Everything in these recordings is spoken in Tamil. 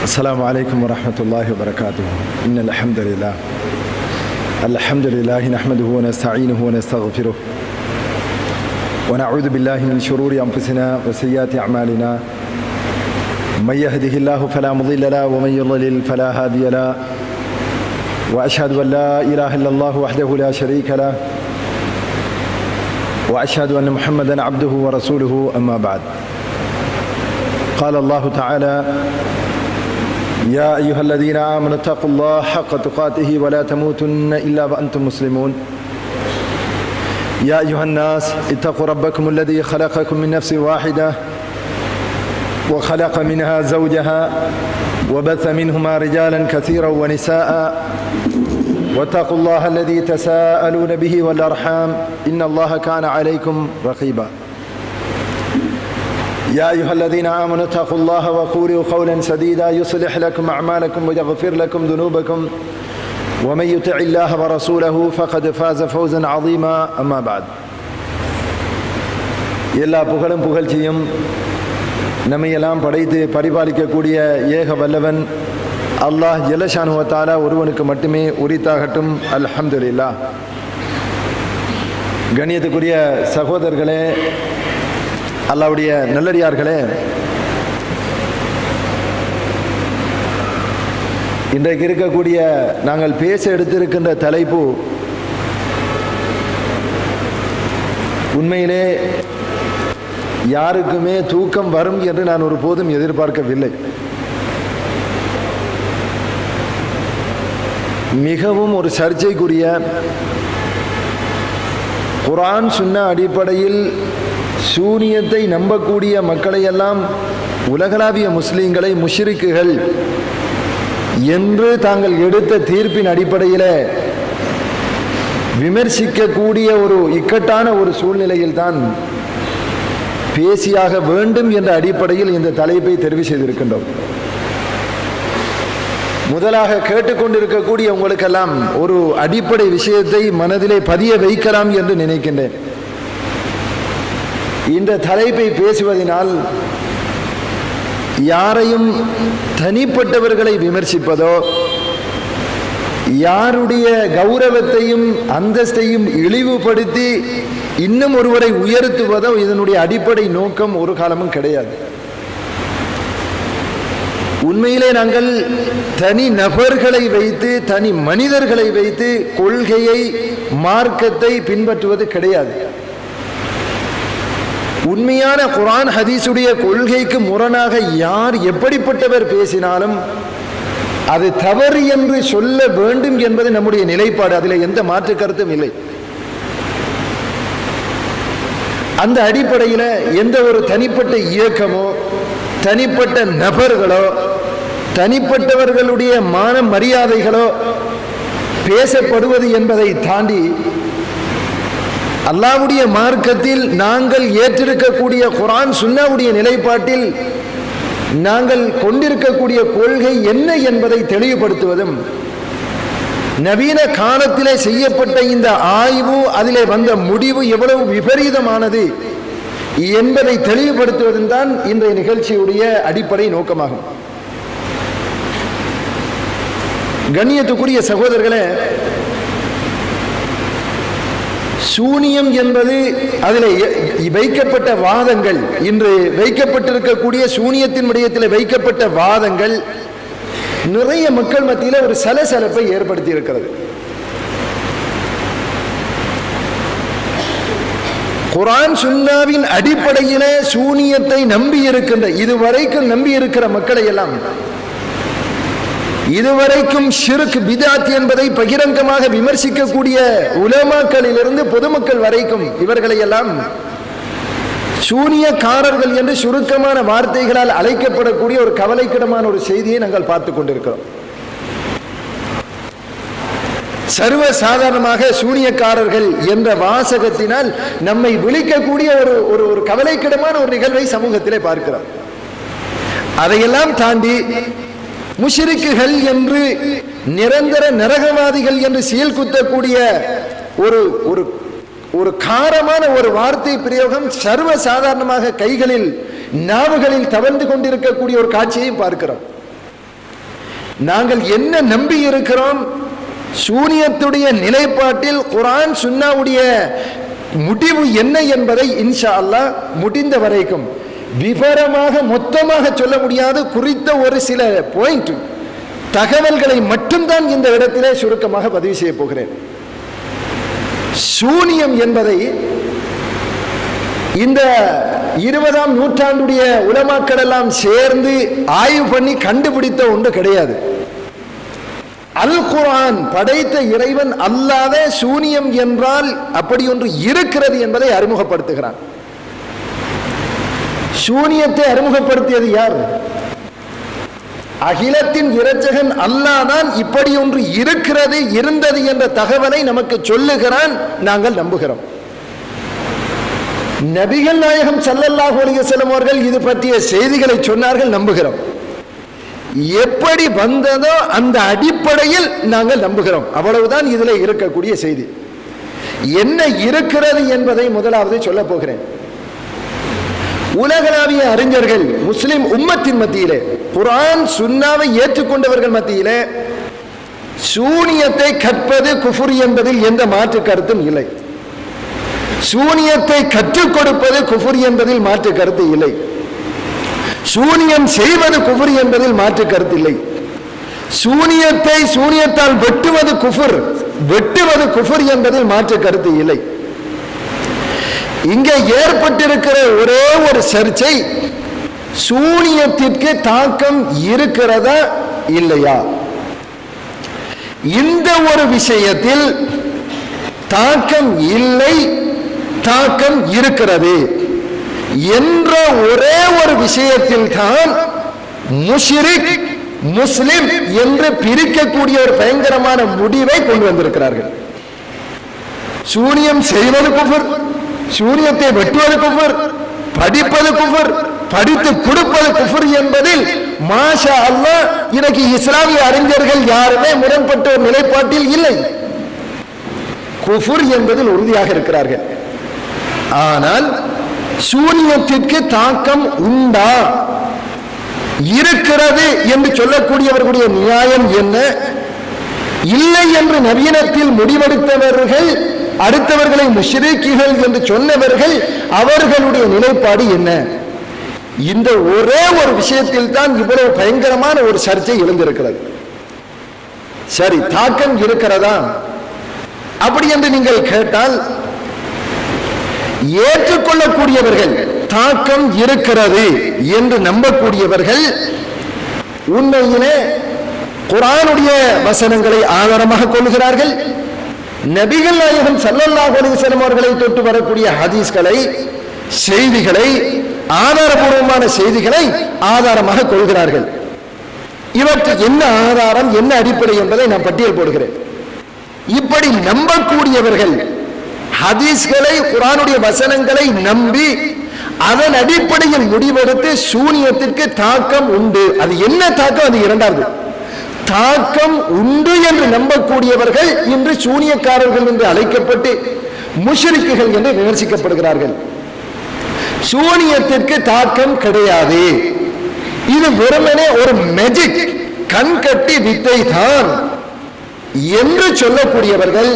السلام عليكم ورحمة الله وبركاته. إن الحمد لله نحمده ونستعينه ونستغفره ونعوذ بالله من شرور أنفسنا وسيئات أعمالنا. من يهده الله فلا مضل له ومن يضلل فلا هادي له. وأشهد أن لا إله إلا الله وحده لا شريك له وأشهد أن محمدا عبده ورسوله. أما بعد، قال الله تعالى: يا أيها الذين آمنوا اتقوا الله حق تقاته ولا تموتن إلا وأنتم مسلمون. يا أيها الناس اتقوا ربكم الذي خلقكم من نفس واحدة وخلق منها زوجها وبث منهما رجالا كثيرا ونساء واتقوا الله الذي تساءلون به والأرحام إن الله كان عليكم رقيبا. يا أيها الذين آمنوا اتقوا الله وقولوا قولا سديدا يصلح لكم أعمالكم ويغفر لكم ذنوبكم ومن يطع الله ورسوله فقد فاز فوزا عظيما. أما بعد، எல்லா புகழும் புகழ்ச்சியும் நம்மையெல்லாம் படைத்து பரிபாலிக்கக்கூடிய ஏக வல்லவன் அல்லாஹ் ஜல்லஷானு வ தஆலா ஒருவனுக்கு மட்டுமே உரித்தாகட்டும். அல்ஹம்துலில்லாஹ். கண்ணியத்துக்குரிய சகோதரர்களே, அல்லாஹ்வுடைய நல்லடியார்களே, இன்றைக்கு இருக்கக்கூடிய நாங்கள் பேச எடுத்திருக்கின்ற தலைப்பு உண்மையிலே யாருக்குமே தூக்கம் வரும் என்று நான் ஒருபோதும் எதிர்பார்க்கவில்லை. மிகவும் ஒரு சர்ச்சைக்குரிய குர்ஆன் சுன்னா அடிப்படையில் சூனியத்தை நம்பக்கூடிய மக்களையெல்லாம் உலகளாவிய முஸ்லீம்களை முஷ்ரிக்குகள் என்று தாங்கள் எடுத்த தீர்ப்பின் அடிப்படையில் விமர்சிக்கக்கூடிய ஒரு இக்கட்டான ஒரு சூழ்நிலையில் தான் பேசியாக வேண்டும் என்ற அடிப்படையில் இந்த தலைப்பை தெரிவு செய்திருக்கின்றோம். முதலாக கேட்டுக்கொண்டிருக்கக்கூடிய உங்களுக்கெல்லாம் ஒரு அடிப்படை விஷயத்தை மனதிலே பதிய வைக்கலாம் என்று நினைக்கின்றேன். இந்த தலைப்பை பேசுவதனால் யாரையும் தனிப்பட்டவர்களை விமர்சிப்பதோ யாருடைய கௌரவத்தையும் அந்தஸ்தையும் இழிவுபடுத்தி இன்னும் ஒருவரை உயர்த்துவதோ இதனுடைய அடிப்படை நோக்கம் ஒரு காலமும் கிடையாது. உண்மையிலே நாங்கள் தனி நபர்களை வைத்து தனி மனிதர்களை வைத்து கொள்கையை மார்க்கத்தை பின்பற்றுவது கிடையாது. உண்மையான குர்ஆன் ஹதீஸுடைய கொள்கைக்கு முரணாக யார் எப்படிப்பட்டவர் பேசினாலும் அது தவறு என்று சொல்ல வேண்டும் என்பது நம்முடைய நிலைப்பாடு. அதில் எந்த மாற்று கருத்தும் இல்லை. அந்த அடிப்படையில் எந்த ஒரு தனிப்பட்ட இயக்கமோ தனிப்பட்ட நபர்களோ தனிப்பட்டவர்களுடைய மான மரியாதைகளோ பேசப்படுவது என்பதை தாண்டி அல்லாஹ்வுடைய மார்க்கத்தில் நாங்கள் ஏற்றிருக்கக்கூடிய குர்ஆன் சுன்னாவுடைய நிலைப்பாட்டில் நாங்கள் கொண்டிருக்கக்கூடிய கொள்கை என்ன என்பதை தெளிவுபடுத்துவதும், நவீன காலத்திலே செய்யப்பட்ட இந்த ஆய்வு அதிலே வந்த முடிவு எவ்வளவு விபரீதமானது என்பதை தெளிவுபடுத்துவதும் தான் இன்றைய நிகழ்ச்சியுடைய அடிப்படை நோக்கமாகும். கண்ணியத்துக்குரிய சகோதரர்களே, சூனியம் என்பது அதில் வைக்கப்பட்ட வாதங்கள், இன்று வைக்கப்பட்டிருக்கக்கூடிய சூனியத்தின் விடயத்தில் வைக்கப்பட்ட வாதங்கள் நிறைய மக்கள் மத்தியில் ஒரு சலசலப்பை ஏற்படுத்தி இருக்கிறது. குர்ஆன் சுன்னாவின் அடிப்படையிலே சூனியத்தை நம்பி இருக்கின்ற இதுவரைக்கும் நம்பி இருக்கிற மக்களை எல்லாம், இதுவரைக்கும் ஷிர்க் பிதாத் என்பதை பகிரங்கமாக விமர்சிக்கக்கூடிய உலமாக்களிலிருந்து பொதுமக்கள் வரைக்கும் இவர்களை எல்லாம் சூனியக்காரர்கள் என்று சுருக்கமான வார்த்தைகளால் அழைக்கப்படக்கூடிய ஒரு கவலைக்கிடமான ஒரு செய்தியை நாங்கள் பார்த்து கொண்டிருக்கிறோம். சர்வ சாதாரணமாக சூனியக்காரர்கள் என்ற வாசகத்தினால் நம்மை விழிக்கக்கூடிய ஒரு கவலைக்கிடமான ஒரு நிகழ்வை சமூகத்திலே பார்க்கிறோம். அதையெல்லாம் தாண்டி முஷ்ரிக்குகள் என்று நிரந்தர நரகவாதிகள் என்று சீல்குத்தக்கூடிய ஒரு காரமான ஒரு வார்த்தை பிரயோகம் சர்வ சாதாரணமாக கைகளில் நாவுகளில் தவழ்ந்து கொண்டிருக்கக்கூடிய ஒரு காட்சியையும் பார்க்கிறோம். நாங்கள் என்ன நம்பி இருக்கிறோம்? சூனியத்துடைய நிலைப்பாட்டில் குர்ஆன் சுன்னாவுடைய முடிவு என்ன என்பதை இன்ஷா அல்லாஹ் முடிந்த வரைக்கும் விவரமாக மொத்தமாக சொல்ல முடியாது, குறித்த ஒரு சில பாயிண்ட் தகவல்களை மட்டும்தான் இந்த இடத்திலே சுருக்கமாக பதிவு செய்ய போகிறேன். சூனியம் என்பதை இந்த 20ஆம் நூற்றாண்டுடைய உலமாக்கள் எல்லாம் சேர்ந்து ஆய்வு பண்ணி கண்டுபிடித்த ஒன்று கிடையாது. அல் குர்ஆன் படைத்த இறைவன் அல்லாத சூனியம் என்றால் அப்படி ஒன்று இருக்கிறது என்பதை அறிமுகப்படுத்துகிறான். சூனியத்தை அறிமுகப்படுத்தியது யார்? அகிலத்தின் இரட்சகன் அல்லாஹ் தான் இப்படி ஒன்று இருக்கிறது, இருந்தது என்ற தகவலை நமக்கு சொல்லுகிறான். நாங்கள் நம்புகிறோம். நபிகள் நாயகம் ஸல்லல்லாஹு அலைஹி வஸல்லம் அவர்கள் இது பற்றிய செய்திகளை சொன்னார்கள், நம்புகிறோம். எப்படி வந்ததோ அந்த அடிப்படையில் நாங்கள் நம்புகிறோம். அவ்வளவுதான் இதில் இருக்கக்கூடிய செய்தி. என்ன இருக்கிறது என்பதை முதலாவது சொல்ல போகிறேன். உலகளாவிய அறிஞர்கள் முஸ்லிம் உம்மத்தின் மத்தியிலே, குர்ஆன் சுன்னாவை ஏற்றுக்கொண்டவர்கள் மத்தியிலே சூனியத்தை கற்பது குஃப்ர் என்பதில் எந்த மாற்று கருத்தும் இல்லை. சூனியத்தை கற்றுக் கொடுப்பது குஃப்ர் என்பதில் மாற்று கருத்து இல்லை. சூனியம் செய்வது குஃப்ர் என்பதில் மாற்று கருத்து இல்லை. சூனியத்தை சூனியத்தால் வெட்டுவது குஃப்ர், வெட்டுவது குஃப்ர் என்பதில் மாற்று கருத்து இல்லை. இங்கே ஏற்பட்டிருக்கிற ஒரே ஒரு சர்ச்சை, சூனியத்திற்கு தாக்கம் இருக்கிறதா இல்லையா? இந்த ஒரு விஷயத்தில் தாக்கம் இல்லை, தாக்கம் இருக்கிறது என்ற ஒரே ஒரு விஷயத்தில் தான் முஷ்ரிக் முஸ்லிம் என்று பிரிக்கக்கூடிய ஒரு பயங்கரமான முடிவை கொண்டு வந்திருக்கிறார்கள். சூனியம் செய்வது குஃப்ர், சூனியத்தை வெட்டுவது குஃப்ர், படிப்பது குஃப்ர், படித்து கொடுப்பது குஃப்ர் என்பதில் மாஷா அல்லாஹ் இன்னைக்கு இஸ்லாமிய அறிஞர்கள் யாருமே முரண்பட்ட ஒரு நிலைப்பாட்டில் இல்லை. குஃப்ர் என்பதில் உறுதியாக இருக்கிறார்கள். ஆனால் சூனியத்திற்கு தாக்கம் உண்டா, இருக்கிறது என்று சொல்லக்கூடியவர்களுடைய நியாயம் என்ன? இல்லை என்று நவீனத்தில் முடிவெடுத்தவர்கள், அடுத்தவர்களை முஷ்ரிக்குகள் என்று சொன்னவர்கள், அவர்களுடைய நிலைப்பாடு என்ன? இந்த ஒரே ஒரு விஷயத்தில் தான் இவ்வளவு பயங்கரமான ஒரு சர்ச்சை எழுந்திருக்கிறது. சரி, தாக்கம் இருக்கிறதா அப்படி என்று நீங்கள் கேட்டால், ஏற்றுக்கொள்ளக்கூடியவர்கள் தாக்கம் இருக்கிறது என்று நம்பக்கூடியவர்கள் உண்மையிலே குர்ஆனுடைய வசனங்களை ஆதாரமாக கொள்கிறார்கள். நபிகள் நாயகம் ஸல்லல்லாஹு அலைஹி வஸல்லம் அவர்களை தொட்டு வரக்கூடிய ஹதீஸ்களை, செய்திகளை, ஆதாரபூர்வமான செய்திகளை ஆதாரமாக கொள்கிறார்கள். இவற்றுக்கு என்ன ஆதாரம், என்ன அடிப்படை என்பதை நான் பட்டியல் போடுகிறேன். இப்படி நம்பக்கூடியவர்கள் ஹதீஸ்களை, குர்ஆனுடைய வசனங்களை நம்பி அதன் அடிப்படையில் முடிவெடுத்து சூனியத்திற்கு தாக்கம் உண்டு, அது என்ன தாக்கம், அது இரண்டாவது. தாக்கம் உண்டு என்று நம்பக்கூடியவர்கள் இன்று சூனியக்காரர்கள் என்று அழைக்கப்பட்டு முஷ்ரிக்குகள் என்று விமர்சிக்கப்படுகிறார்கள். சூனியத்திற்கு தாக்கம் கிடையாது, இது வெறுமனே ஒரு மேஜிக், கண்கட்டி வித்தை தான் என்று சொல்லக்கூடியவர்கள்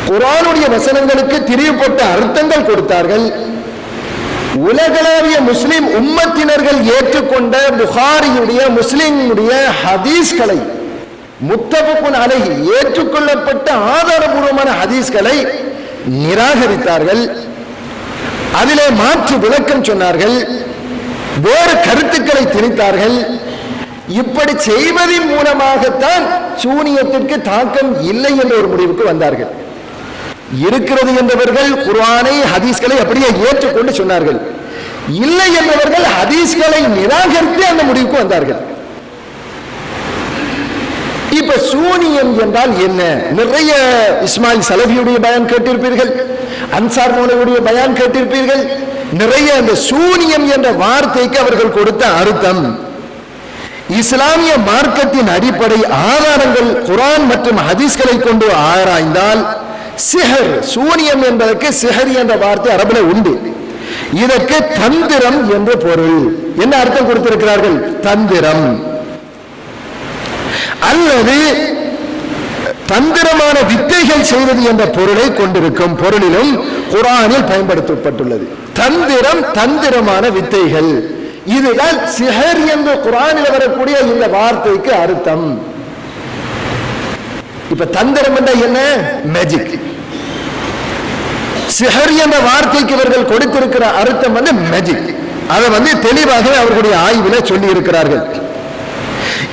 குர்ஆனுடைய வசனங்களுக்கு திரிவுபட்ட அர்த்தங்கள் கொடுத்தார்கள். உலகளாவிய முஸ்லிம் உம்மத்தினர்கள் ஏற்றுக்கொண்ட புகாரியுடைய, முஸ்லிமுடைய ஹதீஸ்களை, முத்தஃபகுன் அலைஹி ஏற்றுக்கொள்ளப்பட்ட ஆதாரபூர்வமான ஹதீஸ்களை நிராகரித்தார்கள். அதிலே மாற்று விளக்கம் சொன்னார்கள், வேறு கருத்துக்களை திணித்தார்கள். இப்படி செய்வதன் மூலமாகத்தான் சூனியத்திற்கு தாக்கம் இல்லை என்ற ஒரு முடிவுக்கு வந்தார்கள். இருக்கிறது என்றவர்கள் குர்ஆனை, ஹதீஸ்களை அப்படியே ஏற்றுக்கொண்டு சொன்னார்கள். இல்லை என்றவர்கள் ஹதீஸ்களை நிராகரித்து அந்த முடிவுக்கு வந்தார்கள். இப்ப சூனியம் என்றால் என்ன? நிறைய இஸ்மாயில் சலஃபியுடைய பயான் கேட்டிருப்பீர்கள், அன்சார் மௌலவியுடைய பயான் கேட்டிருப்பீர்கள். நிறைய அந்த சூனியம் என்ற வார்த்தைக்கு அவர்கள் கொடுத்த அர்த்தம், இஸ்லாமிய மார்க்கத்தின் அடிப்படை ஆதாரங்கள் குர்ஆன் மற்றும் ஹதீஸ்களை கொண்டு ஆராய்ந்தால் சிஹர், சூனியம் என்பதற்கு சிஹர் என்ற வார்த்தை அரபுல உண்டு. இதற்கு தந்திரம் என்று பொருள். என்ன அர்த்தம் கொடுத்திருக்கிறார்கள்? தந்திரம். அல்லது தந்திரமான வித்தைகள் செய்வது என்ற பொருளை கொண்டிருக்கும் பொருளிலும் குர்ஆனில் பயன்படுத்தப்பட்டுள்ளது. தந்திரம், தந்திரமான வித்தைகள், இதுதான் சிஹர் என்ற குர்ஆனில் வரக்கூடிய இந்த வார்த்தைக்கு அர்த்தம். இப்ப தந்திரம் என்ற என்ன? மேஜிக். சிஹர் என்ற வார்த்தைக்கு இவர்கள் கொடுத்திருக்கிற அர்த்தம் மேஜிக். அதை தெளிவாக அவர்களுடைய ஆய்வில சொல்லி இருக்கிறார்கள்.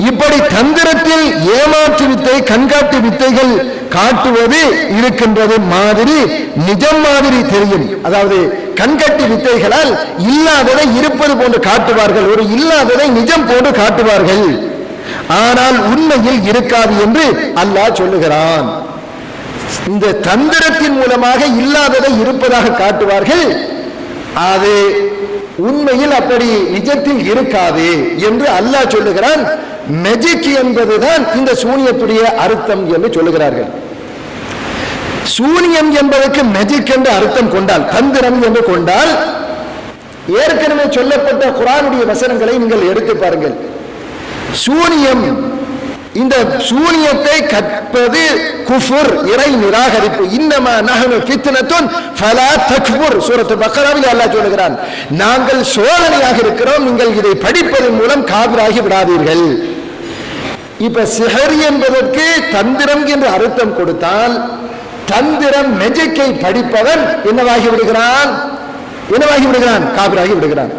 இப்படி தந்திரத்தில் ஏமாற்று வித்தை, கண்காட்டு வித்தைகள் காட்டுவது இருக்கின்றது மாதிரி நிஜம் மாதிரி தெரியும். அதாவது கண்கட்டி வித்தைகளால் இல்லாததை இருப்பது போன்று காட்டுவார்கள், ஒரு இல்லாததை நிஜம் போன்று காட்டுவார்கள். ஆனால் உண்மையில் இருக்காது என்று அல்லாஹ் சொல்லுகிறான். இந்த தந்திரத்தின் மூலமாக இல்லாததை இருப்பதாக காட்டுவார்கள், அது உண்மையில் அப்படி நிஜத்தில் இருக்காது என்று அல்லாஹ் சொல்லுகிறான். மேஜிக் என்பதுதான் இந்த சூனியத்துடைய அர்த்தம் என்று சொல்லுகிறார்கள். சூனியம் என்பதற்கு மேஜிக் என்று அர்த்தம் கொண்டால், தந்திரம் என்று கொண்டால், ஏற்கனவே சொல்லப்பட்ட குர்ஆனுடைய வசனங்களை நீங்கள் எடுத்து பாருங்கள். சூனியம், இந்த சூனியத்தை கற்பது குஃபுர், இறை நிராகரிப்பு. இன்னமா நஹ்னு ஃபித்னத்துன் ஃபலா தக்ஃபுர், சூரத்து பக்ராவில் அல்லாஹ் சொல்கிறான், நாங்கள் சோதனையாக இருக்கிறோம், நீங்கள் இதை படிப்பதன் மூலம் காபிராகி விடாதீர்கள். இப்ப சிஹர் என்பதற்கு தந்திரம் என்று அர்த்தம் கொடுத்தால், தந்திரம் மேஜிக்கை படிப்பவன் என்னவாகி விடுகிறான்? என்னவாகி விடுகிறான்? காபிராகி விடுகிறான்.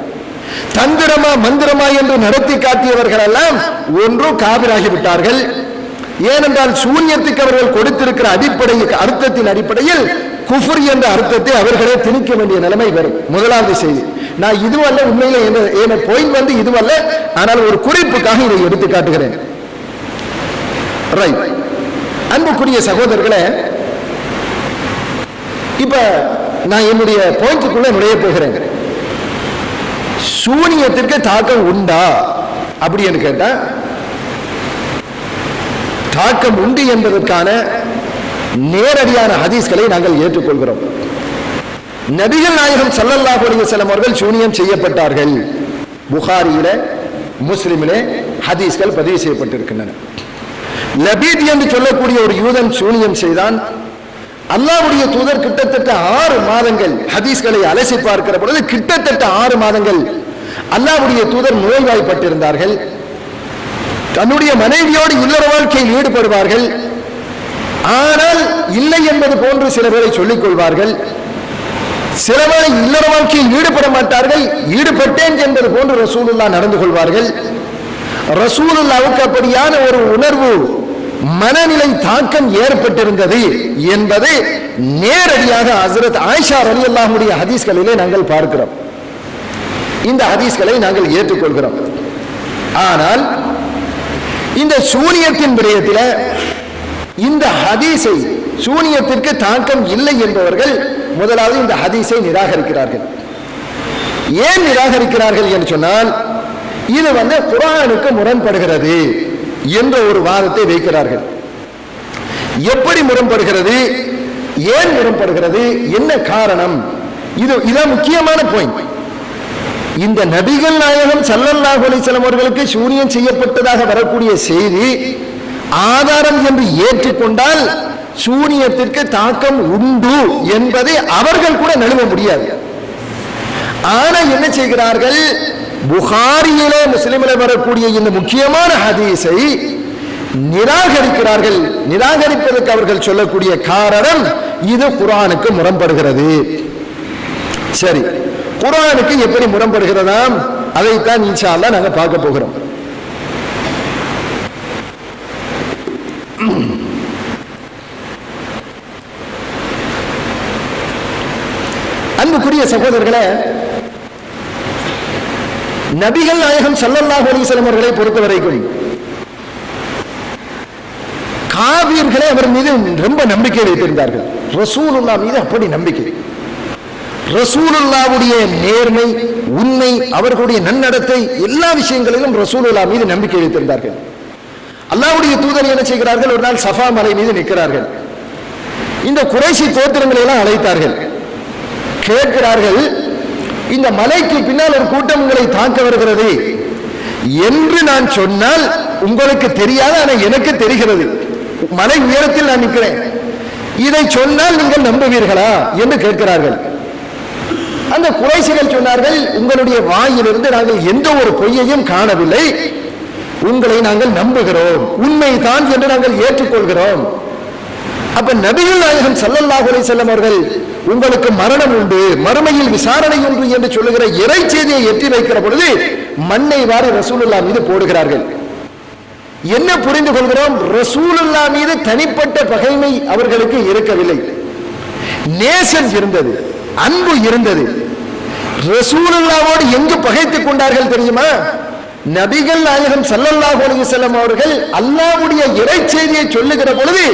தந்திரமா மந்திரமா என்று நடத்தி காட்டியவர்கள் எல்லாம் ஒன்று காபிராகி விட்டார்கள். ஏனென்றால் சூன்யத்துக்கு அவர்கள் கொடுத்திருக்கிற அடிப்படை அர்த்தத்தின் அடிப்படையில் குஃபர் என்ற அர்த்தத்தை அவர்களே திணிக்க வேண்டிய நிலைமை வரும். முதலாவது செய்தி. நான் இதுவல்ல, உண்மையில என்ன பாயிண்ட் இதுவல்ல, ஆனால் ஒரு குறிப்புக்காக இதை எடுத்து காட்டுகிறேன். ரைட். அன்புக்குரிய சகோதரர்களே, இப்ப நான் என்னுடைய பாயிண்ட்டுக்குள்ள நுழைய போகிறேன். சூனியத்திற்கு தாக்கம் உண்டா அப்படின்னு கேட்டா, தாக்கம் உண்டு என்பதற்கான நேரடியான ஹதீஸ்களை நாங்கள் ஏற்றுக்கொள்கிறோம். நபிகள் நாயகம் ஸல்லல்லாஹு அலைஹி வஸல்லம் அவர்கள் சூனியம் செய்யப்பட்டார்கள். புகாரியில, முஸ்லிமிலே ஹதீஸ்கள் பதிவு செய்யப்பட்டிருக்கின்றன. லபீத் என்று சொல்லக்கூடிய ஒரு யூதன் சூனியம் செய்தான். அல்லாஹ்வுடைய தூதர் கிட்டத்தட்ட 6 மாதங்கள், ஹதீஸ்களை அலசி பார்க்கிற பொழுது கிட்டத்தட்ட 6 மாதங்கள் அல்லாஹ்வுடைய தூதர் நோய்வாய்ப்பட்டிருந்தார்கள். தன்னுடைய மனைவியோடு இல்லற வாழ்க்கையில் ஈடுபடுவார்கள். ஆனால் இல்லை என்பது போன்று சில பேரை சொல்லிக் கொள்வார்கள். சில பேரை இல்லற வாழ்க்கையில் ஈடுபட மாட்டார்கள். ஈடுபட்டேன் என்பது போன்று ரசூலுல்லாஹ் நடந்து கொள்வார்கள். ரசூலுல்லாஹ்வுக்கு அப்படியான ஒரு உணர்வு, மனநிலை தாக்கம் ஏற்பட்டிருந்தது என்பது நேரடியாக ஹஜ்ரத் ஆயிஷா ரலியல்லாஹுடைய ஹதீஸ்களிலே நாங்கள் பார்க்கிறோம். இந்த ஹதீஸ்களை நாங்கள் ஏற்றுக்கொள்கிறோம். ஆனால் இந்த சூனியத்தின் விடயத்தில் இந்த ஹதீஸை, சூனியத்திற்கு தாக்கம் இல்லை என்பவர்கள் முதலாவது இந்த ஹதீஸை நிராகரிக்கிறார்கள். ஏன் நிராகரிக்கிறார்கள் என்று சொன்னால், இது குர்ஆனுக்கு முரண்படுகிறது என்ற ஒரு வாதத்தை வைக்கிறார்கள். எப்படி முரண்படுகிறது, ஏன் முரண்படுகிறது, என்ன காரணம், இதான் முக்கியமான பாயிண்ட். இந்த நபிகள் நாயகம் ஸல்லல்லாஹு அலைஹி வஸல்லம் அவர்களுக்கு சூனியம் செய்யப்பட்டதாக வரக்கூடிய செய்தி ஆதாரம் என்று ஏற்றுக்கொண்டால் சூனியத்திற்கு தாக்கம் உண்டு என்பதை அவர்கள் கூட நழுவ முடியாது. ஆனால் என்ன செய்கிறார்கள், புகாரியிலே முஸ்லிமிலே வரக்கூடிய இந்த முக்கியமான ஹதீஸை நிராகரிக்கிறார்கள். நிராகரிப்பதற்கு அவர்கள் சொல்லக்கூடிய காரணம், இது குர்ஆனுக்கு முரண்படுகிறது. சரி, குர்ஆனுக்கு எப்படி முரண்படுகிறதாம், அதைத்தான் இன்ஷா அல்லாஹ் நாங்கள் பார்க்க போகிறோம். அன்புக்குரிய சகோதரர்களே, நபிகள் நாயகம் ஸல்லல்லாஹு அலைஹி வஸல்லம் அவர்களை பொறுத்தவரைக்கும் காவியர்களே அவர் மீது ரொம்ப நம்பிக்கை வைத்திருந்தார்கள். ரசூலுல்லாஹ் மீது அப்படி நம்பிக்கை. ரசூலுல்லாஹ்வுடைய நேர்மை, உண்மை, அவர்களுடைய நன்னடத்தை, எல்லா விஷயங்களிலும் ரசூலுல்லாஹ் மீது நம்பிக்கை வைத்திருந்தார்கள். அல்லாஹ்வுடைய தூதர் என்ன செய்கிறார்கள், ஒரு நாள் சஃபா மலை மீது நிற்கிறார்கள். இந்த குறைஷி கோத்திரங்களை எல்லாம் அழைத்தார்கள். கேட்கிறார்கள், இந்த மலைக்கு பின்னால் ஒரு கூட்டம் உங்களை தாக்க வருகிறது என்று நான் சொன்னால் உங்களுக்கு தெரியாது, ஆனால் எனக்கு தெரிகிறது. மலை உயரத்தில் நான் நிற்கிறேன், இதை சொன்னால் நீங்கள் நம்புவீர்களா என்று கேட்கிறார்கள். அந்த குறைஷிகள் சொன்னார்கள், உங்களுடைய வாயிலிருந்து நாங்கள் எந்த ஒரு பொய்யையும் காணவில்லை, உங்களை நாங்கள் நம்புகிறோம், உண்மைதான் என்று நாங்கள் ஏற்றுக்கொள்கிறோம். அப்ப நபிகள் நாயகம் ஸல்லல்லாஹு அலைஹி வஸல்லம் அவர்கள் உங்களுக்கு மரணம் உண்டு, மறுமையில் விசாரணை உண்டு என்று சொல்லுகிற இறை செய்தியை எட்டி வைக்கிற பொழுது மண்ணை வாரி ரசூலுல்லாஹ் மீது போடுகிறார்கள். என்ன புரிந்து கொள்கிறோம்? ரசூலுல்லாஹ் மீது தனிப்பட்ட பகைமை அவர்களுக்கு இருக்கவில்லை, நேசம் இருந்தது, அன்பு இருந்தது. ரசூலுல்லாஹ்வோடு எங்கு பகைத்துக் கொண்டார்கள் தெரியுமா? நபிகள் நாயகம் ஸல்லல்லாஹு அலைஹி வஸல்லம் அவர்கள் அல்லாஹ்வுடைய இறை செய்தியை சொல்லுகிற பொழுது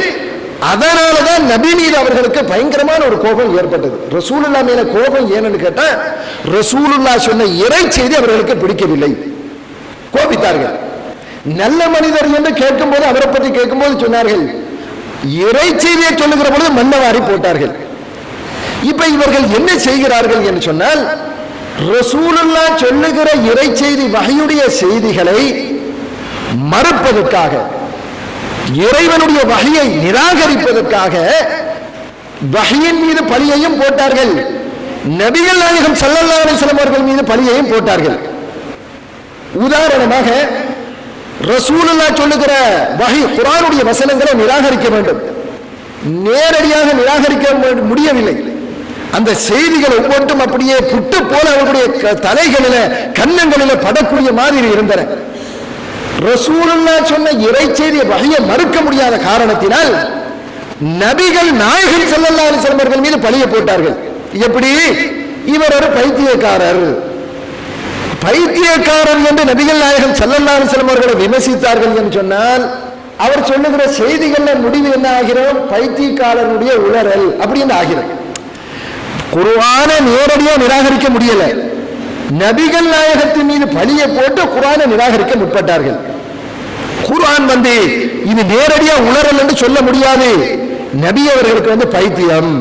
அதனாலதான் நபி மீது அவர்களுக்கு பயங்கரமான ஒரு கோபம் ஏற்பட்டது. ரசூலுல்லாஹ் மேல கோபம் ஏன்னு கேட்டா, ரசூலுல்லாஹ் சொன்ன இறை செய்தி அவர்களுக்கு பிடிக்கவில்லை, கோபித்தார்கள். நல்ல மனிதர் என்று கேட்கும் போது, அவரை பற்றி கேட்கும் போது சொன்னார்கள், இறை செய்தியை சொல்லுகிற பொழுது மண்ணவாரி போட்டார்கள். இப்ப இவர்கள் என்ன செய்கிறார்கள் என்று சொன்னால், ரசூலுல்லாஹ் சொல்லுகிற இறை செய்தி வஹ்யுடைய செய்திகளை மறுப்பதற்காக, இறைவனுடைய வஹ்யை நிராகரிப்பதற்காக வஹ்யின் மீது பழியையும் போட்டார்கள், நபிகள் நாயகம் ஸல்லல்லாஹு அலைஹி வஸல்லம் அவர்கள் மீது பழியையும் போட்டார்கள். உதாரணமாக, ரசூலுல்லாஹ் சொல்லுகிற வஹி குர்ஆனுடைய வசனங்களை நிராகரிக்க வேண்டும், நேரடியாக நிராகரிக்க முடியவில்லை. அந்த செய்திகள் ஒவ்வொன்றும் அப்படியே புட்டு போல அவருடைய தலைகளில கன்னங்களில படக்கூடிய மாதிரி இருந்தன. ரசூலுல்லாஹ் சொன்ன இறை செய்தியை வஹ்யை மறுக்க முடியாத காரணத்தினால் நபிகள் நாயகம் ஸல்லல்லாஹு அலைஹி வஸல்லம் அவர்கள் மீது பழியை போட்டார்கள். எப்படி? இவர் ஒரு பைத்தியக்காரர், பைத்தியக்காரர் என்று நபிகள் நாயகம் ஸல்லல்லாஹு அலைஹி வஸல்லம் அவர்களை விமர்சித்தார்கள் என்று சொன்னால், அவர் சொல்லுகிற செய்திகள்ல முடிவு என்ன ஆகிறோம்? பைத்தியக்காரனுடைய உளறல் அப்படின்னு ஆகிறது. குர்ஆனை நேரடியாக நிராகரிக்க முடியல, நபிகள் நாயகத்தின் மீது பழியை போட்டு குர்ஆனை நிராகரிக்க முற்பட்டார்கள். குர்ஆன் இது நேரடியா உளறல் என்று சொல்ல முடியாது, நபி அவர்களுக்கு பைத்தியம்.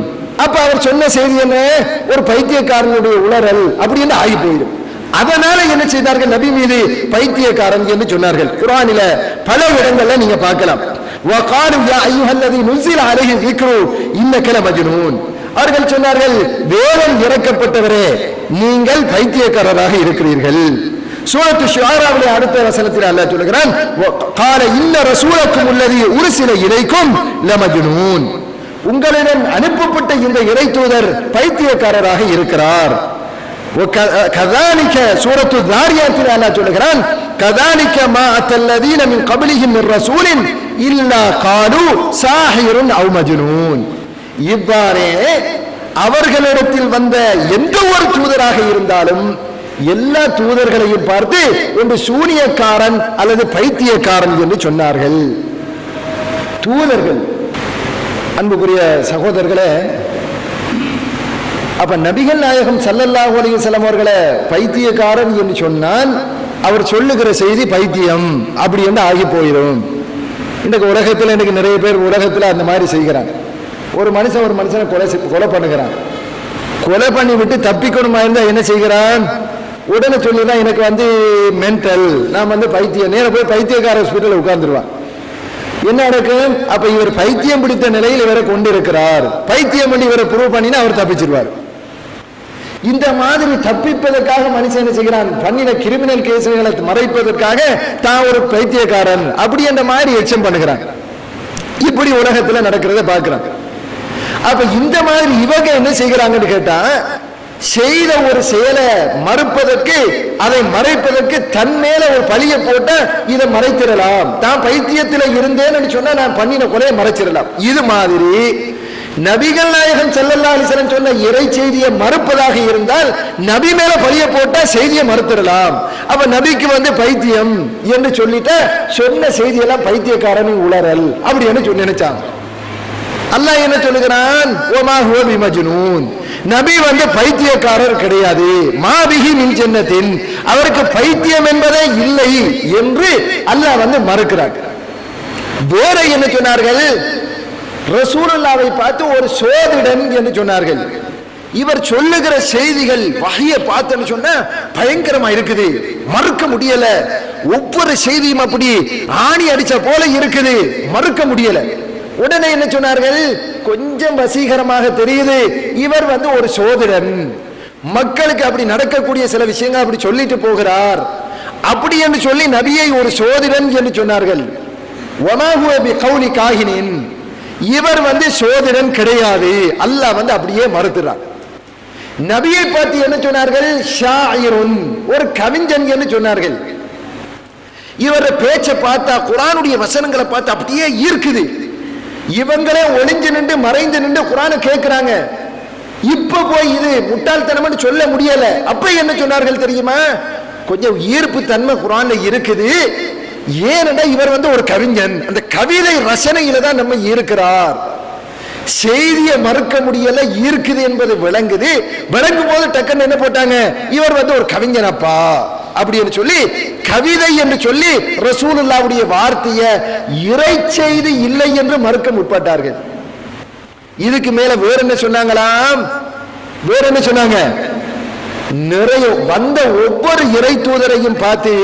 அப்ப அவர் சொன்ன செய்தி என்ன? ஒரு பைத்தியக்காரனுடைய உளறல் அப்படி என்று ஆகி போயிடும். அதனால என்ன செய்தார்கள்? நபி மீது பைத்தியக்காரன் என்று சொன்னார்கள். குர்ஆனில பல இடங்கள்ல நீங்க பார்க்கலாம். வகாலு யா அய்யுஹல்லதி நுஸில அலைஹி ذிக்ரு இன்னக லமஜ்னூன். அவர்கள் சொன்னார்கள், வேதம் இறக்கப்பட்டவரே, நீங்கள் பைத்தியக்காரராக இருக்கிறீர்கள். சூரத்து ஷுஆராவுடைய அடுத்த வசனத்தில் அல்லாஹ் சொல்கிறான், قال ان رسولكم الذي ارسل اليكم لمجنون. உங்களிடம் அனுப்பப்பட்ட இந்த இறை தூதர் பைத்தியக்காரராக இருக்கிறார். كذلك சூரத்து தாரியாத்தில் அல்லாஹ் சொல்கிறான், كذلك ما اتى الذين من قبلهم من رسول الا قالوا ساحر او مجنون. இவ்வாறே அவர்களிடத்தில் வந்த எந்த ஒரு தூதராக இருந்தாலும் எல்லா தூதர்களையும் பார்த்து ஒன்று சூனியக்காரன் அல்லது பைத்தியக்காரன் என்று சொன்னார்கள். தூதர்கள். அன்புக்குரிய சகோதரர்களே, அப்ப நபிகள் நாயகம் ஸல்லல்லாஹு அலைஹி வஸல்லம் அவர்களை பைத்தியக்காரன் என்று சொன்னால் அவர் சொல்லுகிற செய்தி பைத்தியம் அப்படி என்று ஆகி போயிடும். இன்றைக்கு உலகத்தில் இன்னைக்கு நிறைய பேர் உலகத்தில் அந்த மாதிரி செய்கிறாங்க. ஒரு மனுஷனை கொலை பண்ணுகிறான், கொலை பண்ணி விட்டு தப்பிக்கணுமா இருந்தால் என்ன செய்கிறான்? உடனே சொல்லிதான் எனக்கு மென்டல், நான் பைத்தியம், நேர போய் பைத்தியக்கார ஹாஸ்பிட்டல் உட்கார்ந்துருவான். என்ன நடக்கும்? அப்ப இவர் பைத்தியம் பிடித்த நிலையில் இவரை கொண்டிருக்கிறார், பைத்தியம் பண்ணி இவரை ப்ரூவ் பண்ணினா அவர் தப்பிச்சிருவார். இந்த மாதிரி தப்பிப்பதற்காக மனுஷன் என்ன செய்கிறான்? பண்ணின கிரிமினல் கேசுகளை மறைப்பதற்காக தான் ஒரு பைத்தியக்காரன் அப்படி என்ற மாதிரி எக்ஸம் பண்ணுகிறான். இப்படி உலகத்தில் நடக்கிறத பார்க்கிறாங்க. அப்ப இந்த மாதிரி இவங்க என்ன செய்கிறாங்கன்னு கேட்டா, செய்த ஒரு செயலை மறுப்பதற்கு, அதை மறைப்பதற்கு தன் மேல ஒரு பழியை போட்ட இதை மறைத்திடலாம். தான் பைத்தியத்தில் இருந்தேன்னு சொன்னா நான் பண்ணின கொலையை மறைச்சிடலாம். இது மாதிரி நபிகள் நாயகம் ஸல்லல்லாஹு அலைஹி வஸல்லம் சொன்ன இறை செய்தியை மறுப்பதாக இருந்தால் நபி மேல பழியை போட்டா செய்தியை மறுத்திடலாம். அப்ப நபிக்கு பைத்தியம் என்று சொல்லிட்ட சொன்ன செய்தியெல்லாம் பைத்தியக்காரனின் உளறல் அப்படி என்று நினைச்சாங்க. அல்லாஹ் என்ன சொல்லுகிறான்? வமா ஹுவ பிமஜ்னூன். நபி பைத்தியக்காரர் கிடையாது. மாபிஹி மின் ஜன்னத்தின், அவருக்கு பைத்தியம் என்பதே இல்லை என்று அல்லாஹ் மறுக்கிறார். வேற என்ன சொன்னார்கள்? ரசூலுல்லாவை பார்த்து ஒரு சோதிடன் என்று சொன்னார்கள். இவர் சொல்லுகிற செய்திகள் வகையை பார்த்தேன்னு சொன்னா பயங்கரமா இருக்குது, மறுக்க முடியல. ஒவ்வொரு செய்தியும் அப்படி ஆணி அடிச்ச போல இருக்குது, மறுக்க முடியல. உடனே என்ன சொன்னார்கள், கொஞ்சம் வசீகரமாக தெரியுது, இவர் ஒரு சோதிடன், மக்களுக்கு அப்படி நடக்கக்கூடிய சில விஷயங்கள் அப்படி சொல்லிட்டு போகிறார், அப்படி என்று சொல்லி நபியை ஒரு சோதிடன் என்று சொன்னார்கள். இவர் சோதிடன் கிடையாது, அல்லாஹ் அப்படியே மறுத்துறார். நபியை பார்த்து என்ன சொன்னார்கள், ஷாயிருன், ஒரு கவிஞன் என்று சொன்னார்கள். இவர பேச்சை பார்த்தா, குர்ஆனுடைய வசனங்களை பார்த்து அப்படியே ஈர்க்குது. இவங்களே ஒளிஞ்சு நின்று மறைந்து நின்று குர்ஆனை கேட்கிறாங்க. இப்ப போய் இது முட்டாள்தனம் சொல்ல முடியல. அப்ப என்ன சொன்னார்கள் தெரியுமா, கொஞ்சம் ஈர்ப்பு தன்மை குர்ஆன்ல இருக்குது. ஏனென்றா இவர் ஒரு கவிஞன், அந்த கவிதை ரசனையில தான் நம்ம இருக்கிறார். செய்தியை மறுக்க முடியல, இருக்குது என்பது விளங்குது. விளங்கும் போது டக்குன்னு என்ன போட்டாங்க, இவர் ஒரு கவிஞனப்பா அப்படின்னு சொல்லி கவிதை என்று சொல்லி ரசூலுல்லாஹ்வுடைய வார்த்தையை இறை செய்தி இல்லை என்று மறுக்க முற்பட்டார்கள். இதுக்கு மேல வேற என்ன சொன்னாங்களாம், வேற என்ன சொன்னாங்க, நிறைய வந்த ஒவ்வொரு இறை தூதரையும் பார்த்து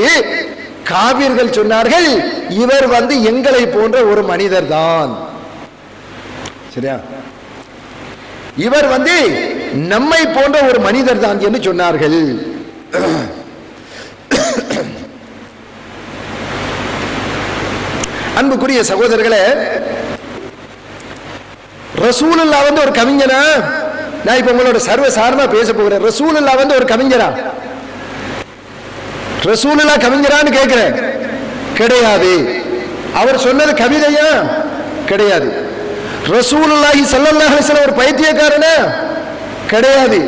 காவிர்கள் சொன்னார்கள், இவர் எங்களை போன்ற ஒரு மனிதர் தான். சரியா, இவர் நம்மை போன்ற ஒரு மனிதர் தான் என்று சொன்னார்கள். அன்புக்குரிய சகோதரர்களே, ரசூலுல்லாஹ் ஒரு கவிஞனா? நான் இப்ப உங்களோட சர்வசாதாரணமா பேச போகிறேன். ரசூலுல்லாஹ் ஒரு கவிஞரா? ரசூலுல்லாஹ் கவிஞரான்னு கேட்கிறேன். கிடையாது. அவர் சொன்னது கவிதையா? கிடையாது. ரசூலுல்லாஹி ஸல்லல்லாஹு அலைஹி வஸல்லம் ஒரு பைத்தியக்காரனா? கிடையாது.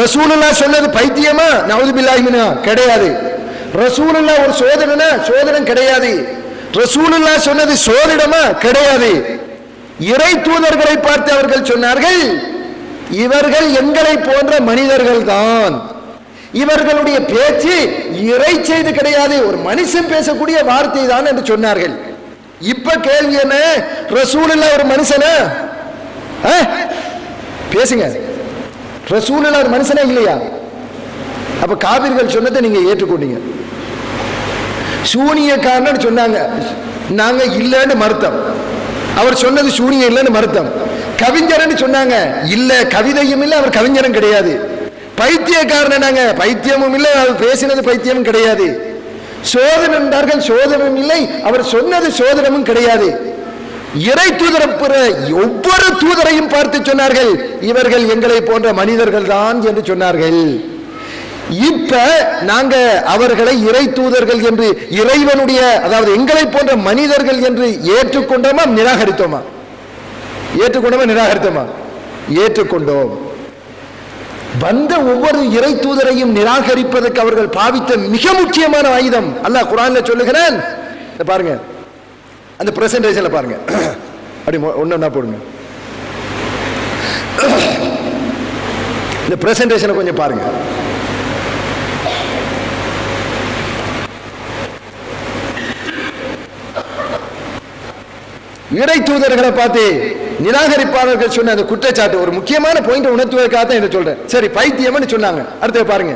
ரசூலுல்லாஹ் சொன்னது பைத்தியமா? நஊது பில்லாஹி மின்ஹா. கிடையாது. ரசூலுல்லாஹ் ஒரு சோதனனா? சோதனன் கிடையாது. ரசூலுல்லாஹ் சொன்னது சோதிடமா? கிடையாது. இறை தூதர்களை பார்த்து அவர்கள் சொன்னார்கள், இவர்கள் எங்களை போன்ற மனிதர்கள் தான், இவர்களுடைய பேச்சு இறை செய்தி கிடையாது, ஒரு மனுஷன் பேசக்கூடிய வார்த்தை தான் என்று சொன்னார்கள். இப்ப கேள்வி என்ன, ரசூலுல்லாஹ் ஒரு மனுஷனா? பேசுங்க, ரசூலுல்லாஹ் ஒரு மனுஷனா இல்லையா? அப்ப காபிர்கள் சொன்னதை நீங்க ஏற்றுக்கொண்டீங்க. சூனியக்காரன் சொன்னாங்க, நாங்க இல்லைன்னு மறுத்தோம். அவர் சொன்னது சூனியம் இல்லைன்னு மறுத்தோம். கவிஞர்னு சொன்னாங்க, இல்ல கவிதையும் இல்லை, அவர் கவிஞரும் கிடையாது. பைத்தியக்காரன், நாங்க பைத்தியமும் இல்லை, அவர் பேசினது பைத்தியமும் கிடையாது. சோதனை என்றார்கள், சோதனமும் இல்லை, அவர் சொன்னது சோதனமும் கிடையாது. இறை தூதர ஒவ்வொரு தூதரையும் பார்த்து சொன்னார்கள், இவர்கள் எங்களை போன்ற மனிதர்கள் தான் என்று சொன்னார்கள். இப்ப நாங்க அவர்களை இறை தூதர்கள் என்று, இறைவனுடைய, அதாவது எங்களை போன்ற மனிதர்கள் என்று ஏற்றுக்கொண்டோமா நிராகரித்தோமா? ஏற்றுக்கொண்டோமா நிராகரித்தோமா? ஏற்றுக்கொண்டோம். வந்த ஒவ்வொரு இறை தூதரையும் நிராகரிப்பதற்கு அவர்கள் பாவித்த மிக முக்கியமான ஆயுதம் அல்லாஹ் குர்ஆன்ல சொல்லுகிறான். பாருங்க, அந்த பிரசன்டேஷன்ல பாருங்க, அப்படி ஒண்ணா போடுங்க. இந்த பிரசன்டேஷனை கொஞ்சம் பாருங்க. இறை தூதர்களை பார்த்து நிராகரிப்பாளர்கள் சொன்ன அந்த குற்றச்சாட்டு ஒரு முக்கியமான பாயிண்ட் உணர்த்துவதற்காக தான் என்ன சொல்றேன். சரி, பைத்தியம்னு சொன்னாங்க. அடுத்து பாருங்க,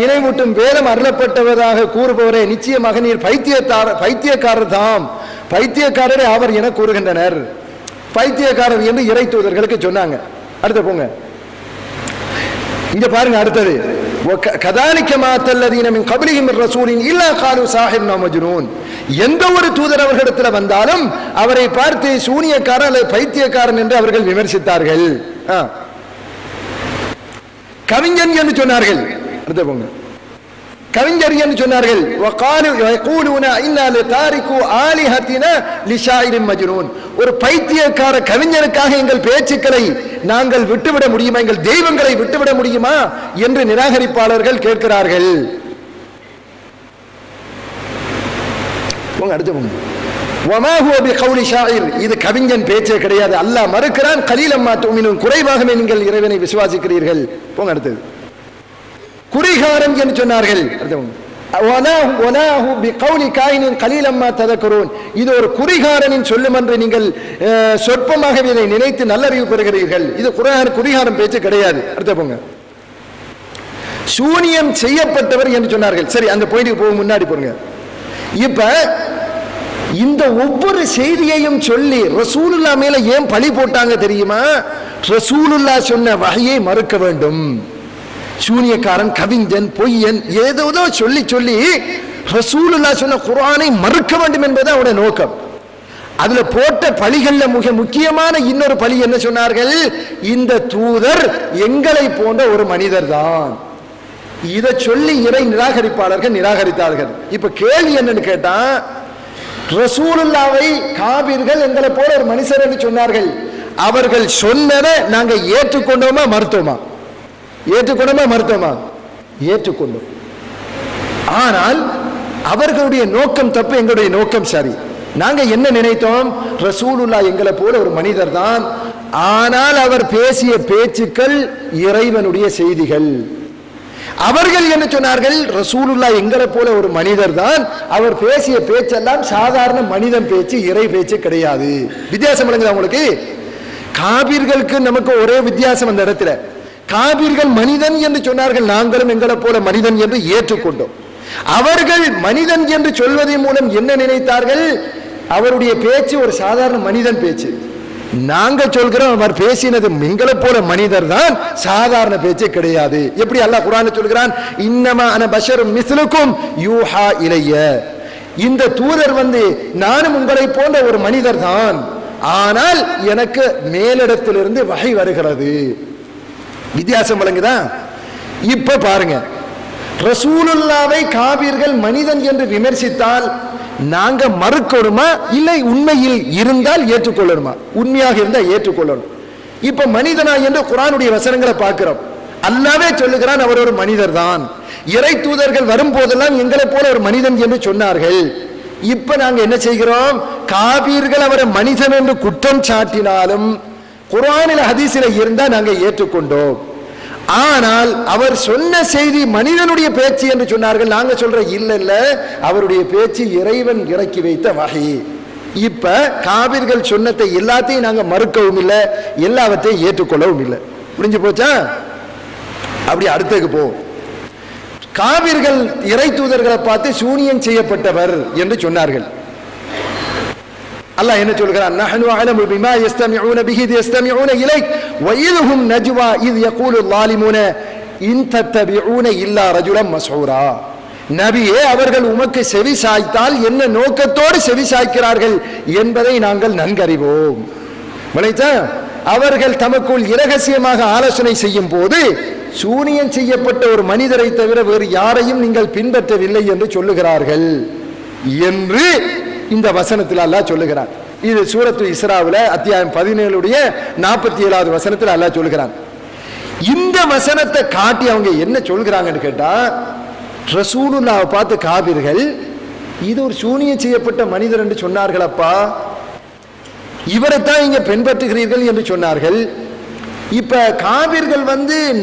நினைவூட்டும் வேதம் அருளப்பட்டவதாக கூறுபவரே, நிச்சயமாக நீர் பைத்தியக்காரர் தாம், பைத்தியக்காரரே அவர் என கூறுகின்றனர். பைத்தியக்காரர் என்று இறை தூதர்களுக்கு சொன்னாங்க. அடுத்து போங்க, இங்க பாருங்க. அடுத்தது, கதாலிக்க மாத்தல்லதீன மின் கப்லிஹிம் ரசூலின் இல்லா காலு சாஹிர் மஜ்னூன். எந்த ஒரு தூதர் அவர்களிடத்தில் வந்தாலும் அவரை பார்த்து சூனியக்காரன் அல்லது பைத்தியக்காரன் என்று அவர்கள் விமர்சித்தார்கள். கவிஞன் என்று சொன்னார்கள். அடுத்து போங்க, கவிஞர் என்று சொன்னார்கள். ஒரு பைத்தியக்கார கவிஞருக்காக எங்கள் பேச்சுக்களை நாங்கள் விட்டுவிட முடியுமா, எங்கள் தெய்வங்களை விட்டுவிட முடியுமா என்று நிராகரிப்பாளர்கள் கேட்கிறார்கள். அடுத்து இது கவிஞன் பேச்சே கிடையாது, அல்லாஹ் மறுக்கிறான். கலீலம்மா துமினூன், குறைவாகவே நீங்கள் இறைவனை விசுவாசிக்கிறீர்கள். போங்க அடுத்தது, குறிகாரம் என்று சொன்னார்கள். இது ஒரு குறிகாரனின் சொல்லும் என்று நீங்கள் சொற்பமாகவே இதை நினைத்து நல்லறிவு பெறுகிறீர்கள். இது குறிகாரம் பேச்சு கிடையாது. அடுத்த போங்க. சூனியம் செய்யப்பட்டவர் என்று சொன்னார்கள். சரி, அந்த பாயிண்ட்க்கு போக முன்னாடி போங்க. இப்ப இந்த ஒவ்வொரு செய்தியையும் சொல்லி ரசூலுல்லாஹ் மேல ஏன் பழி போட்டாங்க தெரியுமா? ரசூலுல்லாஹ் சொன்ன வஹையை மறுக்க வேண்டும். சூனியக்காரன், கவிஞன், பொய்யன் ஏதோ சொல்லி சொல்லி ரசூலுல்லாஹ் சொன்ன குர்ஆனை மறுக்க வேண்டும் என்பது அவருடைய நோக்கம். அதுல போட்ட பழிகள்ல மிக முக்கியமான இன்னொரு பழி என்ன சொன்னார்கள்? இந்த தூதர் எங்களை போன்ற ஒரு மனிதர் தான். இதை சொல்லி இறை நிராகரிப்பாளர்கள் நிராகரித்தார்கள். இப்ப கேள்வி என்னன்னு கேட்டா, ரசூலுல்லாவை காபிர்கள் எங்களை போல ஒரு மனுஷர் என்று சொன்னார்கள். அவர்கள் சொன்னதை நாங்க ஏற்றுக்கொண்டோமா மறுத்தோமா? ஏற்றுக்கொண்டோம். ஆனால் அவர்களுடைய நோக்கம் தப்பு, எங்களுடைய நோக்கம் சரி. நாங்க என்ன நினைத்தோம்? ரசூலுல்லாஹ் எங்களை போல ஒரு மனிதர் தான், ஆனால் அவர் பேசிய பேச்சுக்கள் இறைவனுடைய செய்திகள். அவர்கள் என்ன சொன்னார்கள்? ரசூலுல்லாஹ் எங்களை போல ஒரு மனிதர் தான், அவர் பேசிய பேச்செல்லாம் சாதாரண மனிதன் பேச்சு, இறை பேச்சு கிடையாது. வித்தியாசம் விளங்குதா உங்களுக்கு? காபிர்களுக்கு நமக்கு ஒரே வித்தியாசம். அந்த இடத்துல காபிர்கள் மனிதன் என்று சொன்னார்கள், நாங்களும் எங்களை போல மனிதன் என்று ஏற்றுக்கொண்டோம். அவர்கள் மனிதன் என்று சொல்வதன் மூலம் என்ன நினைத்தார்கள்? அவருடைய பேச்சு ஒரு சாதாரண மனிதன் பேச்சு. நாங்க சொல்கிறோம் அவர் பேசினது எங்களை போல மனிதர் தான், சாதாரண பேச்சு கிடையாது. எப்படி அல்லாஹ் குர்ஆன்ல சொல்கிறான்? இன்னமா அன பஷரும் மிஸ்லுக்கும் யூஹா இலைய. இந்த தூதர் நானும் உங்களை போன்ற ஒரு மனிதர் தான், ஆனால் எனக்கு மேலிடத்திலிருந்து வஹை வருகிறது. வித்தியாசம் விளங்குதா? இப்ப பாருங்க, ரசூலுல்லாவை காபிர்கள் மனிதன் என்று விமர்சித்தால் நாங்க மறுக்கணுமா, இல்லை உண்மையில் இருந்தால் ஏற்றுக்கொள்ளணுமா? உண்மையாக இருந்தால் ஏற்றுக்கொள்ளணும். இப்ப மனிதனா என்று குர்ஆனுடைய வசனங்களை பார்க்கிறோம். அல்லாஹ்வே சொல்லுகிறான் அவர் ஒரு மனிதர் தான். இறை தூதர்கள் வரும்போதெல்லாம் எங்களை போல ஒரு மனிதன் என்று சொன்னார்கள். இப்ப நாங்க என்ன செய்கிறோம்? காபீர்கள் அவரை மனிதன் என்று குற்றம் சாட்டினாலும் குர்ஆனில் ஹதீஸில் இருந்தா நாங்க ஏற்றுக்கொண்டோம். ஆனால் அவர் சொன்ன செய்தி மனிதனுடைய பேச்சு என்று சொன்னார்கள். நாங்க சொல்ற இல்ல, அவருடைய பேச்சு இறைவன் இறக்கி வைத்த வஹி. இப்ப காபிர்கள் சொன்னதை எல்லாத்தையும் நாங்க மறுக்கவும் இல்லை, எல்லாவற்றையும் ஏற்றுக்கொள்ளவும் இல்லை. புரிஞ்சு போச்சா? அப்படி அடுத்ததுக்கு போ. காபிர்கள் இறை தூதர்களை பார்த்து சூனியம் செய்யப்பட்டவர் என்று சொன்னார்கள். அல்லாஹ் என்ன சொல்கிறான்? நஹ்னு அலமு பிமா யஸ்தமிஊன பிஹி யஸ்தமிஊன இலைக் வ இذஹும் நஜ்வா இذ யகூலு ظالمون இன் தத்தபிஊன இல்லா ரஜுலம் மஸ்ஊரா. நபியே, அவர்கள் உமக்கு செவி சாய்த்தால் என்ன நோக்கத்தோடு செவி சாய்க்கிறார்கள் என்பதை நாங்கள் நன்கறிவோம். விளைச்சா? அவர்கள் தமக்குள் இரகசியமாக ஆலோசனை செய்யும் போது சூனியம் செய்யப்பட்ட ஒரு மனிதரை தவிர வேறு யாரையும் நீங்கள் பின்பற்றவில்லை என்று சொல்லுகிறார்கள் என்று இந்த வசனத்தில் அல்லாஹ் சொல்லுகிறான். இது சூரத்து இஸ்ராவுல அத்தியாயம் 17 47வது வசனத்தில் அல்லாஹ் சொல்லுகிறான். இந்த வசனத்தை காட்டி அவங்க என்ன சொல்கிறாங்கன்னு கேட்டா, ரசூலுல்லாஹ்வை பார்த்து காபிர்கள் இது ஒரு சூனியம் செய்யப்பட்ட மனிதர் என்று சொன்னார்களப்பா, இவரைத்தான் இங்க பின்பற்றுகிறீர்கள் என்று சொன்னார்கள். இப்ப காபிர்கள்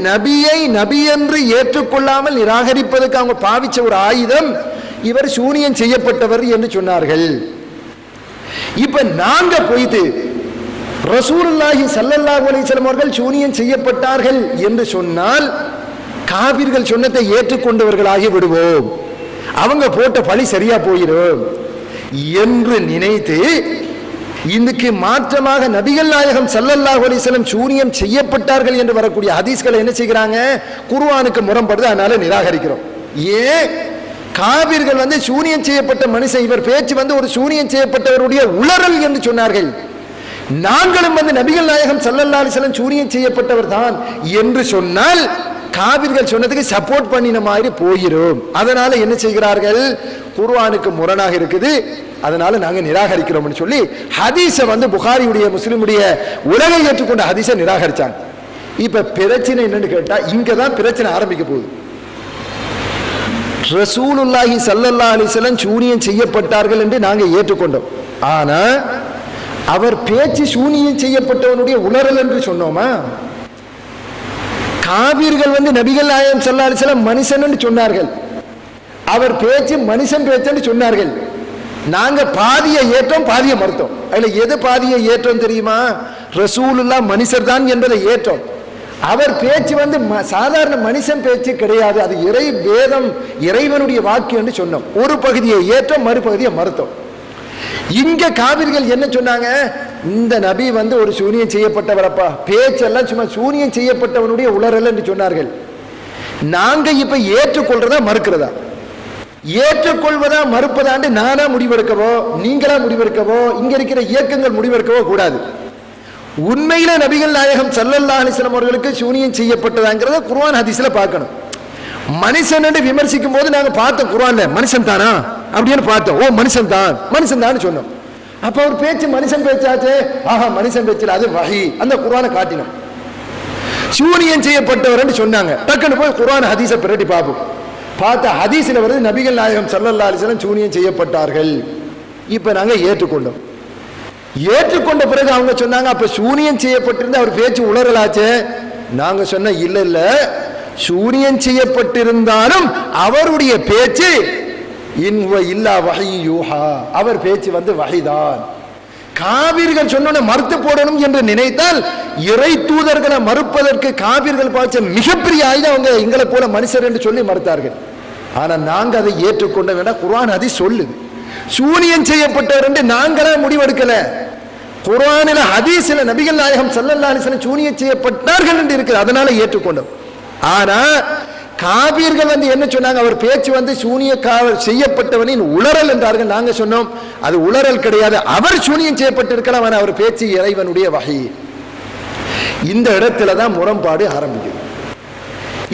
நபியை நபி என்று ஏற்றுக்கொள்ளாமல் நிராகரிப்பதற்கு அவங்க பாவிச்ச ஒரு ஆயுதம் இவர் சூனியம் செய்யப்பட்டவர் என்று சொன்னார்கள். இப்ப நாங்க போயிட்டு ரசூலுல்லாஹி ஸல்லல்லாஹு அலைஹி வஸல்லம் அவர்கள் சூனியம் செய்யப்பட்டார்கள் என்று சொன்னால் காபிர்கள் சொன்னதை ஏற்றுக்கொண்டவர்களாகி விடுவோம், அவங்க போட்ட பழி சரியா போயிடும் என்று நினைத்து இதுக்கு மாற்றமாக நபிகள் நாயகம் ஸல்லல்லாஹு அலைஹி வஸல்லம் சூனியம் செய்யப்பட்டார்கள் என்று வரக்கூடிய ஹதீஸ்களை என்ன செய்கிறாங்க? குர்ஆனுக்கு முரண்படுது, அதனால நிராகரிக்கிறோம். ஏன்? காபிர்கள் சூனியம் செய்யப்பட்ட மனுஷன், இவர் பேச்சு ஒரு சூனியம் செய்யப்பட்டவருடைய உளறல் என்று சொன்னார்கள். நாங்களும் நபிகள் நாயகம் ஸல்லல்லாஹு அலைஹி வஸல்லம் சூனியம் செய்யப்பட்டவர் தான் என்று சொன்னால் காபிர்கள் சொன்னதுக்கு சப்போர்ட் பண்ணின மாதிரி போயிரும். அதனால என்ன செய்கிறார்கள்? குர்ஆனுக்கு முரணாக இருக்குது, அதனால நாங்க நிராகரிக்கிறோம்னு சொல்லி ஹதீஸை புகாரியுடைய முஸ்லிமுடைய உலகை ஏற்றுக்கொண்ட ஹதீஸை நிராகரிச்சாங்க. இப்ப பிரச்சனை என்னன்னு கேட்டா, இங்கதான் பிரச்சனை ஆரம்பிக்க போகுது. ரசூலுல்லாஹி ஸல்லல்லாஹு அலைஹி வஸல்லம் சூனியம் செய்யப்பட்டார்கள் என்று நாங்க ஏற்றுக்கொண்டோம். ஆனா அவர் பேச்சு சூனியம் செய்யப்பட்டவனுடைய உணரல் என்று சொன்னோமா? காபீர்கள் நபிகள் நாயகம் ஸல்லல்லாஹு அலைஹி வஸல்லம் மனுஷன் என்று சொன்னார்கள். அவர் பேச்சு மனுஷன் பேச்சுன்னு சொன்னார்கள். நாங்க பாதியை ஏற்றோம், பாதியை மறுத்தோம். அதுல எது பாதியை ஏற்றோம் தெரியுமா? ரசூலுல்லாஹ் மனுஷர் தான் என்பதை ஏற்றோம். அவர் பேச்சு சாதாரண மனுஷன் பேச்சு கிடையாது, அது இறை வேதம், இறைவனுடைய வாக்கு என்று சொன்னோம். ஒரு பகுதியை ஏற்றோம், மறுபகுதியை மறுத்தோம். இங்க காவிர்கள் என்ன சொன்னாங்க? இந்த நபி ஒரு சூனியம் செய்யப்பட்டவரப்பா, பேச்செல்லாம் சும்மா சூனியம் செய்யப்பட்டவனுடைய உளறல் என்று சொன்னார்கள். நாங்க இப்ப ஏற்றுக்கொள்றதா மறுக்கிறதா? ஏற்றுக்கொள்வதா மறுப்பதாண்டு நானா முடிவெடுக்கவோ, நீங்களா முடிவெடுக்கவோ, இங்க இருக்கிற இயக்கங்கள் முடிவெடுக்கவோ கூடாது. உண்மையில நபிகள் நாயகம் ஸல்லல்லாஹு அலைஹி வஸல்லம் அவர்களுக்கு சூனியம் செய்யப்பட்டதாங்கிறத குர்ஆன் ஹதீஸ்ல பார்க்கணும். மனுஷன் என்று விமர்சிக்கும் போது நாங்க பார்த்தோம், குர்ஆன்ல மனுஷன் தானா அப்படின்னு பார்த்தோம். ஓ மனுஷன் தான் சொன்னோம். அப்ப அவர் பேச்சு மனுஷன் பேச்சாச்சே, ஆஹா மனுஷன் பேச்சு, அது வஹி, அந்த குர்ஆனை காட்டினோம். சூனியம் செய்யப்பட்டவர் சொன்னாங்க, டக்குன்னு போய் குர்ஆன் ஹதீஸை பிரட்டி பார்ப்போம். பார்த்த ஹதீஸ்ல வருது நபிகள் நாயகம் ஸல்லல்லாஹு அலைஹி வஸல்லம் சூனியம் செய்யப்பட்டார்கள். இப்ப நாங்க ஏற்றுக்கொண்டோம். ஏற்றுக்கொண்ட பிறகு அவங்க சொன்னாங்க, அப்ப சூனியம் செய்யப்பட்டிருந்த அவர் பேச்சு உளறலாச்சே. நாங்க சொன்ன இல்ல இல்ல, சூனியம் செய்யப்பட்டிருந்தாலும் அவருடைய பேச்சு இல்லா வஹி யூஹா, அவர் பேச்சு வஹிதான். காவிர்கள் சொன்ன மறுத்து போடணும் என்று நினைத்தால் இறை தூதர்களை மறுப்பதற்கு காவிர்கள் பாய்ச்ச மிகப்பெரிய ஆயுதம் அவங்க எங்களை போல மனுஷர் என்று சொல்லி மறுத்தார்கள். ஆனா நாங்க அதை ஏற்றுக்கொண்ட வேண்டாம். குர்ஆன் ஹதீஸ் சொல்லுது சூனியம் செய்யப்பட்டவர் என்று நாங்களே முடிவெடுக்கல. குர்ஆனில ஹதீஸ்ல நபிகள் நாயகம் ஸல்லல்லாஹு அலைஹி வஸல்லம் சூனியம் செய்யப்பட்டார்கள் என்று இருக்குது, அதனால ஏற்றுக்கொண்டோம். ஆனா காபீர்கள் என்ன சொன்னாங்க? அவர் பேச்சு சூனிய செய்யப்பட்டவனின் உளறல் என்றார்கள். நாங்க சொன்னோம் அது உளறல் கிடையாது, அவர் சூனியம் செய்யப்பட்டிருக்கலாம், ஆனால் அவர் பேச்சு இறைவனுடைய வஹி. இந்த இடத்துல தான் முரண்பாடு ஆரம்பிக்குது.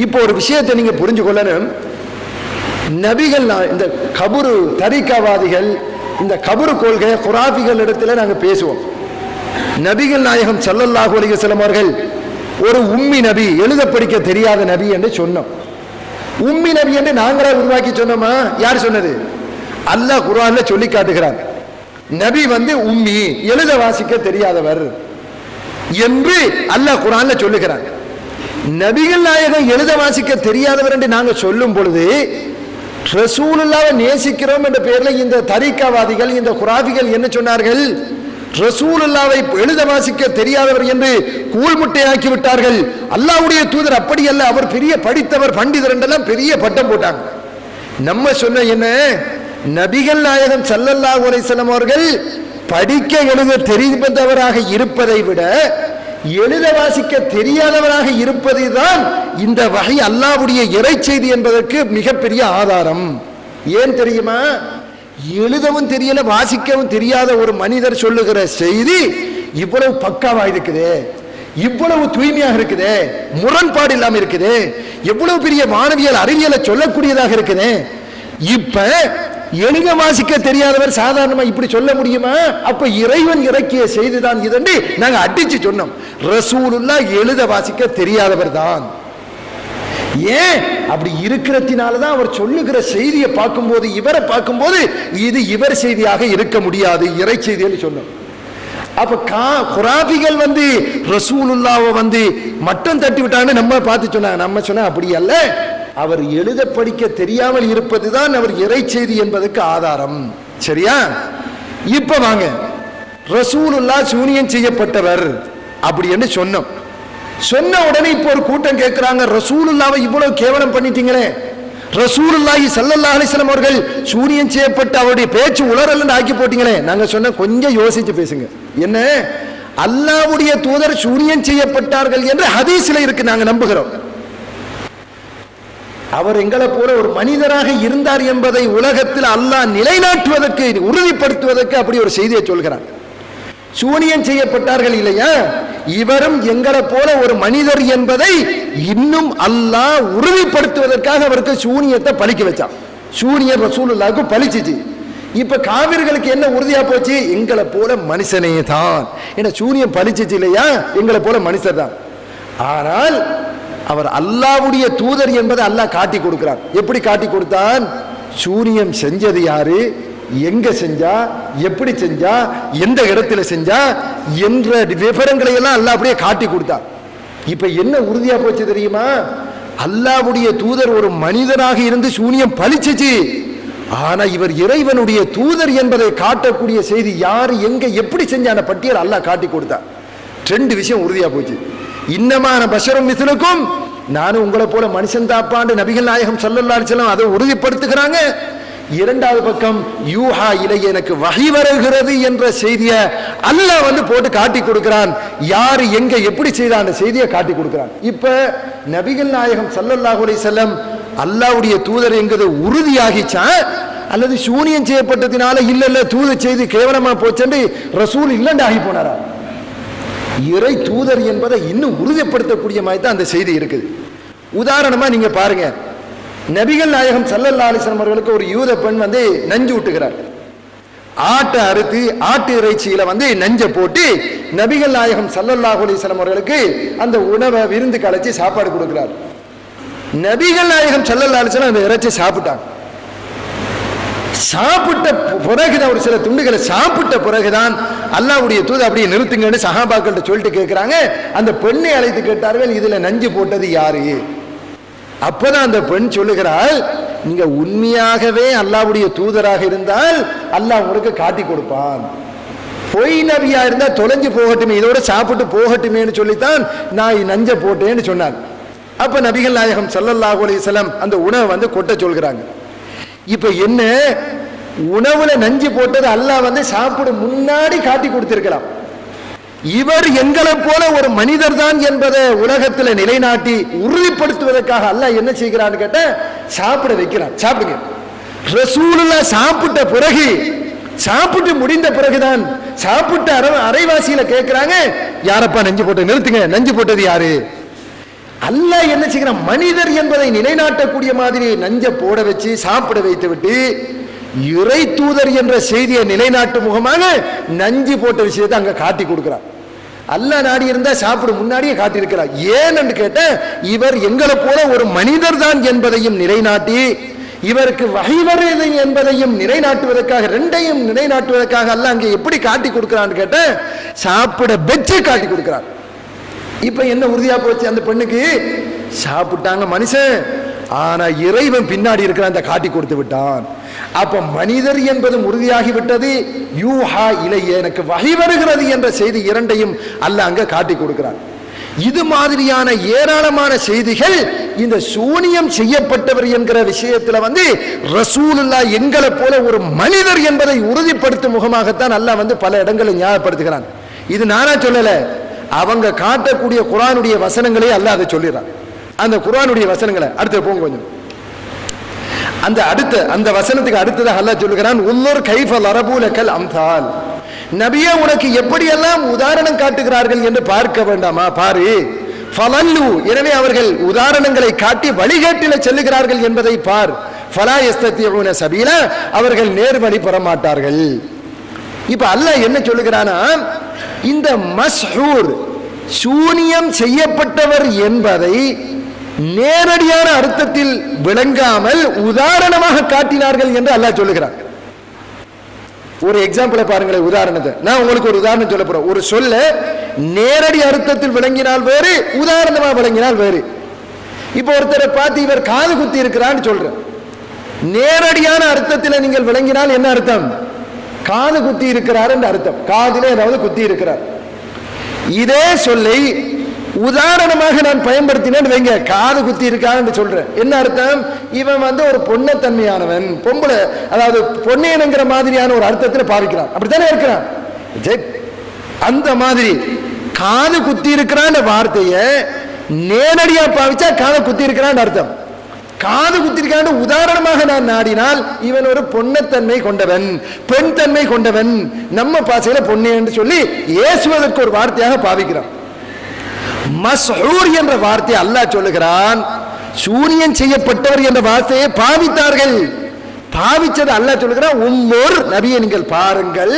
இப்போ ஒரு விஷயத்தை நீங்க புரிஞ்சு கொள்ளணும். நபிகள் இந்த கபுரு தரிகாவாதிகள், இந்த கபுரு கொள்கை குராபிகள் இடத்துல நாங்க பேசுவோம். நபிகள் நாயகம் ஸல்லல்லாஹு அலைஹி வஸல்லம் அவர்கள் ஒரு உம்மி நபி, எழுத படிக்க தெரியாத நபி என்று சொன்னோம். உம்மி நபி என்று நாங்களா உருவாக்கி சொன்னோமா? யார் சொன்னது? அல்லாஹ் குர்ஆன்ல சொல்லி காட்டுகிறார். நபி உம்மி, எழுத வாசிக்க தெரியாதவர் என்று அல்லாஹ் குர்ஆன்ல சொல்லுகிறார். நபிகள் நாயகம் எழுத வாசிக்க தெரியாதவர் என்று நாங்க சொல்லும் பொழுது ரசூலுல்லாஹ்வை நேசிக்கிறோம் என்ற பெயர்ல இந்த தரிகாவாதிகள், இந்த குராபிகள் என்ன சொன்னார்கள்? ரசூலுல்லாஹ்வை எழுத வாசிக்க தெரியாதவர் என்று கூழ்முட்டையாக்கி விட்டார்கள். அல்லாஹ்வுடைய தூதர் அப்படி அல்ல, அவர் பெரிய படித்தவர், பண்டிதர் என்றெல்லாம் பெரிய பட்டம் போட்டாங்க. நம்ம சொன்ன என்ன? நபிகள் நாயகம் ஸல்லல்லாஹு அலைஹி வஸல்லம் அவர்கள் படிக்க எழுத தெரிந்தவராக இருப்பதை விட எழுத வாசிக்க தெரியாதவராக இருப்பதுதான் இந்த வஹி, அல்லாஹ்வுடைய இறை செய்தி என்பதற்கு மிகப்பெரிய ஆதாரம். ஏன் தெரியுமா? எழுதவும் தெரியல, வாசிக்கவும் தெரியாத ஒரு மனிதர் சொல்லுகிற செய்தி இவ்வளவு பக்காவா இருக்குது, இவ்வளவு தூய்மையாக இருக்குது, முரண்பாடு இல்லாம இருக்குது, எவ்வளவு பெரிய மாணவியல் அறிவியலை சொல்லக்கூடியதாக இருக்குது. இப்ப எழுத வாசிக்க தெரியாதவர் சாதாரணமா இப்படி சொல்ல முடியுமா? அப்ப இறைவன் இறக்கிய செய்திதான் இது நாங்க அடிச்சு சொன்னோம். ரசூலுல்லாஹ் எழுத வாசிக்க தெரியாதவர் தான். ஏன் அப்படி இருக்கிறதுனாலதான் அவர் சொல்லுகிற செய்தியை பார்க்கும்போது, இவரை பார்க்கும்போது இது இவர் செய்தியாக இருக்க முடியாது, இறை செய்தின்னு சொன்னோம். அப்ப குராபிகள் ரசூலுல்லாஹ்வை மட்டம் தட்டி விட்டான்னு நம்ம பார்த்து சொன்னாங்க. நம்ம சொன்ன அப்படி அல்ல, அவர் எழுத படிக்க தெரியாமல் இருப்பதுதான் அவர் இறை செய்தி என்பதற்கு ஆதாரம். சரியா? இப்ப வாங்க, ரசூலுல்லாஹ் சூனியம் செய்யப்பட்டவர் அப்படி என்று சொன்னோம். சொன்ன உடனே இப்போ ஒரு கூட்டம் கேட்கிறாங்க, ரசூலுல்லாஹ்வை இவ்வளவு கேவலம் பண்ணிட்டீங்களே, ரசூலுல்லாஹி ஸல்லல்லாஹு அலைஹி வஸல்லம் அவர்கள் சூனியம் செய்யப்பட்ட அவருடைய பேச்சு உளறல் ஆக்கி போட்டீங்களே. நாங்க சொன்ன கொஞ்சம் யோசிச்சு பேசுங்க. என்ன? அல்லாஹ்வுடைய தூதர் சூனியம் செய்யப்பட்டார்கள் என்று ஹதீஸ்ல இருக்கு, நாங்க நம்புகிறோம். அவர் எங்களை போல ஒரு மனிதராக இருந்தார் என்பதை உலகத்தில் அல்லாஹ் நிலைநாட்டுவதற்கு, உறுதிப்படுத்துவதற்கு அப்படி ஒரு செய்தியை சொல்கிறார். சூனியம் செய்யப்பட்டார்கள் இல்லையா, இவரும் எங்களை போல ஒரு மனிதர் என்பதை இன்னும் அல்லாஹ் உறுதிப்படுத்துவதற்காக அவருக்கு சூனியத்தை பழிக்க வச்சான். சூனியர் ரசூலுல்லாஹ்வுக்கு பழிச்சிச்சு. இப்ப காவிர்களுக்கு என்ன உறுதியா போச்சு? எங்களை போல மனுஷனே தான். ஏன்னா சூனியம் பழிச்சிச்சு இல்லையா, எங்களை போல மனுஷர் தான். ஆனால் அவர் அல்லாஹ்வுடைய தூதர் என்பதை அல்லாஹ் காட்டி கொடுக்கிறார். எப்படி காட்டி கொடுத்தான்? சூனியம் செஞ்சது யாரு, எங்க செஞ்சா, எப்படி செஞ்சா, எந்த இடத்துல செஞ்சா என்ற விவரங்களை எல்லாம் அல்லாஹ் அப்படியே காட்டி கொடுத்தார். இப்ப என்ன உறுதியா போச்சு தெரியுமா? அல்லாஹ்வுடைய தூதர் ஒரு மனிதனாக இருந்து சூனியம் பலிச்சிச்சு, ஆனா இவர் இறைவனுடைய தூதர் என்பதை காட்டக்கூடிய செய்தி யாரு எங்க எப்படி செஞ்சான பட்டியல் அல்லாஹ் காட்டி கொடுத்தார். ரெண்டு விஷயம் உறுதியா போச்சு. இன்னமான பஷரும் மிஸ்லுக்கும், நானும் உங்களை போல மனுஷன் தாப்பாண்டு நபிகள் நாயகம் ஸல்லல்லாஹு அலைஹி வஸல்லம் அதை உறுதிப்படுத்துகிறாங்க. இரண்டாவது பக்கம் யூஹா இலைய எனக்கு வஹி வருகிறது என்ற செய்தியை அல்லாஹ் வந்து போட்டு காட்டி கொடுக்கிறான். யாரு எங்க எப்படி செய்த அந்த செய்தியை காட்டி கொடுக்கிறான். இப்ப நபிகள் நாயகம் ஸல்லல்லாஹு அலைஹி வஸல்லம் அல்லாஹ்வுடைய தூதர் என்கிறது உறுதியாகிச்சா அல்லது சூனியம் செய்யப்பட்டதினால இல்ல தூது செய்தி கேவலமா போச்சென்று ரசூல் இல்லண்டு ஆகி போனாரா? இறை தூதர் என்பதை இன்னும் உறுதிப்படுத்தக்கூடிய மாதிரி தான் அந்த செய்தி இருக்குது. உதாரணமா நீங்க பாருங்க, நபிகள் நாயகம் ஸல்லல்லாஹு அலைஹி வஸல்லம் அவர்களுக்கு ஒரு யூத பெண் வந்து நஞ்சு ஊட்டுகிறார். ஆட்டை அறுத்து ஆட்டு இறைச்சியில வந்து நஞ்சை போட்டு நபிகள் நாயகம் ஸல்லல்லாஹு அலைஹி வஸல்லம் அவர்களுக்கு அந்த உணவை விருந்து கலைச்சி சாப்பாடு கொடுக்கிறார். நபிகள் நாயகம் ஸல்லல்லாஹு அலைஹி வஸல்லம் அந்த இறைச்சி சாப்பிட்டாங்க. சாப்பிட்ட பிறகுதான் ஒரு சில துண்டுகளை சாப்பிட்ட பிறகுதான் அல்லாஹ்வுடைய தூது அப்படியே நிறுத்துங்கன்னு சஹாபாக்கள்கிட்ட சொல்லிட்டு கேட்கிறாங்க. அந்த பெண்ணை அழைத்து கேட்டார்கள், இதுல நஞ்சு போட்டது யாரு? அப்பதான் அந்த பெண் சொல்லுகிறாள், நீங்க உண்மையாகவே அல்லாஹ்வுடைய தூதராக இருந்தால் அல்லாஹ் உங்களுக்கு காட்டி கொடுப்பான். பொய் நபியா இருந்தா தொலைஞ்சு போகட்டுமே, இதோட சாப்பிட்டு போகட்டுமேன்னு சொல்லித்தான் நான் நஞ்ச போட்டேன்னு சொன்னார். அப்ப நபிகள் நாயகம் ஸல்லல்லாஹு அலைஹி வஸல்லம் அந்த உணவை வந்து கொட்ட சொல்கிறாங்க. இப்ப என்ன, உணவுல நஞ்சு போட்டது அல்லாஹ் வந்து சாப்பிட முன்னாடி காட்டி கொடுத்திருக்கலாம். இவர் எங்களை போல ஒரு மனிதர் தான் என்பதை உலகத்தில் நிலைநாட்டி உறுதிப்படுத்துவதற்காக அல்லாஹ் என்ன செய்கிறான்னு கேட்ட சாப்பிட வைக்கிறான். சாப்பிடுங்க. ரசூலுல்லாஹ் சாப்பிட்ட பிறகு, சாப்பிட்டு முடிந்த பிறகுதான் சாப்பிட்ட அரைவாசியில கேட்கிறாங்க, யாரப்பா நஞ்சு போட்டு நிறுத்துங்க, நஞ்சு போட்டது யாரு? அல்லாஹ் என்ன செய்கிறான், மனிதர் என்பதை நிலைநாட்டக்கூடிய மாதிரி நஞ்ச போட வச்சு சாப்பிட வைத்து விட்டு இறை தூதர் என்ற செய்தியை நிலைநாட்டு முகமாக நஞ்சு போட்ட விஷயத்தை அங்க காட்டி கொடுக்கிறார். அல்லாஹ் நாடி இருந்தா சாப்பிட முன்னாடியே காட்டியிருக்கிறார். ஏன்னு கேட்ட இவர் எங்களை போல ஒரு மனிதர் தான் என்பதையும் நிலைநாட்டி இவருக்கு வஹி வருது என்பதையும் நிலைநாட்டுவதற்காக, ரெண்டையும் நிலைநாட்டுவதற்காக அல்லாஹ் அங்கே எப்படி காட்டி கொடுக்கிறான்னு கேட்ட சாப்பிட வச்சு காட்டி கொடுக்கிறார். இப்ப என்ன உறுதியா போச்சு, அந்த பெண்ணுக்கு சாப்பிட்டாங்க மனுஷன், ஆனா இறைவன் பின்னாடி இருக்கிற அந்த காட்டி கொடுத்து விட்டான். அப்ப மனிதர் என்பதும் உறுதியாகி விட்டது, யூஹா இலைய எனக்கு வஹி வருகிறது என்ற செய்தி இரண்டையும் அல்லாஹ் அங்க காட்டி கொடுக்கிறான். இது மாதிரியான ஏராளமான செய்திகள் இந்த சூனியம் செய்யப்பட்டவர் என்கிற விஷயத்துல வந்து ரசூலுல்லாஹ் எங்களை போல ஒரு மனிதர் என்பதை உறுதிப்படுத்தும் முகமாகத்தான் அல்லாஹ் வந்து பல இடங்களில் ஞாபகப்படுத்துகிறான். இது நானா சொல்லல, அவங்க காட்டக்கூடிய குர்ஆனுடைய வசனங்களே அல்லாஹ் அதை சொல்லிடுறான். அந்த குர்ஆனுடைய வசனங்களை அடுத்து போங்க கொஞ்சம். அந்த வசனத்துக்கு அடுத்ததாக அல்லாஹ் சொல்லுகிறான், உல்லூர் கைஃப லரபு லக்கல் அம்சால், நபியே உனக்கு எப்படியெல்லாம் உதாரணம் காட்டுகிறார்கள் என்று பார்க்க வேண்டாமா? பாரு. ஃபலல்லு, எனவே அவர்கள் உதாரணங்களை காட்டி வழிகாட்டில செல்லுகிறார்கள் என்பதை பார். ஃபலா யஸ்தத்தியூன சபீலா, அவர்கள் நேர்வழி பெற மாட்டார்கள். இப்ப அல்லாஹ் என்ன சொல்லுகிறானா, இந்த மஸ்ஹூர் சூனியம் செய்யப்பட்டவர் என்பதை நேரடியான அர்த்தத்தில் விளங்காமல் உதாரணமாக காட்டினார்கள் என்று அல்லாஹ் சொல்லுகிறார். ஒரு எக்ஸாம்பிளை பாருங்களேன், உதாரணத்தை நான் உங்களுக்கு ஒரு உதாரணம் சொல்ல போறேன். ஒரு சொல்ல நேரடி அர்த்தத்தில் விளங்கினால் வேறு, உதாரணமா விளங்கினால் வேறு. இப்ப ஒருத்தரை பார்த்து இவர் காது குத்தி இருக்கிறான்னு சொல்றேன். நேரடியான அர்த்தத்தில் நீங்கள் விளங்கினால் என்ன அர்த்தம்? காது குத்தி இருக்கிறார் என்று அர்த்தம். காதிலே ஏதாவது குத்தி இருக்கிறார். இதே சொல்லை உதாரணமாக நான் பயன்படுத்தினேன் வைங்க, காது குத்தி இருக்கான்னு சொல்றேன். என்ன அர்த்தம்? இவன் வந்து ஒரு பொன்னத்தன்மையானவன், பொம்பளை, அதாவது பொன்னேனுங்கிற மாதிரியான ஒரு அர்த்தத்தில் பாவிக்கிறான். அப்படித்தானே இருக்கிறான். அந்த மாதிரி காது குத்தி இருக்கிறான் வார்த்தையை நேரடியா பாவிச்சா காது குத்தி இருக்கிறான் அர்த்தம். காது குத்திருக்காண்டு உதாரணமாக நான் நாடினால் இவன் ஒரு பொன்னத்தன்மை கொண்டவன், பெண் தன்மை கொண்டவன், நம்ம பாசையில பொண்ணு என்று சொல்லி ஏசுவதற்கு ஒரு வார்த்தையாக பாவிக்கிறான். மஸ்ஹூர் என்ற வார்த்தை அல்லாஹ் சொல்லுகிறான், சூனியம் செய்யப்பட்டவர் என்ற வார்த்தையை பாவித்தார்கள். பாவிச்சது அல்லாஹ் சொல்லுகிறான், உம்மூர் நபியை நீங்கள் பாருங்கள்,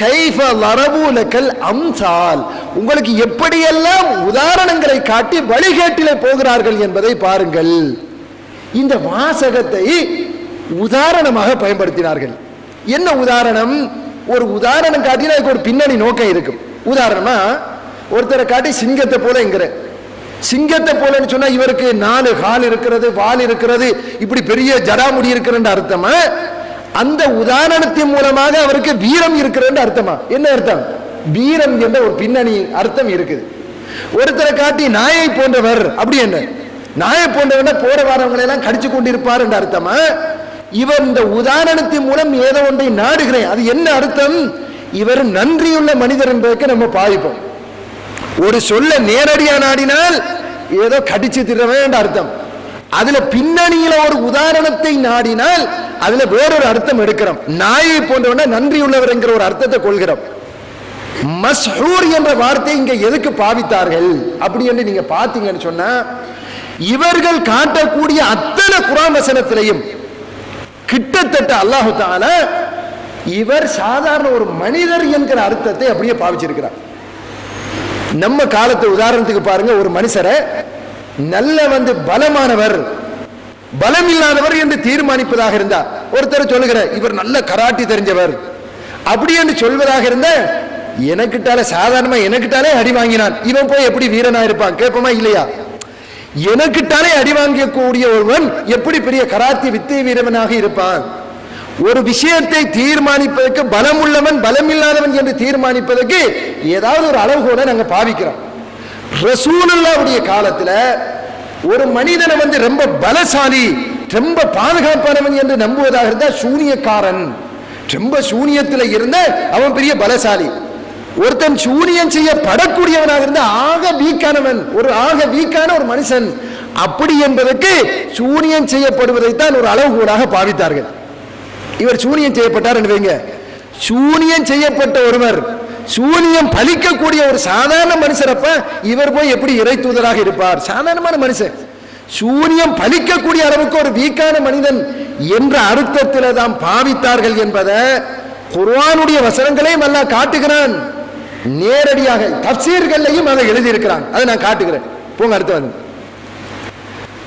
கைஃப லரபு லக்கல் அம்சால், உங்களுக்கு எப்படியெல்லாம் உதாரணங்களை காட்டி வழிகேட்டிலே போகிறார்கள் என்பதை பாருங்கள். இந்த வாசகத்தை உதாரணமாக பயன்படுத்தினார்கள். என்ன உதாரணம்? ஒரு உதாரணம் காட்டினா அதுக்கு ஒரு பின்னணி நோக்கம் இருக்கும். உதாரணமா ஒருத்தரை காட்டி சிங்கத்தை போல என்கிற, சிங்கத்தை போலன்னு சொன்னா இவருக்கு 4 கால் இருக்கிறது, வால் இருக்கிறது, இப்படி பெரிய ஜடாமுடி இருக்கிற அர்த்தமா? அந்த உதாரணத்தின் மூலமாக அவருக்கு வீரம் இருக்கிற அர்த்தமா? என்ன அர்த்தம்? வீரம் என்ற ஒரு பின்னணி அர்த்தம் இருக்குது. ஒருத்தரை காட்டி நாயை போன்றவர், அப்படி என்ன நாயை போன்றவர் போற வாரவங்களை எல்லாம் கடிச்சு கொண்டிருப்பார் என்ற அர்த்தமா? இவர் இந்த உதாரணத்தின் மூலம் ஏதோ ஒன்றை நாடுகிறேன், அது என்ன அர்த்தம்? இவர் நன்றியுள்ள மனிதர் என்பதற்கு நம்ம பாவிப்போம். ஒரு சொல்ல நேரடியா நாடினால் ஏதோ கடிச்சு திரவன் என்ற அர்த்தம். அதுல பின்னணியில ஒரு உதாரணத்தை நாடினால் அதுல வேறொரு அர்த்தம் எடுக்கிறோம். நாயை போன்றவன நன்றியுள்ளவர் என்கிற ஒரு அர்த்தத்தை கொள்கிறோம். மஸ்ஹூர் என்ற வார்த்தை இங்க எதுக்கு பாவித்தார்கள் அப்படி என்று நீங்க பாத்தீங்கன்னு சொன்னா, இவர்கள் காட்டக்கூடிய அத்தனை குர்ஆன் வசனத்திலையும் கிட்டத்தட்ட அல்லாஹ் தஆலா இவர் சாதாரண ஒரு மனிதர் என்கிற அர்த்தத்தை அப்படியே பாவிச்சிருக்கிறார். நம்ம காலத்து உதாரணத்துக்கு பாருங்க, ஒரு மனுஷரை நல்ல பலமானவர் பலம் இல்லாதவர் என்று தீர்மானிப்பதாக இருந்தா, ஒருத்தர் சொல்லுகிற இவர் நல்ல கராட்டி தெரிஞ்சவர் அப்படி என்று சொல்வதாக இருந்த, எனக்கிட்டாலே சாதாரணமா எனக்கிட்டாலே அடி வாங்கினான், இவன் போய் எப்படி வீரனா இருப்பான் கேட்போமா இல்லையா? எனக்கிட்டாலே அடி வாங்கக்கூடிய ஒருவன் எப்படி பெரிய கராத்தி வித்தை வீரவனாக இருப்பான்? ஒரு விஷயத்தை தீர்மானிப்பதற்கு பலம் உள்ளவன் பலம் இல்லாதவன் என்று தீர்மானிப்பதற்கு ஏதாவது ஒரு அளவுகோலை நாங்க பாவிக்கிறோம். ரசூலுல்லாஹ்வுடைய காலத்துல ஒரு மனிதனை ரொம்ப பலசாலி ரொம்ப பாதுகாப்பானவன் என்று நம்புவதாக இருந்தா சூனியக்காரன், ரொம்ப சூனியத்தில் இருந்த அவன் பெரிய பலசாலி. ஒருத்தன் சூனியம் செய்யப்படக்கூடியவனாக இருந்த ஆக வீக்கானவன், ஒரு ஆக வீக்கான ஒரு மனுஷன் அப்படி என்பதற்கு சூனியம் செய்யப்படுவதைத்தான் ஒரு அளவுகோலாக பாவித்தார்கள். இவர் சூனியம் செய்யப்பட்டார் என்று வைங்க, சூனியம் செய்யப்பட்ட ஒருவர் சூனியம் பலிக்கக்கூடிய ஒரு சாதாரண மனுஷர், அப்ப இவர் போய் எப்படி இறை தூதராக இருப்பார்? சாதாரணமான மனுஷன் சூனியம் பலிக்கக்கூடிய அளவுக்கு ஒரு வீக்கான மனிதன் என்ற அர்த்தத்தில் தான் பாவித்தார்கள் என்பதை குர்ஆனுடைய வசனங்களையும் அல்லாஹ் காட்டுகிறான். நேரடியாக தஃசீர்களையும் அதை எழுதியிருக்கிறான். அதை நான் காட்டுகிறேன், போங்க அடுத்து வந்து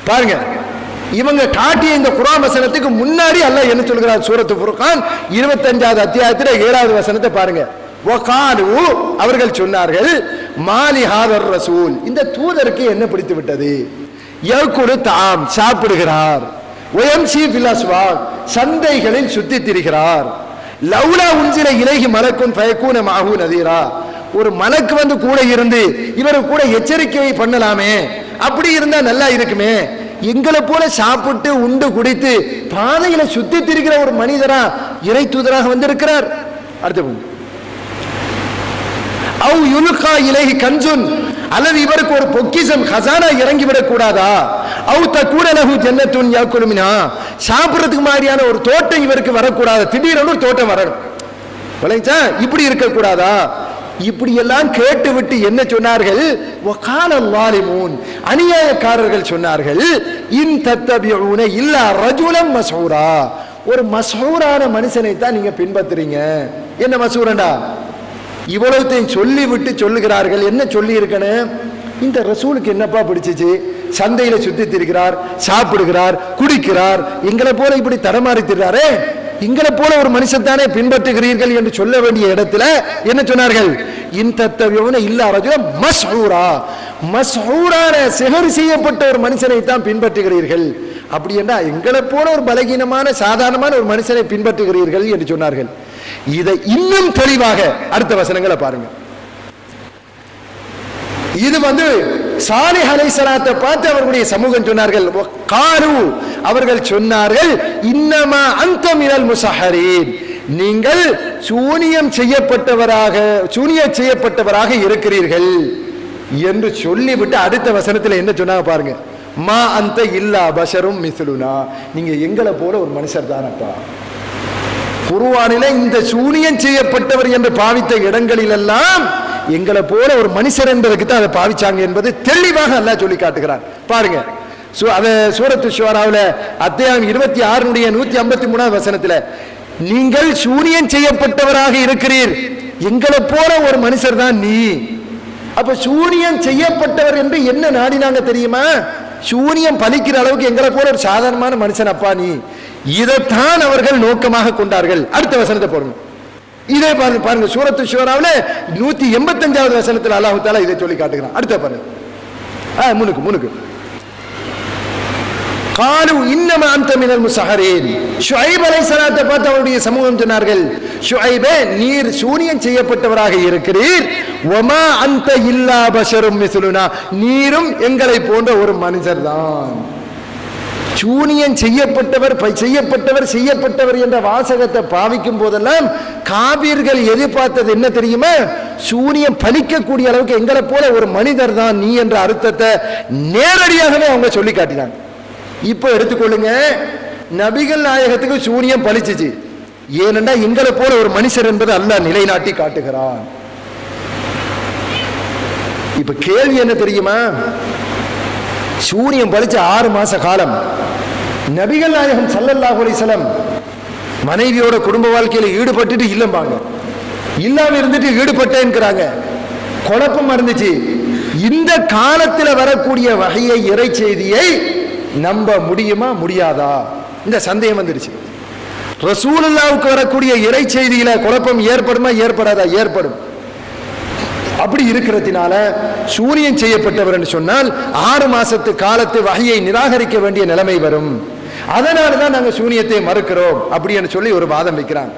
பாருங்க. இவங்க காட்டிய இந்த குர்ஆன் வசனத்துக்கு முன்னாடி அல்லாஹ் என்ன சொல்கிறார்? சூரத்து ஃபுர்கான் 25வது அத்தியாயத்தில் 7வது வசனத்தை பாருங்க. வகாலு, அவர்கள் சொன்னார்கள், மாலி ஹாதர் ரசூல், இந்த தூதருக்கு என்ன பிடித்து விட்டது? யகுலு தாம், சாப்பிடுகிறார், வயம்சி ஃபில் அஸ்வாக், சந்தைகளில் சுத்தி திரிகிறார், லவ்லா உன்சில இலைஹி மலக்குன் ஃபயகூன மஅஹு நதீரா, ஒரு மலக்கு கூட இருந்து இவரு கூட எச்சரிக்கை பண்ணலாமே, அப்படி இருந்தா நல்லா இருக்குமே. எங்களை போல சாப்பிட்டு உண்டு குடித்து பாதையில சுத்தி திரிகிற ஒரு மனிதரா இறை தூதராக வந்திருக்கிறார். அடுத்து அவ் யுல்கா இலைஹி கன்சுன், அல்லது இவருக்கு ஒரு பொக்கிஷம் ஹசானா இறங்கிவிடக் கூடாதா? அவ் தக்கூன லஹு ஜன்னத்துன் யாக்குலு மின்ஹா, சாப்பிடுறதுக்கு மாதிரியான ஒரு தோட்டம் இவருக்கு வரக்கூடாது, திடீரென ஒரு தோட்டம் வரணும், விளைச்சா இப்படி இருக்கக்கூடாதா? இப்படி எல்லாம் கேட்டு விட்டு என்ன சொன்னார்கள்? வகால ஸாலிமூன், அநியாயக்காரர்கள் சொன்னார்கள், இன் தத்தபிஊன இல்லா ரஜுலம் மஸ்ஹூரா, ஒரு மஸ்ஹூரான மனுஷனை தான் நீங்க பின்பற்றுறீங்க. என்ன மஸ்ஹூரண்டா? இவ்வளவுத்தையும் சொல்லி விட்டு சொல்லுகிறார்கள். என்ன சொல்லி இருக்கணும்? இந்த ரசூலுக்கு என்னப்பா பிடிச்சிச்சு? சந்தையில சுத்தி திரிகிறார், சாப்பிடுகிறார், குடிக்கிறார், எங்களை போல இப்படி தடமாறி திரிறாரே, எங்களை போல ஒரு மனுஷன் தானே பின்பற்றுகிறீர்கள் என்று சொல்ல வேண்டிய இடத்துல என்ன சொன்னார்கள்? இன்தத்தவியோன இல்லா ரஜுல மஸ்ஹூரா, மஸ்ஹூரான சிஹர் செய்யப்பட்ட ஒரு மனுஷனை தான் பின்பற்றுகிறீர்கள். அப்படி என்றா எங்களை போல ஒரு பலகீனமான சாதாரணமான ஒரு மனுஷனை பின்பற்றுகிறீர்கள் என்று சொன்னார்கள். இதை இன்னும் தெளிவாக அடுத்த வசனங்களை பாருங்க. இது சாலிஹ் அலைஹிஸ்ஸலாத்தை பார்த்து அவர்களுடைய சமூகம் சொன்னார்கள், காலு, அவர்கள் சொன்னார்கள், இன்னமா அன்த மினல் முஸஹரீன், நீங்கள் சூனியம் செய்யப்பட்டவராக இருக்கிறீர்கள் என்று சொல்லிவிட்டு அடுத்த வசனத்தில் என்ன சொன்னாங்க பாருங்க. மா அன்த இல்லா பஷரும் மிஸ்லுனா, நீங்க எங்களை போல ஒரு மனுஷர் தானப்பா. குர்ஆனில இந்த சூனியம் செய்யப்பட்டவர் என்று பாவித்த இடங்களில் எல்லாம் எங்களை போல ஒரு மனுஷர் என்பதற்கு தான் அதை பாவிச்சாங்க என்பது தெளிவாக அல்லாஹ் சொல்லி காட்டுகிறார். பாருங்க, சூரத்து ஷுஆராவுல அத்தியாயம் 26 153வது வசனத்துல, நீங்கள் சூனியம் செய்யப்பட்டவராக இருக்கிறீர், எங்களை போல ஒரு மனுஷர் தான் நீ. அப்ப சூனியம் செய்யப்பட்டவர் என்று என்ன நாடினாங்க தெரியுமா? சூனியம் பலிக்கிற அளவுக்கு எங்களை போல ஒரு சாதாரணமான மனுஷன் அப்பா நீ. இதைத்தான் அவர்கள் நோக்கமாக கொண்டார்கள். அடுத்த வசனத்தை போடுங்க. இதே பாருங்க, சூரத்து ஷூராவுல 185வது வசனத்தில் அல்லாஹ் தஆலா இதை சொல்லி காட்டுகிறான். அடுத்த பாருங்க, முனுக்கு காலு இன்னமா அன்த மினல் முஸஹரீன். ஷுஐப் அலைஹிஸ்ஸலாத்தை பார்த்து அவருடைய சமூகம் சொன்னார்கள், ஷுஐபே நீர் சூனியம் செய்யப்பட்டவராக இருக்கிறீர். வமா அன்த இல்லா பஷரும் மிஸ்லுனா, நீரும் எங்களை போன்ற ஒரு மனிதர் தான். சூனியம் செய்யப்பட்டவர் என்ற வாசகத்தை பாவிக்கும் போதெல்லாம் காபீர்கள் எதிர்பார்த்தது என்ன தெரியுமா? சூனியம் பலிக்கக்கூடிய அளவுக்கு எங்களை போல ஒரு மனிதர் தான் நீ என்ற அர்த்தத்தை நேரடியாகவே அவங்க சொல்லி காட்டினாங்க. இப்ப எடுத்துக்கொள்ளுங்க, நபிகள் நாயகத்துக்கு சூனியம் பலிச்சிச்சு. ஏனென்றா எங்களை போல ஒரு மனுஷர் என்பது அல்லாஹ் நிலைநாட்டி காட்டுகிறான். இப்ப கேள்வி என்ன தெரியுமா? சூனியம் பலிச்ச 6 மாச காலம் நபிகள் நாயகம் ஸல்லல்லாஹு அலைஹி வஸல்லம் மனைவியோட குடும்ப வாழ்க்கையில ஈடுபட்டுட்டு இல்லம்பாங்க, இல்லாம இருந்துட்டு ஈடுபட்டேன்கிறாங்க. குழப்பம் இருந்துச்சு. இந்த காலத்தில் வரக்கூடிய வகையை இறை செய்தியை நம்ப முடியுமா முடியாதா இந்த சந்தேகம் வந்துருச்சு. ரசூலுல்லாஹ்வுக்கு வரக்கூடிய இறை செய்தியில குழப்பம் ஏற்படுமா ஏற்படாதா? ஏற்படும். அப்படி இருக்கிறதுனால சூனியம் செய்யப்பட்டவர் என்று சொன்னால் 6 மாசத்து காலத்து வகையை நிராகரிக்க வேண்டிய நிலைமை வரும். அதனாலதான் நாங்க சூனியத்தை மறுக்கிறோம் அப்படின்னு சொல்லி ஒரு வாதம் வைக்கிறாங்க.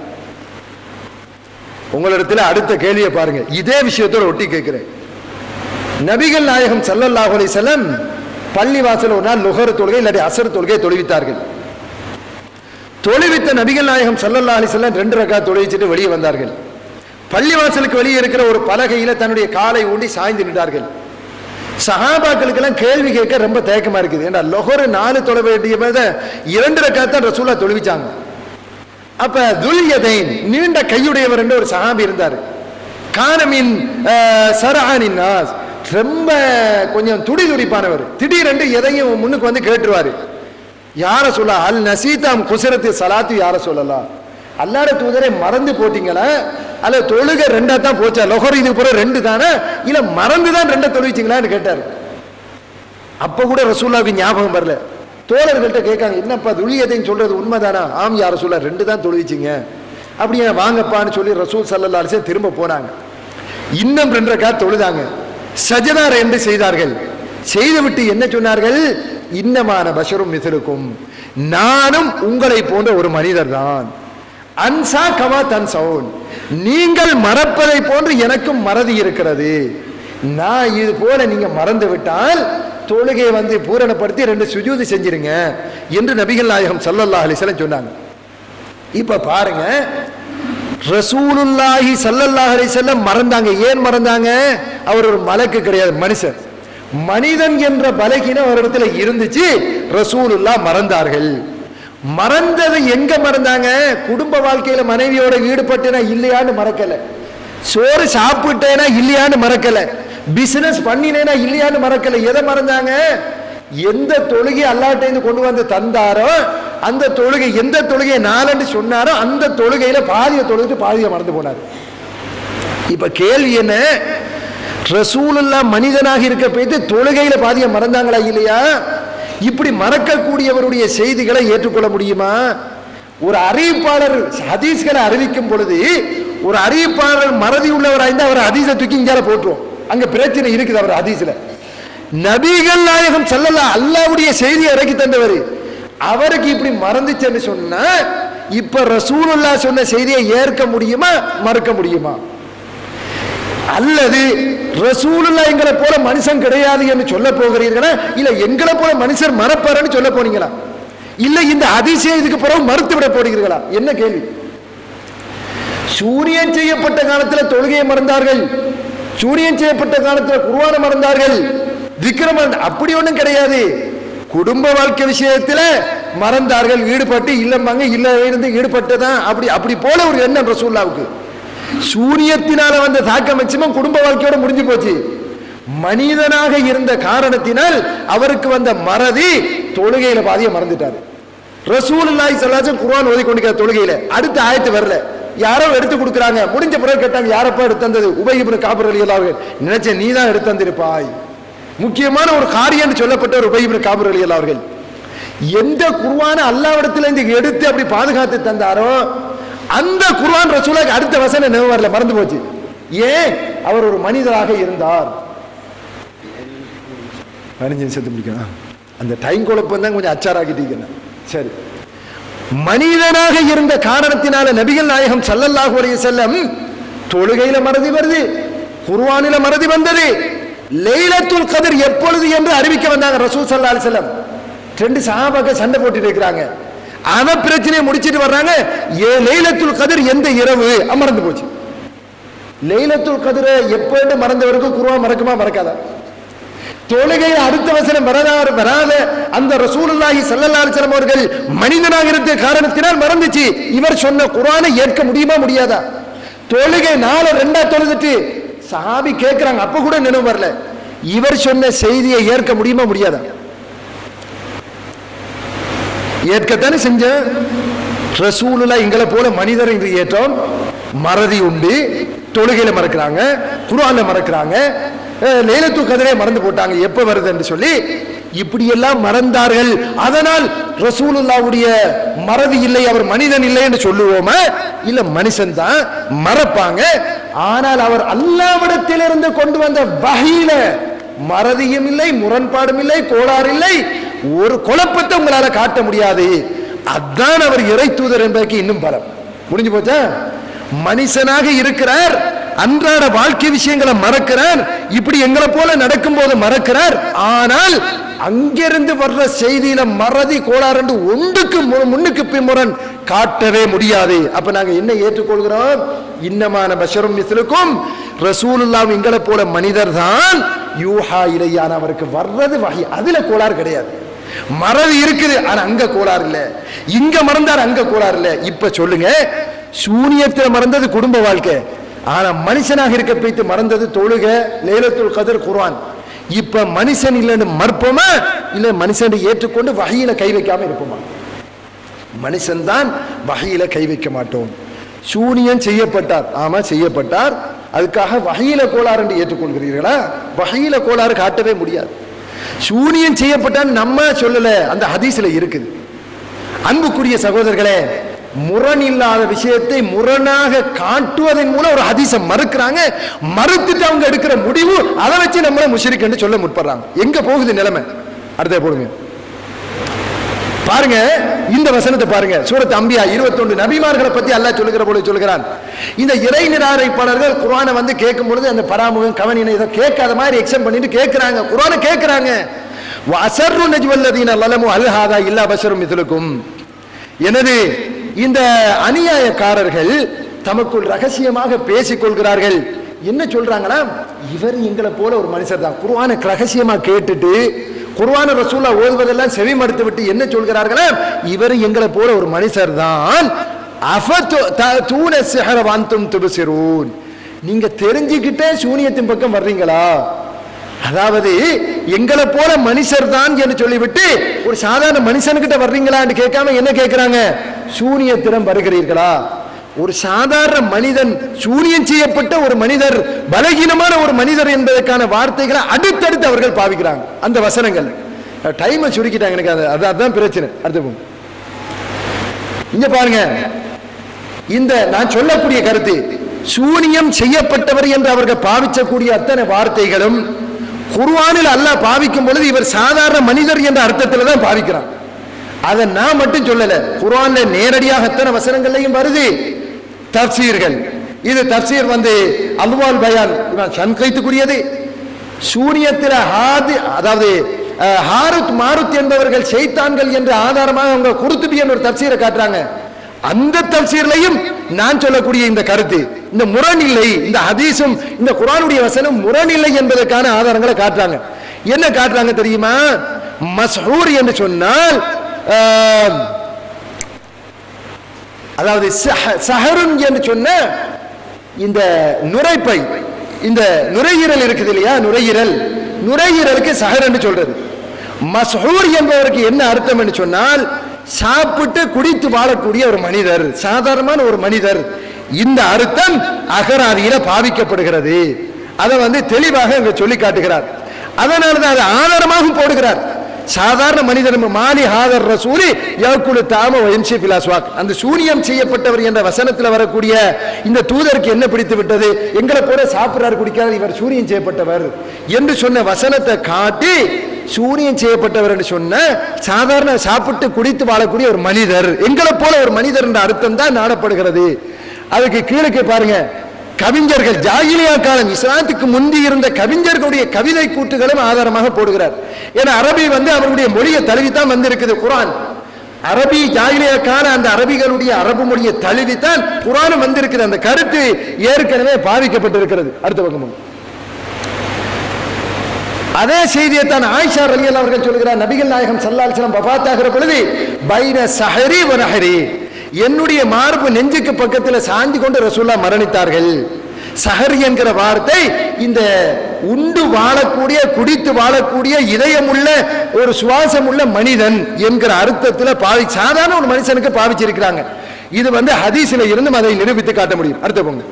உங்களிடத்துல அடுத்த கேள்வியை பாருங்க, இதே விஷயத்தோட ஒட்டி கேட்கிறேன். நபிகள் நாயகம் ஸல்லல்லாஹு அலைஹி வஸல்லம் பள்ளி வாசல் ஒரு நாள் லுஹர் தொழுகை இல்லாட்டி அஸ்ர் தொழுகை தொழுவித்தார்கள். தொழுவித்த நபிகள் நாயகம் ஸல்லல்லாஹு அலைஹி வஸல்லம் 2 ரக்காத் தொழுவிச்சிட்டு வெளியே வந்தார்கள். பள்ளிவாசலுக்கு வெளியே இருக்கிற ஒரு பலகையில தன்னுடைய காலை ஊண்டி சாய்ந்து நின்றார்கள். சஹாபாக்களுக்கெல்லாம் கேள்வி கேட்க ரொம்ப தயக்கமா இருக்குது. ஏன்னா லுஹர் 4 தொழ வேண்டிய 2 ரக்காத் தான் ரசூலுல்லாஹ் தொழுவிச்சாங்க. அப்ப துல்யதைன் நீண்ட கையுடையவர் என்று ஒரு சஹாபி இருந்தார். கானமின் சரஆனின் நாஸ், ரொம்ப கொஞ்சம் துடிதுடிப்பானவர். திடீரென்று எதையும் முன்னுக்கு வந்து கேட்டுருவாரு. யார சொல்ல அல் நசீதாம் குசரத்து சலாத்து யார சொல்லலாம், அல்லாஹ்வுடைய தூதரை மறந்து போட்டீங்களா அல்ல தொழுக 2 தான் போச்சா, லுஹர் இது புற 2 தானே, இல்ல மறந்து தான் 2 தொழுவிச்சிங்களான்னு கேட்டார். அப்ப கூட ரசூலுல்லாஹ்வுக்கு ஞாபகம் வரல. தோழர்கள்ட்ட கேட்காங்க, என்னப்பா துல்யதைன்னு சொல்றது உண்மைதானா? ஆம் யார சொல்ல 2 தான் தொழுவிச்சிங்க. அப்படியே வாங்கப்பான்னு சொல்லி ரசூல் ஸல்லல்லாஹு அலைஹி வஸல்லம் திரும்ப போனாங்க. இன்னும் 2 ரக்காத் தொழுதாங்க. சஜதா 2 செய்தார்கள். செய்துவிட்டு என்ன சொன்னார்கள்? இன்னமான பஷரும் மிஸ்லுக்கும், நானும் உங்களை போன்ற ஒரு மனிதர் தான். அன்சா கமா தன்சவுன், நீங்கள் மறப்பதை போன்று எனக்கும் மறதி இருக்கிறது. நான் இது போல நீங்க மறந்து விட்டால் தொழுகையை வந்து பூரணப்படுத்தி 2 சுஜூது செஞ்சிருங்க என்று நபிகள் நாயகம் ஸல்லல்லாஹு அலைஹி வஸல்லம் சொன்னாங்க. இப்ப பாருங்க, ரசூலுல்லாஹி ஸல்லல்லாஹு அலைஹி வஸல்லம் மறந்தாங்க. ஏன் மறந்தாங்க? அவர் ஒரு மலக்கு கிடையாது, மனுஷன். மனிதன் என்ற பலகீனம் அவரிடத்துல இருந்துச்சு, ரசூலுல்லாஹ் மறந்தார்கள். மறந்தது எங்க மறந்தாங்க? குடும்ப வாழ்க்கையில மனைவியோட ஈடுபட்டேனா இல்லையான்னு மறக்கல, சோறு சாப்பிட்டேனா இல்லையான்னு மறக்கல, பிசினஸ் பண்ணினேனா இல்லையான்னு மறக்கல. எதை மறந்தாங்க? எந்த தொழுகை அல்லாஹ்ட்ட கொண்டு வந்து தந்தாரோ அந்த தொழுகை, எந்த தொழுகையை 4 சொன்னாரோ அந்த தொழுகையில பாதியை தொழுது பாதியை மறந்து போனார். இப்ப கேள்வி என்ன? ரசூலுல்லாஹ் மனிதனாக இருக்க போயிட்டு தொழுகையில பாதியை மறந்தாங்களா இல்லையா? இப்படி மறக்கக்கூடியவருடைய செய்திகளை ஏற்றுக்கொள்ள முடியுமா? ஒரு அறிவிப்பாளர் ஹதீஸ்களை அறிவிக்கும் பொழுது ஒரு அறிவிப்பாளர் மறதி உள்ளவராயிருந்தா அவர் ஹதீஸை தூக்கி இங்கால போட்டுருவோம், அங்க பிரச்சனை இருக்குது. அவர் ஹதீஸ்ல நபிகள் நாயகம் ஸல்லல்லாஹு அல்லாஹ்வுடைய செய்தியை இறக்கி தந்தவர், அவருக்கு இப்படி மறந்துச்சுன்னு சொன்னா இப்ப ரசூலுல்லாஹ் சொன்ன செய்தியை ஏற்க முடியுமா மறுக்க முடியுமா? அல்லது ரசூலுல்லாஹ் எங்களை போல மனுஷன் கிடையாது என்று சொல்ல போகிறீர்களா, இல்ல எங்களை போல மனுஷர் மறப்பாருன்னு சொல்ல போனீங்களா, இல்ல இந்த ஹதீஸை இதுக்கு பிறகு மறுத்து விட போகிறீர்களா? என்ன கேள்வி? சூனியம் செய்யப்பட்ட காலத்தில் தொழுகையை மறந்தார்கள், சூனியம் செய்யப்பட்ட காலத்தில் குர்ஆனை மறந்தார்கள், திக்ரம் அப்படி ஒன்றும் கிடையாது. குடும்ப வாழ்க்கை விஷயத்துல மறந்தார்கள், ஈடுபட்டு இல்லம்பாங்க, இல்ல இருந்து ஈடுபட்டதான் அப்படி போல ஒரு எண்ணம் ரசூலுல்லாஹ்வுக்கு. சூனியத்தினால வந்த தாக்கம் மேக்சிமம் குடும்ப வாழ்க்கையோட முடிஞ்சு போச்சு. மனிதனாக இருந்த காரணத்தினால் அவருக்கு வந்த மறதி தொழுகையில பாதியை மறந்துட்டார். ரசூலுல்லாஹி ஸல்லல்லாஹு அலைஹி வஸல்லம் குர்ஆன் ஓதி கொண்டிருக்கிற தொழுகையில அடுத்த ஆயத்து வரல, யாரோ எடுத்து கொடுக்குறாங்க. முடிஞ்ச பிறகு கேட்டாங்க, யாரப்பா எடுத்து தந்தது? உபய் இப்னு கஅப் ரலியல்லாஹு அன்ஹு. நினைச்சேன் நீ தான் எடுத்து தந்திருப்பாய். முக்கியமான ஒரு காரியம் சொல்லப்பட்ட ஒரு உபய் இப்னு கஅப் ரலியல்லாஹு அன்ஹு எந்த குர்ஆனை அல்லாஹ்விடத்துல இருந்து எடுத்து அப்படி பாதுகாத்து தந்தாரோ அந்த குர்ஆன் ரசூலுல்லாஹ்க்கு அடுத்த வசனம் நினைவு வரல, மறந்து போச்சு. ஏன்? அவர் ஒரு மனிதராக இருந்தார். 15 நிமிஷத்துக்கு முடிக்கணும். அந்த டைம் குழப்பம் தான் கொஞ்சம் அச்சாராக்கிட்டீங்க. சரி, மனிதனாக இருந்த காரணத்தினால நபிகள் நாயகம் ஸல்லல்லாஹு அலைஹி வஸல்லம் தொழுகையில மறதி வருது, குர்ஆனில மறதி வந்தது. லைலத்துல் கத்ர் எப்பொழுது என்று அறிவிக்க வந்தாங்க ரசூல் ஸல்லல்லாஹு அலைஹி வஸல்லம். ரெண்டு சஹாபாக்கள் சண்டை போட்டுட்டு இருக்கிறாங்க. அவன் பிரச்சனையை முடிச்சிட்டு வர்றாங்க. லைலத்துல் கத்ர் எந்த இரவு மறந்து போச்சு. லைலத்துல் கத்ர எப்போது மறந்தவருக்கு குர்ஆன் மறக்குமா மறக்காதா? தொழுகை அடுத்த வசனம் வராத அந்த ரசூலுல்லாஹி ஸல்லல்லாஹு அலைஹி வஸல்லம் அவர்கள் மனிதனாக இருந்த காரணத்தினால் மறந்துச்சு. இவர் சொன்ன குர்ஆனை ஏற்க முடியுமா முடியாதா? தொழுகை 4 தொழுதுட்டு சஹாபி கேட்கிறாங்க, அப்ப கூட நினைவு வரல. இவர் சொன்ன செய்தியை ஏற்க முடியுமா முடியாதா? ஏற்கத்தானே செஞ்ச. ரசூலுல்லாஹ் எங்களை போல மனிதர் என்று ஏற்றோம். மறதி உண்டு, தொழுகையில மறக்கிறாங்க, குர்ஆன்ல மறக்கிறாங்க, லைலத்துல் கத்ரே மறந்து போட்டாங்க எப்ப வருது என்று சொல்லி இப்படி எல்லாம் மறந்தார்கள். அதனால் ரசூலுல்லாஹ்வுடைய மறதி இல்லை, அவர் மனிதன் இல்லை என்று சொல்லுவோமா? இல்ல, மனுஷன் தான் மறப்பாங்க. ஆனால் அவர் அல்லாஹ்விடத்திலிருந்து கொண்டு வந்த வஹீல மறதியும் இல்லை, முரண்பாடும் இல்லை, கோளாறு இல்லை, ஒரு குழப்பத்தை உங்களால காட்ட முடியாது. அதான் அவர் இறை தூதர் என்பதற்கு இன்னும் பலம். முடிஞ்சு போச்சா? மனுஷனாக இருக்கிறார், அன்றாட வாழ்க்கை விஷயங்களை மறக்கிறார், இப்படி எங்களை போல நடக்கும் போது மறக்கிறார். ஆனால் அங்கிருந்து வர்ற செய்தியில மறதி கோளாறு ஒன்றுக்கு முன்னுக்கு பின்முரண் காட்டவே முடியாது. அப்ப நாங்க என்ன ஏற்றுக்கொள்கிறோம்? இன்னமான பஷரும் மிஸ்லுக்கும், ரசூலுல்லாஹ் எங்களை போல மனிதர் தான், யூஹா இலையான அவருக்கு வர்றது வஹி, அதுல கோளாறு கிடையாது. மறதி இருக்குது, ஆனா அங்க கோளாறு இல்ல, இங்க மறந்தார் அங்க கோளாறு இல்ல. இப்ப சொல்லுங்க, சூனியத்தில் மறந்தது குடும்ப வாழ்க்கை, ஆனா மனுஷனாக இருக்க போய்த்து மறந்தது தொழுக, லைலத்துல் கத்ர், குர்ஆன். இப்ப மனுஷன் இல்லைன்னு மறுப்போமா? இல்ல மனுஷன் ஏற்றுக்கொண்டு வஹீல கை வைக்காம இருப்போமா? மனுஷன் தான் வஹீல கை வைக்க மாட்டோம். சூனியம் செய்யப்பட்டார், ஆமா செய்யப்பட்டார், அதுக்காக வஹீல கோளாறு என்று ஏற்றுக்கொள்கிறீர்களா? வஹீல கோளாறு காட்டவே முடியாது. சூனியம் செய்யப்பட்டால் நம்ம சொல்லல, அந்த ஹதீஸ்ல இருக்குது. அன்புக்குரிய சகோதரர்களே, முரண் இல்லாத விஷயத்தை முரணாக காட்டுவதன் மூலம் ஒரு ஹதீஸை மறுக்கிறாங்க. மறுத்துட்டு அவங்க எடுக்கிற முடிவு அதை வச்சு நம்மள முஷ்ரிக் என்று சொல்ல முற்படுறாங்க. எங்க போகுது நிலைமை? அடுத்த போடுங்க பாருங்க, இந்த வசனத்தை பாருங்க. சூரத் அம்பியா 21 நபிமார்களை பத்தி அல்லாஹ் சொல்லுகிற போல சொல்கிறான். இந்த இறை நிராகரிப்பாளர்கள் குர்ஆனை வந்து கேட்கும் பொழுது அந்த பராமுகம் கவனினை இதை கேட்காத மாதிரி எக்ஸாம் பண்ணிட்டு கேட்கிறாங்க, குர்ஆனை கேட்கிறாங்க. வஅஸர்ரு நஜ்வல்லதீன லலமு அல் ஹாதா இல்லா பஷரும் மித்லுக்கும். எனவே இந்த அநியாயக்காரர்கள் தமக்குள் ரகசியமாக பேசிக் கொள்கிறார்கள். என்ன சொல்றாங்கன்னா, இவர் எங்களை போல ஒரு மனுஷர் தான். குர்ஆனை ரகசியமா கேட்டுட்டு குர்ஆன ரசூலா ஓதுவதெல்லாம் செவி மடுத்து விட்டு என்ன சொல்கிறார்களா, இவர் எங்களை போல ஒரு மனுஷர் தான். அஃபதூன ஸிஹ்ர வஅன்தும் துப்சிரூன், நீங்க தெரிஞ்சுக்கிட்டே சூனியத்தின் பக்கம் வர்றீங்களா? அதாவது எங்களை போல மனுஷர் தான் என்று சொல்லிவிட்டு ஒரு சாதாரண மனுஷன்கிட்ட வர்றீங்களான்னு கேட்காம என்ன கேட்கிறாங்க, சூனியத்திடம் வருகிறீர்களா? ஒரு சாதாரண மனிதன், சூனியம் செய்யப்பட்ட ஒரு மனிதர், பலகீனமான ஒரு மனிதர் என்பதற்கான வார்த்தைகளை அடுத்தடுத்து அவர்கள் பாவிக்கிறாங்க. அந்த வசனங்கள் டைமை சுருக்கிட்டாங்க, எனக்கு அதான் பிரச்சனை. அடுத்து இங்க பாருங்க, இந்த நான் சொல்லக்கூடிய கருத்து, சூனியம் செய்யப்பட்டவர் என்று அவர்கள் பாவிக்கக்கூடிய அத்தனை வார்த்தைகளும் குர்ஆனில் அல்லாஹ் பாவிக்கும் பொழுது இவர் சாதாரண மனிதர் என்ற அர்த்தத்தில் தான் பாவிக்கிறான். அதை நான் மட்டும் சொல்லல, குர்ஆன்ல நேரடியாக அத்தனை வசனங்களையும் வருது. தஃப்சீர்கள், இது தஃப்சீர் வந்து அல்வால் பயான் சன்கைத்துக்குரியது. சூனியத்தில் அதாவது ஹாருத் மாருத் என்பவர்கள் ஷைத்தான்கள் என்று ஆதாரமாக அவங்க குர்துபி என்ற ஒரு தஃப்சீரை காட்டுறாங்க. அந்த தஃப்சீர்லையும் நான் சொல்லக்கூடிய இந்த கருத்து, இந்த முரண் இல்லை, இந்த ஹதீஸும் இந்த குர்ஆனுடைய வசனம் முரண் இல்லை என்பதற்கான ஆதாரங்களை காட்டுறாங்க. என்ன காட்டுறாங்க தெரியுமா? மஸ்ஹூர் என்று சொன்னால் அதாவது சஹருன் என்று சொன்ன இந்த நுரைப்பை, இந்த நுரையீரல் இருக்குது இல்லையா, நுரையீரலுக்கு சஹர் என்று சொல்றது. மஸ்ஹூர் என்பவருக்கு என்ன அர்த்தம் என்று சொன்னால், சாப்பிட்டு குடித்து வாழக்கூடிய ஒரு மனிதர், சாதாரணமான ஒரு மனிதர். இந்த அர்த்தம் அகராதியில பாவிக்கப்படுகிறது. அதை வந்து தெளிவாக இங்க சொல்லி காட்டுகிறார். அதனாலதான் அதை ஆதாரமாக போடுகிறார். சாதாரண மனிதர் மாலி ஹாதர் ரசூலி யகுலு தாம வயம்சி ஃபில் அஸ்வாக், அந்த சூனியம் செய்யப்பட்டவர் என்ற வசனத்தில் வரக்கூடிய இந்த தூதருக்கு என்ன பிடித்து விட்டது, எங்களை போல சாப்பிடுறாரு குடிக்காது, இவர் சூனியம் செய்யப்பட்டவர் என்று சொன்ன வசனத்தை காட்டி சூனியம் செய்யப்பட்டவர் என்று சொன்ன சாதாரண சாப்பிட்டு குடித்து வாழக்கூடிய ஒரு மனிதர், எங்களை போல ஒரு மனிதர் என்ற அர்த்தம் தான் நாடப்படுகிறது. அதுக்கு கீழே பாருங்க, கவிஞர்கள் ஜாகிலியா காலம் இஸ்லாத்துக்கு முந்தி இருந்த கவிஞர்களுடைய கவிதை கூட்டுகளும் ஆதாரமாக போடுகிறார். ஏன்னா அரபி அவருடைய மொழியை தழுவித்தான் வந்திருக்குது குர்ஆன். அரபி ஜாகிலியா கால அந்த அரபிகளுடைய அரபு மொழியை தழுவித்தான் குர்ஆனும் வந்திருக்குது. அந்த கருத்து ஏற்கனவே பாதிக்கப்பட்டிருக்கிறது. அடுத்த பக்கம் அதே செய்தியை தான் ஆயிஷா ரலியல்லாஹு அவர்கள் சொல்கிறார். நபிகள் நாயகம் ஸல்லல்லாஹு அலைஹி வஸல்லம் வஃபாத்தாகிற பொழுது பைன ஸஹரி வ நஹரி, என்னுடைய மார்பு நெஞ்சுக்கு பக்கத்தில் சாஞ்சி கொண்டு ரசூலுல்லாஹ் மரணித்தார்கள். சஹர் என்கிற வார்த்தை இந்த உண்டு வாழக்கூடிய குடித்து வாழக்கூடிய இதயமுள்ள ஒரு சுவாசமுள்ள மனிதன் என்கிற அர்த்தத்தில் சாதாரண ஒரு மனுஷனுக்கு பாவிச்சிருக்கிறாங்க. இது ஹதீஸ்ல இருந்து அதை நிரூபித்து காட்ட முடியும். அடுத்த போங்க,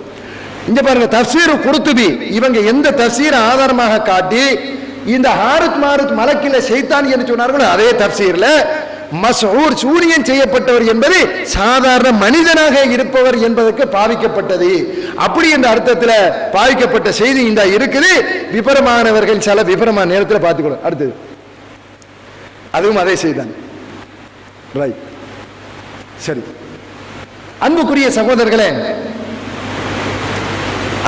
இங்க பாருங்க, தஃப்சீர் குர்துபி இவங்க எந்த தஃப்சீரை ஆதாரமாக காட்டி இந்த ஹாரித் மாருத் மலக்கில ஷைத்தான் என்று சொன்னார்களோ அதே தஃப்சீர்ல மஸ்ஊர் சூனியம் செய்யப்பட்டவர் என்பது சாதாரண மனிதனாக இருப்பவர் என்பதற்கு பாவிக்கப்பட்டது. அப்படி என்ற அர்த்தத்தில் பாவிக்கப்பட்ட செய்தி இந்த இருக்குது. விபரமானவர்கள் சில விபரமான நேரத்தில் பார்த்துக்கணும். அடுத்தது அதுவும் அதே செய்தான். ரைட், சரி. அன்புக்குரிய சகோதரர்களே,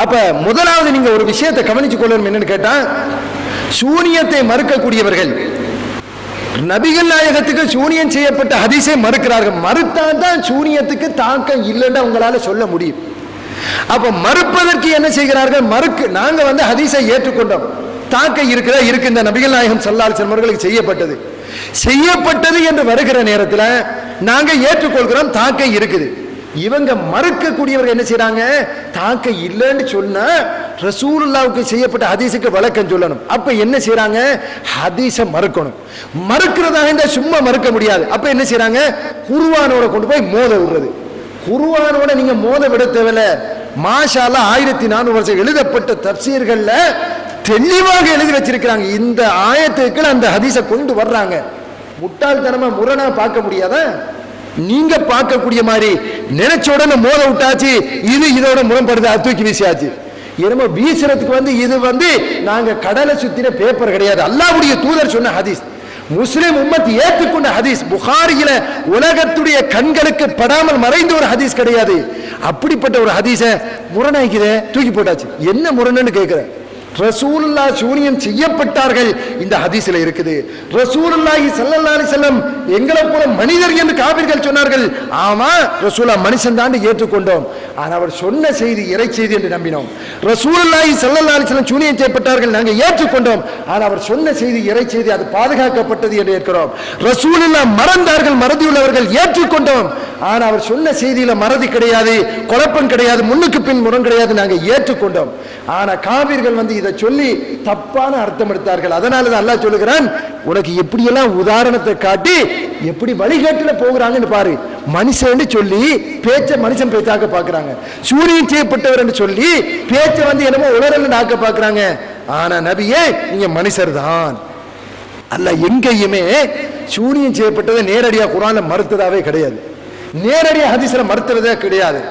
அப்ப முதலாவது நீங்க ஒரு விஷயத்தை கவனிச்சு கொள்ளணும். என்னன்னு கேட்டா, சூனியத்தை மறுக்கக்கூடியவர்கள் நபிகள் நாயகத்துக்கு சூனியம் செய்யப்பட்ட ஹதீஸை மறுக்கிறார்கள். மறுத்தால் தான் சூனியத்துக்கு தாக்கம் இல்லைன்னு உங்களால சொல்ல முடியும். அப்ப மறுப்பதற்கு என்ன செய்கிறார்கள்? நாங்க ஹதீஸை ஏற்றுக்கொண்டோம், தாக்கம் இருக்கு. இந்த நபிகள் நாயகம் ஸல்லல்லாஹு அலைஹி வஸல்லம் அவர்களுக்கு செய்யப்பட்டது என்று வருகிற நேரத்தில் நாங்க ஏற்றுக்கொள்கிறோம், தாக்கம் இருக்குது. இவங்க மறுக்கக்கூடியவர்கள் என்ன செய்யறாங்க? தாக்கம் இல்லைன்னு சொன்னா ரசூலுல்லாஹ்வுக்கு செய்யப்பட்ட ஹதீஸுக்கு விளக்கம் சொல்லணும். அப்ப என்ன செய்யறாங்க? ஹதீஸை மறுக்கணும். மறுக்கிறதாக இருந்தா சும்மா மறுக்க முடியாது. அப்ப என்ன செய்யறாங்க? குர்ஆனோட கொண்டு போய் மோத விடுறது. குர்ஆனோட நீங்க மோத விட தேவையில்ல. மாஷா அல்லாஹ் 1400 வருஷம் எழுதப்பட்ட தஃப்சீர்கள்ல தெளிவாக எழுதி வச்சிருக்கிறாங்க. இந்த ஆயத்துக்கு அந்த ஹதீஸை கொண்டு வர்றாங்க. முட்டாள்தனமா முரணா பார்க்க முடியாதா? நீங்க பார்க்கக்கூடிய மாதிரி நினைச்ச உடனே மோத விட்டாச்சு, இது இதோட முரண்படுது, தூக்கி வீசியாச்சு. என்னமோ வீசுறதுக்கு இது நாங்க கடலை சுத்தின பேப்பர் கிடையாது. அல்லாஹ்வுடைய தூதர் சொன்ன ஹதீஸ், முஸ்லிம் உம்மத் ஏற்றுக்கொண்ட ஹதீஸ், புகாரியில உலகத்துடைய கண்களுக்கு படாமல் மறைந்த ஒரு ஹதீஸ் கிடையாது. அப்படிப்பட்ட ஒரு ஹதீஸை முரணாக்கிதே தூக்கி போட்டாச்சு. என்ன முரணுன்னு கேட்கிற? ரசூலுல்லாஹ் சூனியம் செய்யப்பட்டார்கள் இந்த ஹதீஸ்ல இருக்குது. ரசூலுல்லாஹி ஸல்லல்லாஹு அலைஹி வஸல்லம் எங்களை போல மனிதர் என்று காபிர்கள் சொன்னார்கள். ஆமா, ரசூலுல்லாஹ் மனுஷன் தான் ஏற்றுக்கொண்டோம். ஆனா அவர் சொன்ன செய்தி இறை செய்தி என்று நம்பினோம். ரசூலுல்லாஹி ஸல்லல்லாஹு அலைஹி வஸல்லம் சூனியம் செய்யப்பட்டார்கள் நாங்க ஏற்றுக்கொண்டோம். ஆனா அவர் சொன்ன செய்தி இறை செய்தி, அது பாதுகாக்கப்பட்டது என்று ஏற்கிறோம். ரசூலுல்லாஹ் மறந்தார்கள், மறதியுள்ளவர்கள் ஏற்றுக்கொண்டோம். ஆனா அவர் சொன்ன செய்தியில மறதி கிடையாது, குழப்பம் கிடையாது, முன்னுக்கு பின் முரண் கிடையாது, நாங்க ஏற்றுக்கொண்டோம். ஆனா காபிர்கள் இதை சொல்லி தப்பான அர்த்தம் எடுத்தார்கள். அதனால தான் அல்லாஹ் சொல்லுகிறான், உனக்கு எப்படியெல்லாம் உதாரணத்தை காட்டி எப்படி வழிகாட்டுல போகிறாங்கன்னு பாரு. மனுஷன் சொல்லி பேச்ச மனுஷன் பேச்சாக்க பாக்குறாங்க. சூனியம் செய்யப்பட்டவர் என்று சொல்லி பேச்ச என்னமோ உலரல் ஆக்க பாக்குறாங்க. ஆனா நபியே, நீங்க மனுஷர் தான். அல்லாஹ் எங்கேயுமே சூனியம் செய்யப்பட்டதை நேரடியா குர்ஆன்ல மறுத்ததாவே கிடையாது, நேரடியா ஹதீஸ்ல மறுத்ததே கிடையாது.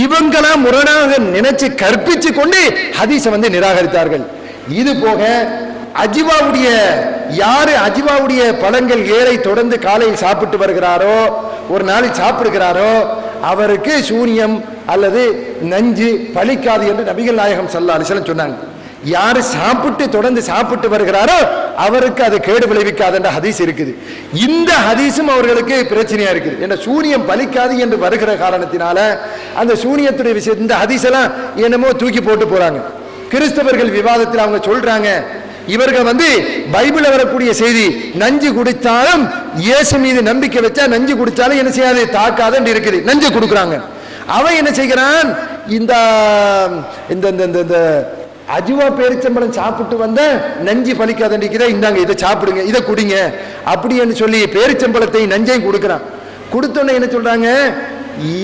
இவங்களா முரணாக நினைச்சு கற்பிச்சு கொண்டு ஹதீஸை நிராகரித்தார்கள். இது போக அஜிவாவுடைய பழங்கள் ஏழை தொடர்ந்து காலையில் சாப்பிட்டு வருகிறாரோ, ஒரு நாளில் சாப்பிடுகிறாரோ, அவருக்கு சூனியம் அல்லது நஞ்சு பலிக்காது என்று நபிகள் நாயகம் ஸல்லல்லாஹு அலைஹி வஸல்லம் சொன்னாங்க. யாரு தொடர்ந்து சாப்பிட்டு வருகிறாரோ அவருக்கு அது கேடு விளைவிக்காது என்ற ஹதீஸ் இருக்குது. இந்த ஹதீஸும் அவர்களுக்கு பிரச்சனையா இருக்குது. ஏன்னா சூனியம் பலிக்காது என்று வருகிற காரணத்தினால அந்த சூனியத்துடைய விஷயம் இந்த ஹதீஸ் எல்லாம் என்னமோ தூக்கி போட்டு போறாங்க. கிறிஸ்தவர்கள் விவாதத்தில் அவங்க சொல்றாங்க, இவர்கள் பைபிள்ல வரக்கூடிய செய்தி, நஞ்சு குடித்தாலும் இயேசு மீது நம்பிக்கை வச்சா நஞ்சு குடிச்சாலும் என்ன செய்யாது, தாக்காது என்று இருக்குது. நஞ்சு கொடுக்குறாங்க. அவன் என்ன செய்கிறான், இந்த அஜுவா பேரிச்சம்பழம் சாப்பிட்டு வந்த நஞ்சு பலிக்காத, இந்தாங்க இதை சாப்பிடுங்க, இதை குடிங்க அப்படின்னு சொல்லி பேரிச்சம்பழத்தை நஞ்சையும் கொடுக்குறான். கொடுத்தோன்னே என்ன சொல்றாங்க,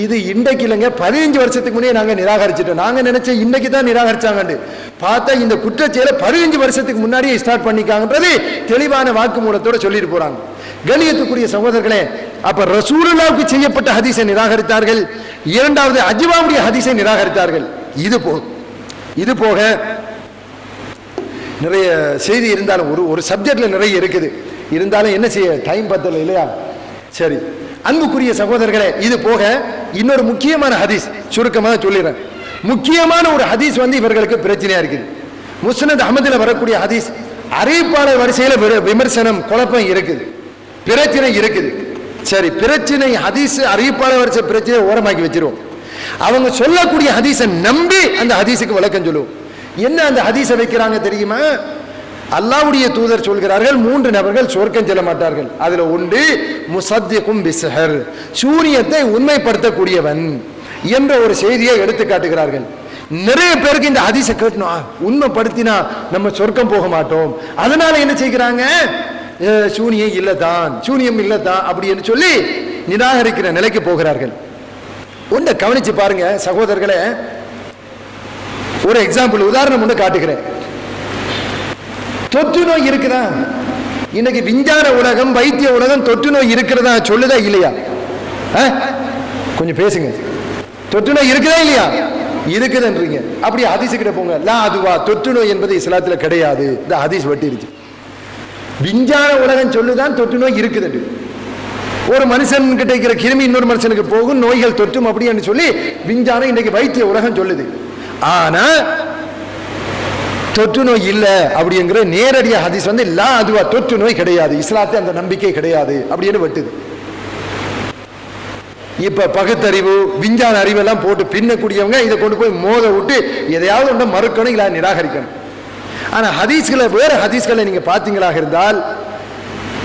இது இன்றைக்கு இல்லைங்க, 15 வருஷத்துக்கு முன்னே நாங்க நிராகரிச்சிட்டோம். நாங்க நினைச்ச இன்னைக்கு தான் நிராகரிச்சாங்க. பார்த்தா இந்த குற்றச்செயலை 15 வருஷத்துக்கு முன்னாடியே ஸ்டார்ட் பண்ணிக்காங்கன்றது தெளிவான வாக்குமூலத்தோட சொல்லிட்டு போறாங்க. கண்ணியத்துக்குரிய சகோதரர்களே, அப்ப ரசூலுல்லாஹ்வுக்கு செய்யப்பட்ட ஹதீஸை நிராகரித்தார்கள். இரண்டாவது அஜ்வாவுடைய ஹதீஸை நிராகரித்தார்கள். இது போக நிறைய செய்தி இருந்தாலும் ஒரு சப்ஜெக்ட்ல நிறைய இருக்குது, இருந்தாலும் என்ன செய்ய டைம் பத்தல இல்லையா? சரி, அன்புக்குரிய சகோதரர்களே, இது போக இன்னொரு முக்கியமான ஹதீஸ் சுருக்கமாக சொல்லிடுறேன். முக்கியமான ஒரு ஹதீஸ் இவர்களுக்கு பிரச்சனையா இருக்குது. முஸ்னத் அஹ்மதுல வரக்கூடிய ஹதீஸ், அறிவிப்பாளர் வரிசையில விமர்சனம் குழப்பம் இருக்குது, பிரச்சனை இருக்குது. சரி, பிரச்சனை ஹதீஸ் அறிவிப்பாளர் வரிசை பிரச்சனை ஓரமாக்கி வச்சிருவோம். அவங்க சொல்லக்கூடிய ஹதீஸை நம்பி அந்த ஹதீஸுக்கு விளக்கம் சொல்லுவோம். என்ன அந்த ஹதீஸை வைக்கிறாங்க தெரியுமா? அல்லாஹ்வுடைய தூதர் சொல்கிறார்கள் 3 நபர்கள் சொர்க்கம் செல்ல மாட்டார்கள். அதுல ஒன்று முஸத்திகும் பிஸ்ஹர், சூரியத்தை உண்மைப்படுத்தக்கூடியவன் என்ற ஒரு செய்தியை எடுத்து காட்டுகிறார்கள். நிறைய பேருக்கு இந்த ஹதீஸை கேட்டணும், உண்மைப்படுத்தினா நம்ம சொர்க்கம் போக மாட்டோம், அதனால என்ன செய்கிறாங்க, சூனியம் இல்லதான், சூனியம் இல்லதான் அப்படின்னு சொல்லி நிராகரிக்கிற நிலைக்கு போகிறார்கள். ஒன்றை கவனிச்சு பாருங்க சகோதரர்களே. ஒரு எக்ஸாம்பிள், உதாரணம் ஒன்று காட்டுகிறேன். தொற்று நோய் இருக்குதா? இன்னைக்கு விஞ்ஞான உலகம், வைத்திய உலகம் தொற்று நோய் இருக்கிறதா சொல்லுதா இல்லையா? கொஞ்சம் பேசுங்க. தொற்று நோய் இருக்குதா இல்லையா? இருக்குதுன்றீங்க. அப்படி ஹதீஸ் கிட்ட போங்க, லா அதுவா தொற்று நோய் என்பது இஸ்லாத்துல கிடையாது, இந்த ஹதீஸ் வெட்டிருச்சு. விஞ்ஞான உலகம் சொல்லுதான் தொற்று நோய் இருக்குது. ஒரு மனுஷன் கிட்ட இருக்கிற கிருமி இன்னொரு மனுஷனுக்கு போகும், நோய்கள் தொற்றும் அப்படின்னு சொல்லி விஞ்ஞானம் இன்னைக்கு வைத்திய உலகம் சொல்லுது. ஆனா தொற்று நோய் இல்ல அப்படிங்கிற நேரடியாக ஹதீஸ் லா அதுவா தொற்று நோய் கிடையாது, இஸ்லாத்துல அந்த நம்பிக்கை கிடையாது அப்படின்னு வெட்டுது. இப்ப பகுத்தறிவு விஞ்ஞான அறிவெல்லாம் போட்டு பின்னக்கூடியவங்க இதை கொண்டு போய் மோத விட்டு எதையாவது ஒன்று மறுக்கணும், இல்ல நிராகரிக்கணும். ஆனா ஹதீஸ்களை, வேற ஹதீஸ்களை நீங்க பாத்தீங்களாக இருந்தால்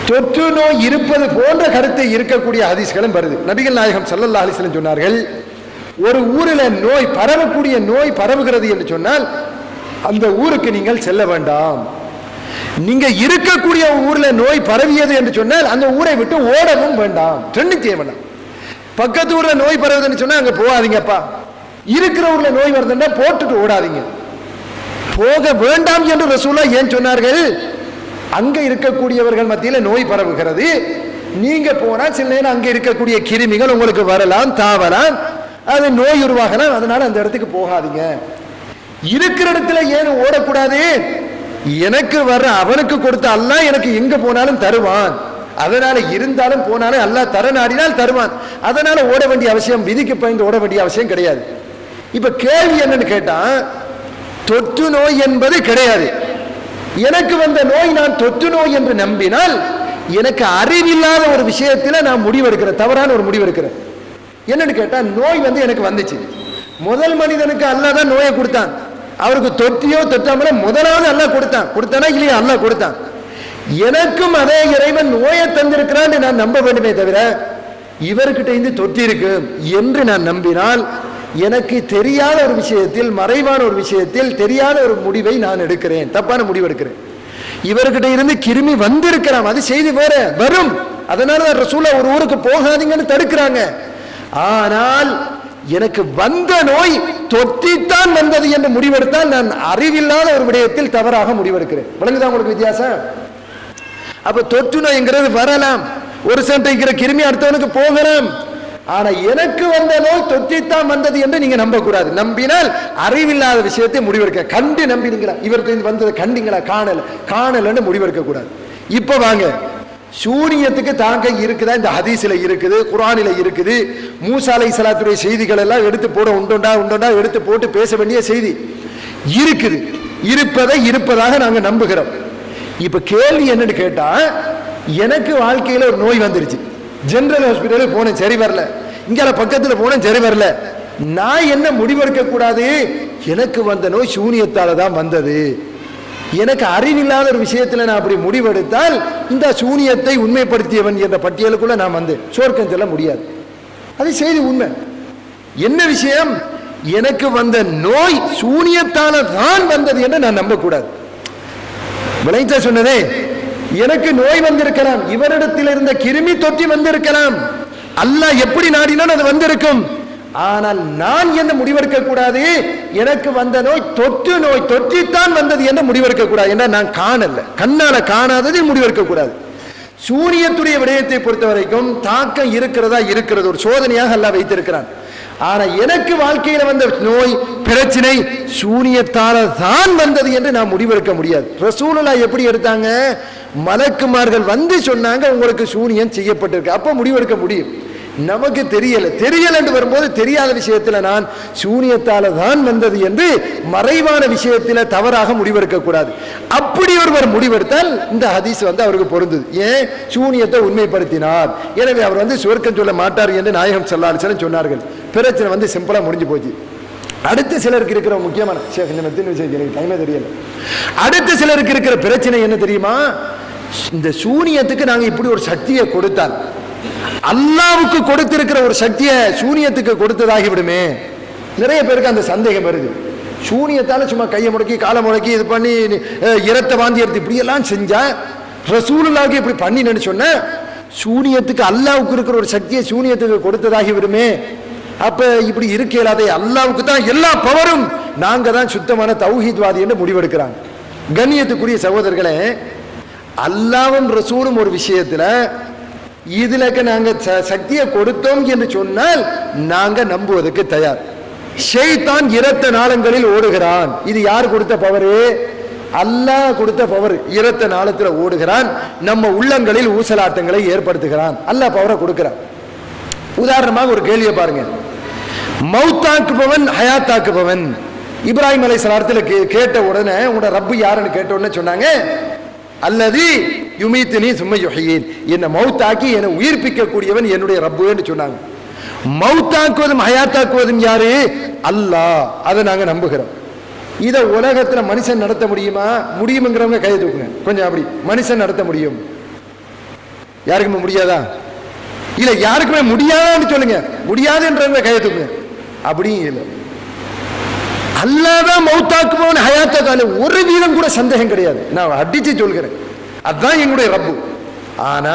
தொற்று நோய் இருப்பது போன்ற கருத்தை இருக்கக்கூடிய ஹதீஸ்களும் வருது. நபிகள் நாயகம் ஸல்லல்லாஹு அலைஹி வஸல்லம் சொன்னார்கள், ஒரு ஊரில் நோய் பரவக்கூடிய நோய் பரவுகிறது என்று சொன்னால் அந்த ஊருக்கு நீங்கள் செல்ல வேண்டாம். நீங்க இருக்கக்கூடிய ஊர்ல நோய் பரவியது என்று சொன்னால் அந்த ஊரை விட்டு ஓடவும் வேண்டாம், ரெண்டும் செய்ய வேண்டாம். பக்கத்து ஊர்ல நோய் பரவுதுன்னு சொன்னா அங்க போகாதீங்கப்பா, இருக்கிற ஊர்ல நோய் வருதுன்னா போட்டுட்டு ஓடாதீங்க, போக வேண்டாம் என்று ரசூலுல்லாஹ் ஏன் சொன்னார்கள்? அங்க இருக்கக்கூடியவர்கள் மத்தியில நோய் பரவுகிறது, நீங்க போனா சில நேரம் அங்க இருக்கக்கூடிய கிருமிகள் உங்களுக்கு வரலாம், தாவலாம், அது நோய் உருவாகலாம், அதனால அந்த இடத்துக்கு போகாதீங்க. இருக்கிற இடத்துல ஏன் ஓடக்கூடாது? எனக்கு வர்ற அவனுக்கு கொடுத்த அல்லாஹ் எனக்கு எங்க போனாலும் தருவான், அதனால இருந்தாலும் போனாலும் அல்லாஹ் தர நாடினால் தருவான், அதனால ஓட வேண்டிய அவசியம், விதிக்கு பயந்து ஓட வேண்டிய அவசியம் கிடையாது. இப்ப கேள்வி என்னன்னு கேட்டா, தொற்று நோய் என்பது கிடையாது, எனக்கு வந்த நோய் நான் தொற்று நோய் என்று நம்பினால் எனக்கு அறிவில்லாத ஒரு விஷயத்துல நான் முடிவெடுக்கிறேன், தவறான ஒரு முடிவெடுக்கிறேன். என்னன்னு கேட்டா, நோய் எனக்கு வந்துச்சு, முதல் மனிதனுக்கு அல்லாஹ் தான் நோயை கொடுத்தான், அவருக்கு தொற்றியோ தொற்றாமல முதலாவது அல்லாஹ் கொடுத்தானா இல்லையா? அல்லாஹ் கொடுத்தான். எனக்கும் அதே இறைவன் நோயை தந்திருக்கிறான் நான் நம்ப வேண்டுமே தவிர இவர்கிட்ட இருந்து தொற்றி இருக்கு என்று நான் நம்பினால் எனக்கு தெரியாத ஒரு விஷயத்தில், மறைவான ஒரு விஷயத்தில் தெரியாத ஒரு முடிவை நான் எடுக்கிறேன், தப்பான முடிவு எடுக்கிறேன். இவர்கிட்ட இருந்து கிருமி வந்திருக்கலாம், அது செய்தி வேற வரும், அதனால ரசூலுல்லாஹ் ஒரு ஊருக்கு போகாதீங்கன்னு தடுக்கிறாங்க. ஆனால் எனக்கு வந்த நோய் தொற்றித்தான் வந்தது என்று முடிவெடுத்தால் நான் அறிவில்லாத ஒரு விடயத்தில் தவறாக முடிவெடுக்கிறேன். விளங்குதா உங்களுக்கு வித்தியாசம்? அப்ப தொற்று நோய்ங்கிறது வரலாம், ஒரு சென்டைக்கிற கிருமி அடுத்தவனுக்கு போகலாம், ஆனா எனக்கு வந்த நோய் தொற்றித்தான் வந்தது என்று நீங்க நம்ப கூடாது. நம்பினால் அறிவில்லாத விஷயத்தை முடிவெடுக்க, கண்டு நம்பினீங்களா, இவருக்கு வந்ததை கண்டிங்களா, காணலன்னு முடிவெடுக்க கூடாது. இப்ப வாங்க, சூனியத்துக்கு தாங்க இருக்குதா? இந்த ஹதீஸ்ல இருக்குது, குர்ஆனில இருக்குது, மூசா அலைஹிஸ்ஸலாத்துடைய செய்திகள் எல்லாம் எடுத்து போட உண்டோண்டா எடுத்து போட்டு பேச வேண்டிய செய்தி இருக்குது, இருப்பதை இருப்பதாக நாங்க நம்புகிறோம். இப்ப கேள்வி என்னன்னு கேட்டா, எனக்கு வாழ்க்கையில ஒரு நோய் வந்துருச்சு, ஜெனரல் ஹாஸ்பிட்டலுக்கு போனேன் சரி வரல, இங்க பக்கத்துல போனேன் சரி வரல, நான் என்ன முடிவெடுக்க கூடாது? எனக்கு வந்த நோய் சூனியத்தால தான் வந்தது, எனக்கு அறிவில்லாத ஒரு விஷயத்துல நான் அப்படி முடிவெடுத்தால் இந்த சூனியத்தை உண்மைப்படுத்தியவன் என்ற பட்டியலுக்குள்ள நான் வந்து சொர்க்கம் செல்ல முடியாது. அது செய்தி உண்மை. என்ன விஷயம்? எனக்கு வந்த நோய் சூனியத்தால தான் வந்தது என்று நான் நம்பக்கூடாது. விளைச்ச சொன்னதே, எனக்கு நோய் வந்திருக்கலாம், இவரிடத்தில் இருந்த கிருமி தொற்றி வந்திருக்கலாம், அல்லாஹ் எப்படி நாடினால் அது வந்திருக்கும், ஆனால் நான் என்ன முடிவெடுக்க கூடாது? எனக்கு வந்த நோய் தொற்று நோய், தொற்றித்தான் வந்தது என்று முடிவெடுக்க கூடாது. ஏன்னா நான் காணல, கண்ணால காணாதது முடிவெடுக்க கூடாது. சூனியத்துடைய விடயத்தை பொறுத்த வரைக்கும் தாக்கம் இருக்கிறதா இருக்கிறது, ஒரு சோதனையாக அல்லாஹ் வைத்திருக்கிறான். ஆனா எனக்கு வாழ்க்கையில வந்த நோய் பிரச்சனை சூனியத்தால தான் வந்தது என்று நாம் முடிவெடுக்க முடியாது. ரசூலுல்லாஹ் எப்படி எடுத்தாங்க? மலக்குமார்கள் வந்து சொன்னாங்க உங்களுக்கு சூனியம் செய்யப்பட்டிருக்கு, அப்ப முடிவெடுக்க முடியும். நமக்கு தெரியல என்று வரும்போது தெரியாத விஷயத்துல நான் சூனியத்தால தான் வந்தது என்று மறைவான விஷயத்துல தவறாக முடிவெடுக்க கூடாது. அப்படி ஒருவர் முடிவெடுத்தால் இந்த ஹதீஸ் அவருக்கு பொருந்தது. ஏன்? சூனியத்தை உண்மைப்படுத்தினார், எனவே அவர் சுவர்க்கம் சொல்ல மாட்டார் என்று நாயகம் ஸல்லல்லாஹு அலைஹி வஸல்லம் சொன்னார்கள். பிரச்சனை சிம்பிளா முடிஞ்சு போச்சு. அடுத்த சிலருக்கு இருக்கிற முக்கியமான டைமே தெரியல. அடுத்த சிலருக்கு இருக்கிற பிரச்சனை என்ன தெரியுமா? இந்த சூனியத்துக்கு நாங்க இப்படி ஒரு சக்தியை கொடுத்தால் அல்லாவுக்கு கொடுத்திருக்கிற ஒரு சக்தியை சூனியத்துக்கு கொடுத்ததாகி விடுமே. நிறைய பேருக்கு அந்த சந்தேகம் வருது. சூனியத்தால சும்மா கையை முடக்கி காலை முடக்கி இது பண்ணி இரத்த வாந்தி எடுத்து இப்படி எல்லாம் செஞ்சா ரசூலுல்லாஹ்க்கு இப்படி பண்ணினு சொன்ன சூனியத்துக்கு அல்லாவுக்கு இருக்கிற ஒரு சக்தியை சூனியத்துக்கு கொடுத்ததாகி விடுமே. அப்ப இப்படி இருக்கலாதே, அல்லாவுக்கு தான் எல்லா பவரும், நாங்க தான் சுத்தமான தௌஹீத்வாதி என்று முடிவெடுக்கிறாங்க. கண்ணியத்துக்குரிய சகோதரர்களே, அல்லாவும் ரசூலும் ஒரு விஷயத்துல இதுல நாங்க சக்தியை கொடுத்தோம் என்று சொன்னால் நாங்க நம்புவதற்கு தயார். ஷைத்தான் இரத்த நாளங்களில் ஓடுகிறான். இது யார் கொடுத்த பவரு? அல்லாஹ் கொடுத்த பவர். இரத்த நாளத்துல ஓடுகிறான், நம்ம உள்ளங்களில் ஊசலாட்டங்களை ஏற்படுத்துகிறான். அல்லாஹ் பவரை கொடுக்கிறான். உதாரணமாக ஒரு கேள்வியை பாருங்க. மௌத்தாக்குபவன் ஹயாத்தாக்குபவன். இப்ராஹிம் அலைஹிஸ்ஸலாத்துல கேட்ட உடனே உங்களோட ரப்பு யாருன்னு கேட்ட உடனே சொன்னாங்க அல்லது யுமீத்னி சும்ம யுஹ்யீன், என்னை மௌத்தாக்கி என்னை உயிர்ப்பிக்க கூடியவன் என்னுடைய ரப்பு என்று சொன்னாங்க. மௌத்தாக்குவதும் ஹயாத்தாக்குவதும் யாரு? அல்லாஹ். அதை நாங்க நம்புகிறோம். இதை உலகத்துல மனுஷன் நடத்த முடியுமா? முடியுங்கிறவங்க கையை தூக்குங்க கொஞ்சம். அப்படி மனுஷன் நடத்த முடியும்? யாருக்குமே முடியாதா? இல்ல யாருக்குமே முடியாதான்னு சொல்லுங்க. முடியாதுன்றவங்க கையை தூக்குங்க. அப்படியும் இல்லை. அல்லாதான் மௌத்தாக்குபவன் ஹயாத்தாக்கால ஒரு வீதம் கூட சந்தேகம் கிடையாது. நான் அடிச்சு சொல்கிறேன், அதுதான் எங்களுடைய ரப்பு. ஆனா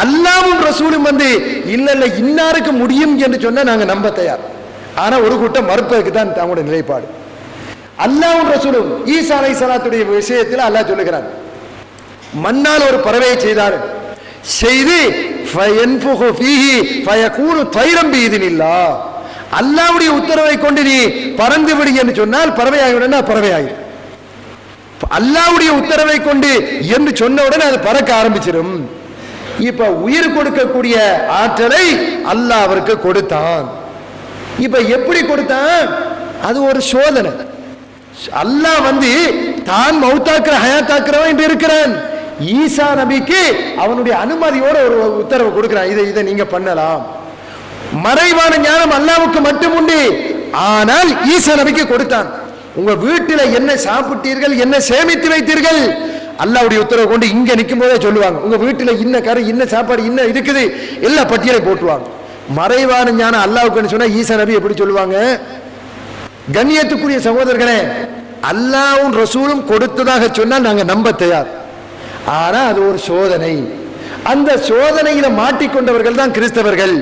அல்லாவும் ரசூலும் இல்ல இல்ல இன்னாருக்கு முடியும் என்று சொன்னா நாங்க நம்ப தயார். ஆனா ஒரு கூட்டம் மறுப்பதற்கு தான் தங்களுடைய நிலைப்பாடு. அல்லாவும் ரசூலும் ஈசா அலைஹிஸ்ஸலாத்துடைய விஷயத்தில் அல்லாஹ் சொல்லுகிறான், மண்ணால் ஒரு பறவையை செய்தார், செய்து ஃபயன்ஃபுஹு ஃபீஹி ஃபயகூனு தைரம் பிஇذنில்லாஹ், அல்லாஹ்வுடைய உத்தரவை கொண்டு நீ பறந்து விடு என்று சொன்னால் பறவை ஆகிவிடுனா பறவை ஆகிடும். அல்லாஹ்வுடைய உத்தரவை கொண்டு என்று சொன்ன உடனே அது பறக்க ஆரம்பிச்சிடும். இப்ப உயிர் கொடுக்கக்கூடிய ஆற்றலை அல்லாஹ் அவருக்கு கொடுத்தான். இப்ப எப்படி கொடுத்தான்? அது ஒரு சோதனை. அல்லாஹ் தான் மௌத்தாக்குற ஹயாத்தாக்குறவன் என்று இருக்கிறான். ஈசா நபிக்கு அவனுடைய அனுமதியோட ஒரு உத்தரவு கொடுக்கிறான், இதை நீங்க பண்ணலாம். மறைவான ஞானம் அல்லாஹ்வுக்கு மட்டும் உண்டு. ஆனால் ஈசா நபிக்கு கொடுத்தான். உங்க வீட்டில் என்ன சாப்பிட்டீர்கள், என்ன சேமித்து வைத்தீர்கள், அல்லாஹ்வுடைய உத்தரவு கொண்டு இங்க நிற்கும் போதே சொல்லுவாங்க. உங்க வீட்டில் இன்ன கறி, இன்ன சாப்பாடு, இன்ன இருக்குது, எல்லா பட்டியலை போட்டுவாங்க. மறைவான ஞானம் அல்லாஹ்வுக்கு சொன்னா ஈசா நபி எப்படி சொல்லுவாங்க? கண்ணியத்துக்குரிய சகோதரர்களே, அல்லாஹ்வும் ரசூலும் கொடுத்ததாக சொன்னால் நாங்க நம்ப தயார். ஆனா அது ஒரு சோதனை. அந்த சோதனையில மாட்டிக்கொண்டவர்கள் தான் கிறிஸ்தவர்கள்.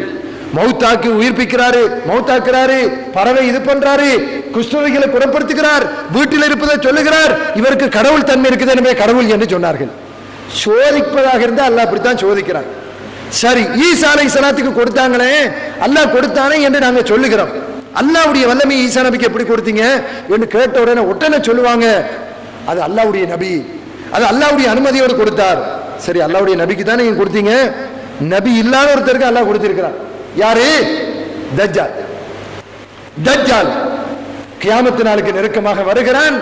மௌத்தாக்கி உயிர்ப்பிக்கிறாரு, மௌத்தாக்குறாரு, பறவை இது பண்றாரு, குஷ்டரோகிகளை குணப்படுத்துகிறார், வீட்டில் இருப்பதை சொல்லுகிறார், இவருக்கு கடவுள் தன்மை இருக்குது, எனவே கடவுள் என்று சொன்னார்கள். சோதிப்பதாக இருந்தால் அல்லாஹ் அப்படித்தான் சோதிக்கிறான். சரி, ஈசா அலைஹிஸ்ஸலாத்துக்கு கொடுத்தாங்களே, அல்லாஹ் கொடுத்தானே என்று நாங்க சொல்லுகிறோம். அல்லாஹ்வுடைய வல்லமை ஈசா நபிக்கு எப்படி கொடுத்தீங்க என்று கேட்ட உடனே சொல்லுவாங்க, அது அல்லாஹ்வுடைய நபி, அது அல்லாஹ்வுடைய அனுமதியோடு கொடுத்தார். சரி, அல்லாஹ்வுடைய நபிக்கு தானே நீங்க கொடுத்தீங்க, நபி இல்லாத ஒருத்தருக்கு அல்லாஹ் கொடுத்திருக்கிறார். யாரு? தஜ்ஜால். தஜ்ஜால் கியாமத்து நாளுக்கு நெருக்கமாக வருகிறான்,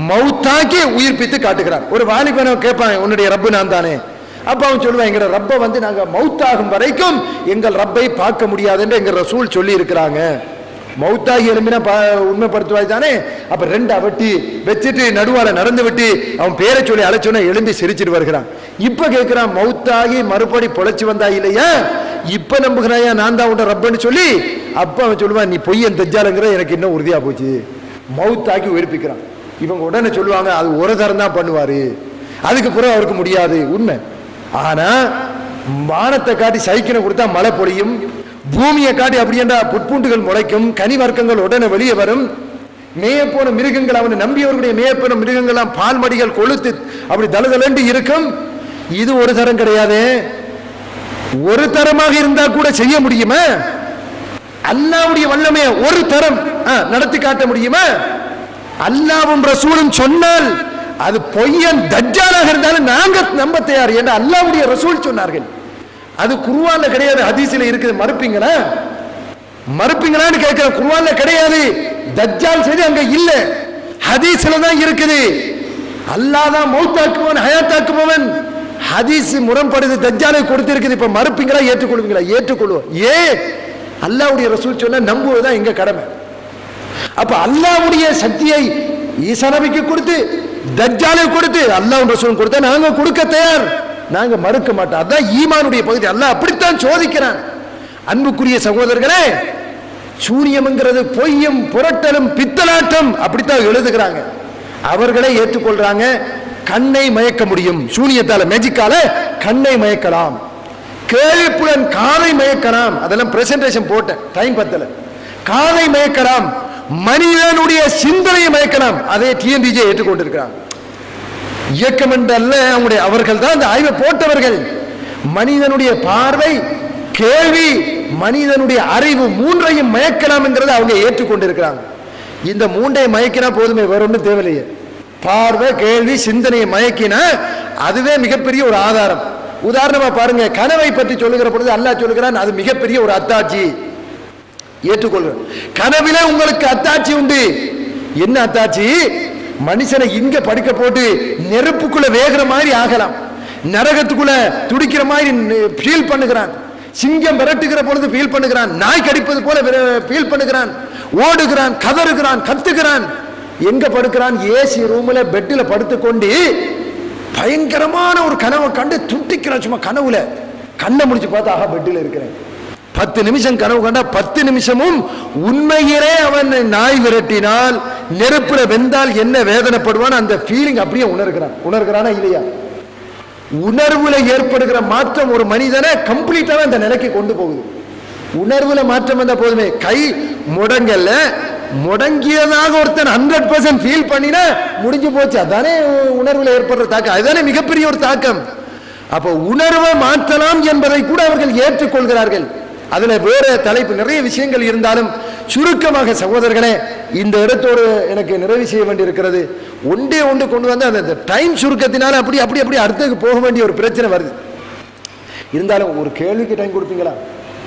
மௌத்தாக்கி உயிர்ப்பித்து காட்டுகிறான். ஒரு வாலிபனை கேட்பான், உன்னுடைய ரப்பு நான் தானே? அப்ப அவன் சொல்லுவான், எங்க ரப்பை நாங்க மௌத்தாகும் வரைக்கும் எங்கள் ரப்பை பார்க்க முடியாது என்று எங்க ரசூல் சொல்லி இருக்கிறாங்க. மௌத்தாகி எழும்பினா உண்மைப்படுத்துவாய் தானே? அப்ப ரெண்டு அவட்டி வச்சுட்டு நடுவால நடந்து விட்டு அவன் பேரை சொல்லி அழைச்சோன்னா எழும்பி சிரிச்சிட்டு வருகிறான். இப்ப கேட்கிறான், மௌத்தாகி மறுபடி பொழைச்சு வந்தா இல்லையா, இப்ப நம்புகிறாயா நான் தான் உண்ட ரப்பன்னு சொல்லி. அப்ப அவன் சொல்லுவான், நீ பொய்யன் தஜ்ஜாலுங்கிற எனக்கு இன்னும் உறுதியா போச்சு. மௌத்தாக்கி உயிர்ப்பிக்கிறான். இவங்க உடனே சொல்லுவாங்க, அது ஒரு தரம் தான் பண்ணுவாரு, அதுக்கு பிறகு அவருக்கு முடியாது. உண்மை. ஆனா வானத்தை காட்டி சைக்கிளை கொடுத்தா மழை பொழியும், பூமியை காட்டி அப்படி என்றா புட்பூண்டுகள் முளைக்கும், கனி வர்க்கங்கள் உடனே வெளியே வரும். மேயப்போன மிருகங்கள், அவனை நம்பியவர்களுடைய மேயப்போன மிருகங்கள்லாம் பால் மடிகள் கொளுத்து அப்படி தளதளண்டு இருக்கும். இது ஒரு தரம் கிடையாது. ஒரு தரமாக இருந்தா கூட செய்ய முடியுமா? அல்லாஹ்வுடைய வல்லமை ஒரு தரம், நடத்தி காட்ட முடியுமா? அல்லாஹ்வும் ரசூலும் சொன்னால் அது பொய்யன் தஜ்ஜாலாக இருந்தாலும் நாங்க நம்ப தயார் என்று அல்லாஹ்வுடைய ரசூல் சொன்னார்கள். அது குர்ஆன்ல கிடையாது, ஹதீஸ்ல இருக்குது. மறுப்பீங்களா? மறுப்பீங்களான்னு கேட்கிற. குர்ஆன்ல கிடையாது. தஜ்ஜால் செய்தி அங்க இல்ல, ஹதீஸ்ல தான் இருக்குது. அல்லாஹ் தான் மௌத்தாக்குவன் ஹயாத்தாக்குபவன். ஹதீஸ் முரண்படுது, தஜ்ஜாலை கொடுத்திருக்குது. இப்ப மறுப்பீங்களா ஏற்றுக்கொள்வீங்களா? ஏற்றுக்கொள்வோம். ஏன்? அல்லாஹ்வுடைய ரசூல் சொன்னா நம்புவதுதான் எங்க கடமை. அப்ப அல்லாஹ்வுடைய சக்தியை ஈசா நபிக்கு கொடுத்து தஜ்ஜாலை கொடுத்து அல்லாஹ் ரசூல் கொடுத்தா நாங்க கொடுக்க தயார், நாங்க மறுக்க மாட்டோம். அதான் ஈமானுடைய பகுதி. அல்லாஹ் அப்படித்தான் சோதிக்கிறான். அன்புக்குரிய சகோதரர்களே, சூனியம்ங்கிறது பொய்யும் புரட்டலும் பித்தலாட்டம் அப்படித்தான் எழுதுகிறாங்க. அவர்களே ஏற்றுக்கொள்றாங்க. கண்ணை மயக்க முடியும் சூனியத்தால, மேஜிக்கால கண்ணை மயக்கலாம், கேள்விப்புலன் காதை மயக்கலாம். அதெல்லாம் பிரசன்டேஷன் போட்டேன், டைம் பத்தல. காதை மயக்கலாம், மனிதனுடைய சிந்தனையை மயக்கலாம். அதை டிஎன்டிஜே ஏற்றுக்கொண்டிருக்கிறாங்க. இயக்கம் என்றல்ல, அவர்கள் தான் அந்த ஆய்வை போட்டவர்கள். மனிதனுடைய பார்வை, கேள்வி, மனிதனுடைய அறிவு மூன்றையும் மயக்கலாம் என்கிறத அவங்க ஏற்றுக்கொண்டிருக்கிறாங்க. இந்த மூன்றை மயக்கினா போதுமே, வேற ஒன்றும் தேவையில்லையே. பார்வை, கேள்வி, சிந்தனையை மயக்கினா அதுவே மிகப்பெரிய ஒரு ஆதாரம். உதாரணமா பாருங்க, கனவை பற்றி சொல்லுகிற பொழுது அல்லாஹ் சொல்லுகிறான், அது மிகப்பெரிய ஒரு அத்தாட்சி. ஏற்றுக்கொள்கிறேன். கனவில உங்களுக்கு அத்தாட்சி உண்டு. என்ன அத்தாட்சி? மனுஷனை இங்க படுக்க போட்டு நெருப்புக்குள்ள வேகிற மாதிரி ஆகலாம், நரகத்துக்குள்ள துடிக்கிற மாதிரி ஃபீல் பண்ணுகிறான், சிங்கம் விரட்டுகிற பொழுது ஃபீல் பண்ணுகிறான், நாய் கடிப்பது போல ஃபீல் பண்ணுகிறான், ஓடுகிறான், கதறுகிறான், கத்துகிறான். எங்க படுக்கிறான்? ஏசி ரூம்ல பெட்ல படுத்துக்கொண்டு பயங்கரமான ஒரு கனவை கண்டு துட்டிக்கிறான். சும்மா கனவுல கண்ணை முடிச்சு பார்த்தா ஆஹா பெட்டில் இருக்கிறேன். 10 நிமிஷம் கனவு கண்டா 10 நிமிஷமும் உண்மையிலே அவன் நாய் விரட்டினால் நெருப்புல வெந்தால் என்ன வேதனைப்படுவான் அந்த ஃபீலிங் அப்படியே உணர்கிறானா இல்லையா? உணர்வுல ஏற்படுகிற மாற்றம் ஒரு மனிதனை கம்ப்ளீட்டாக அந்த நிலைக்கு கொண்டு போகுது. உணர்வுல மாற்றம் வந்த போதுமே, கை முடங்கல்ல, முடங்கியதாக ஒருத்தன் 100% ஃபீல் பண்ணினா முடிஞ்சு போச்சு. அதானே உணர்வுல ஏற்படுற தாக்கம், அதுதானே மிகப்பெரிய ஒரு தாக்கம். அப்ப உணர்வை மாற்றலாம் என்பதை கூட அவர்கள் ஏற்றுக்கொள்கிறார்கள். அதுல வேற தலைப்பு நிறைய விஷயங்கள் இருந்தாலும் சுருக்கமாக சகோதரர்களே, இந்த இடத்தோடு எனக்கு நிறைவு செய்ய வேண்டி இருக்கிறது. ஒன்றே ஒன்று கொண்டு வந்து அந்த டைம் சுருக்கத்தினால அப்படி அப்படி அப்படி அடுத்ததுக்கு போக வேண்டிய ஒரு பிரச்சனை வருது. இருந்தாலும் ஒரு கேள்விக்கு டைம் கொடுப்பீங்களா?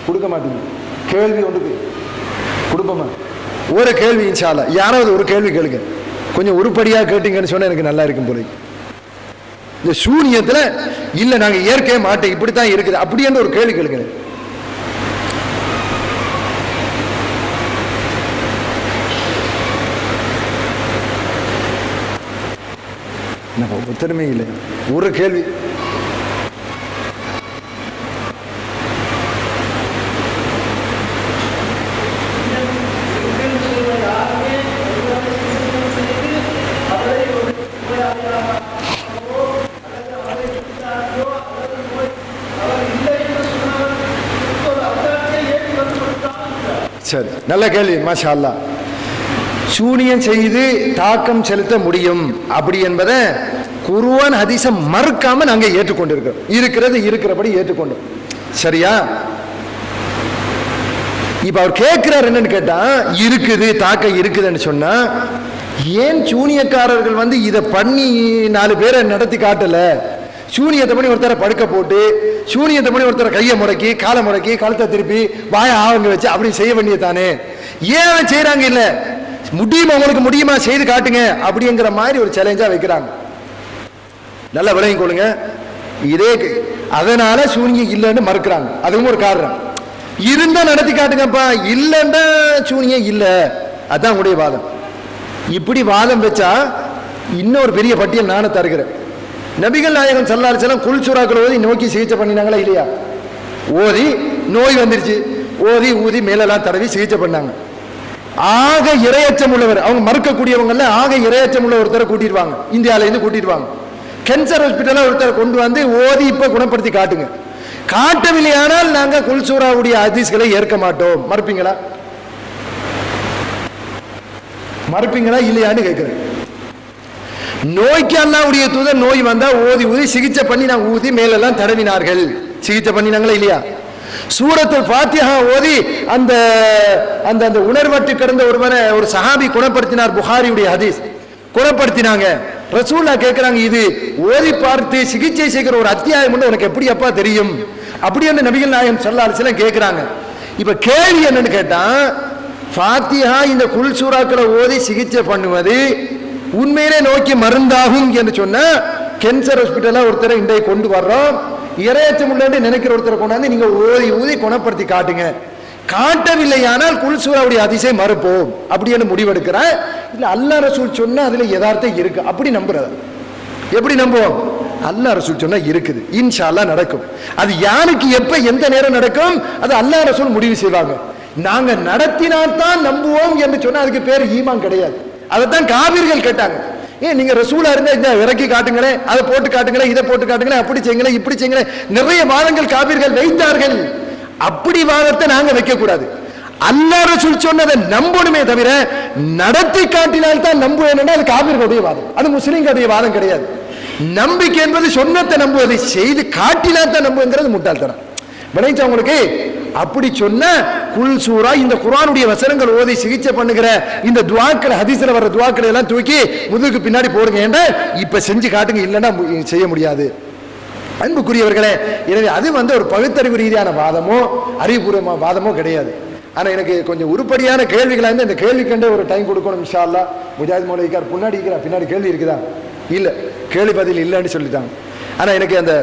கொடுக்க மாட்டீங்க. கேள்வி ஒன்றுக்கு கொடுப்போமா? ஒரு கேள்வி இன்ஷா அல்லாஹ். யாராவது ஒரு கேள்வி கேளுங்க, கொஞ்சம் உருப்படியாக கேட்டீங்கன்னு சொன்னா எனக்கு நல்லா இருக்கும் போல. இந்த சூனியத்துல இல்ல நாங்க ஏற்கவே மாட்டேன், இப்படித்தான் இருக்குது அப்படின்னு ஒரு கேள்வி கேளுங்க. ஒத்தருமே இல்லை. ஒரு கேள்வி. சரி, நல்ல கேள்வி, மாஷா அல்லாஹ். சூனியம் செய்து தாக்கம் செலுத்த முடியும் அப்படி என்பதை குர்ஆன் ஹதீஸை மறுக்காம நாங்க ஏற்றுக்கொண்டிருக்கிறோம். இருக்கிறது இருக்கிறபடி ஏற்றுக்கொண்டோம். சரியா? இப்ப அவர் கேட்கிறார் என்னன்னு கேட்டா, இருக்குது தாக்கம் இருக்குதுன்னு சொன்னா ஏன் சூனியக்காரர்கள் வந்து இதை பண்ணி 4 பேரை நடத்தி காட்டல? சூனியத்தை பண்ணி ஒருத்தரை படுக்க போட்டு, சூனியத்தை பண்ணி ஒருத்தரை கையை முடக்கி, காலை முடக்கி, கழுத்தை திருப்பி, வாயை ஆவங்க வச்சு அப்படி செய்ய வேண்டியதானே? ஏன் செய்யறாங்க? இல்ல முடியுமா, உங்களுக்கு முடியுமா, செய்து காட்டுங்க அப்படிங்கிற மாதிரி ஒரு சேலஞ்சா வைக்கிறாங்க. நல்ல விளங்கி கொள்ளுங்க. இதே அதனால சூனியம் இல்லைன்னு மறுக்கிறாங்க. அதுவும் ஒரு காரணம். இருந்தா நடத்தி காட்டுங்கப்பா, இல்லைன்னா சூனியம் இல்ல, அதான் உங்களுடைய வாதம். இப்படி வாதம் வச்சா இன்னொரு பெரிய பட்டியல் நானே தருகிறேன். நபிகள் நாயகம் ஸல்லல்லாஹு அலைஹி வஸல்லம் குல் சூராக்கள் ஓதி நோக்கி சிகிச்சை பண்ணினாங்களா இல்லையா? ஓதி நோய் வந்துருச்சு, ஓதி ஊதி மேலெல்லாம் தடவி சிகிச்சை பண்ணாங்க. ஆக இரையச்சம் உள்ளவர், அவங்க மறுக்கக்கூடியவங்கல்ல, ஆக இரையச்சம் உள்ள ஒருத்தரை கூட்டிடுவாங்க, இந்தியாவில இருந்து கூட்டிடுவாங்க. கேன்சர் ஹாஸ்பிட்டல ஒருத்தரை கொண்டு வந்து ஓதி இப்ப குணப்படுத்தி காட்டுங்க. காட்டவில்லையானால் நாங்க குல் சூராவுடைய ஹதீஸ்களை ஏற்க மாட்டோம். மறுப்பீங்களா? மறுப்பீங்களா இல்லையான்னு கேட்கிறேன். நோய்க்கு அல்லாஹ்வுடைய தூதர் நோய் வந்தா ஓதி ஊதி சிகிச்சை பண்ணி நாங்க ஊதி மேலெல்லாம் தடவினார்கள், சிகிச்சை பண்ணினாங்களா இல்லையா? சூரத்துல் ஃபாத்திஹா ஓதி அந்த அந்த அந்த உணர்வற்று கிடந்த ஒருவரை ஒரு சஹாபி குணப்படுத்தினார். புகாரியுடைய ஹதீஸ் குணப்படுத்தினாங்க. ரசூலுல்லாஹ் கேட்கிறாங்க, இது ஓதி பார்த்து சிகிச்சை செய்கிற ஒரு அத்தியாயம் உனக்கு எப்படி அப்பா தெரியும் அப்படி என்று நபிகள் நாயகம் ஸல்லல்லாஹு அலைஹி வஸல்லம் கேட்கிறாங்க. இப்ப கேள்வி என்னன்னு கேட்டா, ஃபாத்திஹா இந்த குல் சூறாக்களை ஓதி சிகிச்சை பண்ணுவது உண்மையிலே நோக்கி மருந்தாகும் என்று சொன்னா, கேன்சர் ஹாஸ்பிட்டலா ஒருத்தரை இன்றைக்கு கொண்டு வர்றோம், இறையச்சம் உள்ளே நினைக்கிற ஒருத்தரை கொண்டாந்து நீங்க ஓதி ஊதி குணப்படுத்தி காட்டுங்க, காட்டவில்லையானால் குல் சூறாவுடைய அதிசயம் மறுப்போம் அப்படின்னு முடிவெடுக்கிற. இல்ல அல்லாஹ் ரசூல் சொன்னா அதுல யதார்த்தம் இருக்கு அப்படி நம்புறத. எப்படி நம்புவோம்? அல்லாஹ் ரசூல் சொன்னா இருக்குது, இன்ஷா அல்லாஹ் நடக்கும். அது யாருக்கு எப்ப எந்த நேரம் நடக்கும் அது அல்லாஹ் ரசூல் முடிவு செய்வாங்க. நாங்க நடத்தினால்தான் நம்புவோம் என்று சொன்னா அதுக்கு பேர் ஈமான் கிடையாது. அதைத்தான் காபிர்கள் கேட்டாங்க, ஏன் நீங்க ரசூலா இருந்தா இந்த இறக்கி காட்டுங்களேன், அதை போட்டு காட்டுங்களேன், இதை போட்டு காட்டுங்களேன், அப்படி செய்யுங்களேன் இப்படி செய்யுங்களேன், நிறைய வாதங்கள் காபிர்கள் வைத்தார்கள். அப்படி வாதத்தை நாங்க வைக்க கூடாது. அல்லாஹ் ரசூல் சொன்னதை நம்பணுமே தவிர நடத்தி காட்டினால் தான் நம்புவேன், அது காபிர்களுடைய வாதம், அது முஸ்லிம்களுடைய வாதம் கிடையாது. நம்பிக்கை என்பது சொன்னத்தை நம்புவதை செய்து காட்டினால் தான் நம்புங்கிறது முட்டாள்தனம். விளைச்சா உங்களுக்கு அப்படி சொன்ன குல் சூரா இந்த குர்ஆனுடைய வசனங்கள் ஓதி சிகிச்சை பண்ணுகிற இந்த துஆக்கள், ஹதீஸ்ல வர துஆக்களை எல்லாம் தூக்கி முதுகுக்கு பின்னாடி போடுங்க என்ற இப்ப செஞ்சு காட்டுங்க, இல்லைன்னா செய்ய முடியாது. அன்புக்குரியவர்களே, எனவே அது ஒரு பகுத்தறிவு ரீதியான வாதமோ அறிவுபூர்வமான வாதமோ கிடையாது. ஆனா எனக்கு கொஞ்சம் உருப்படியான கேள்விகளா இருந்து இந்த கேள்வி கண்டே ஒரு டைம் கொடுக்கணும் இன்ஷா அல்லாஹ். முஜாஹித் மௌலவிக்கார் முன்னாடி இருக்கிறா, பின்னாடி கேள்வி இருக்குதா? இல்ல, கேள்வி பதில் இல்லைன்னு சொல்லிட்டாங்க. ஆனா எனக்கு அந்த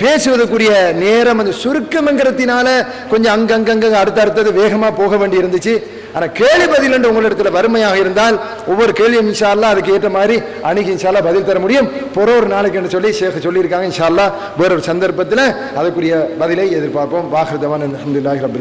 பேசுவதற்குரிய நேரம் அந்த சுருக்கம்ங்கிறதுனால கொஞ்சம் அங்கங்க அடுத்தது வேகமா போக வேண்டி இருந்துச்சு. ஆனா கேள்வி பதில் என்று உங்களிடத்துல வறுமையாக இருந்தால் ஒவ்வொரு கேள்வியும் இன்ஷா அல்லாஹ் அதுக்கு ஏற்ற மாதிரி அன்னைக்கு இன்ஷா அல்லாஹ் பதில் தர முடியும். ஒரு நாளைக்கு என்று சொல்லி ஷேக் சொல்லியிருக்காங்க. இன்ஷா அல்லாஹ் வேறொரு சந்தர்ப்பத்தில் அதுக்குரிய பதிலை எதிர்பார்ப்போம். வாஹிர் தவான் அல்ஹம்துலில்லாஹி ரப்பில்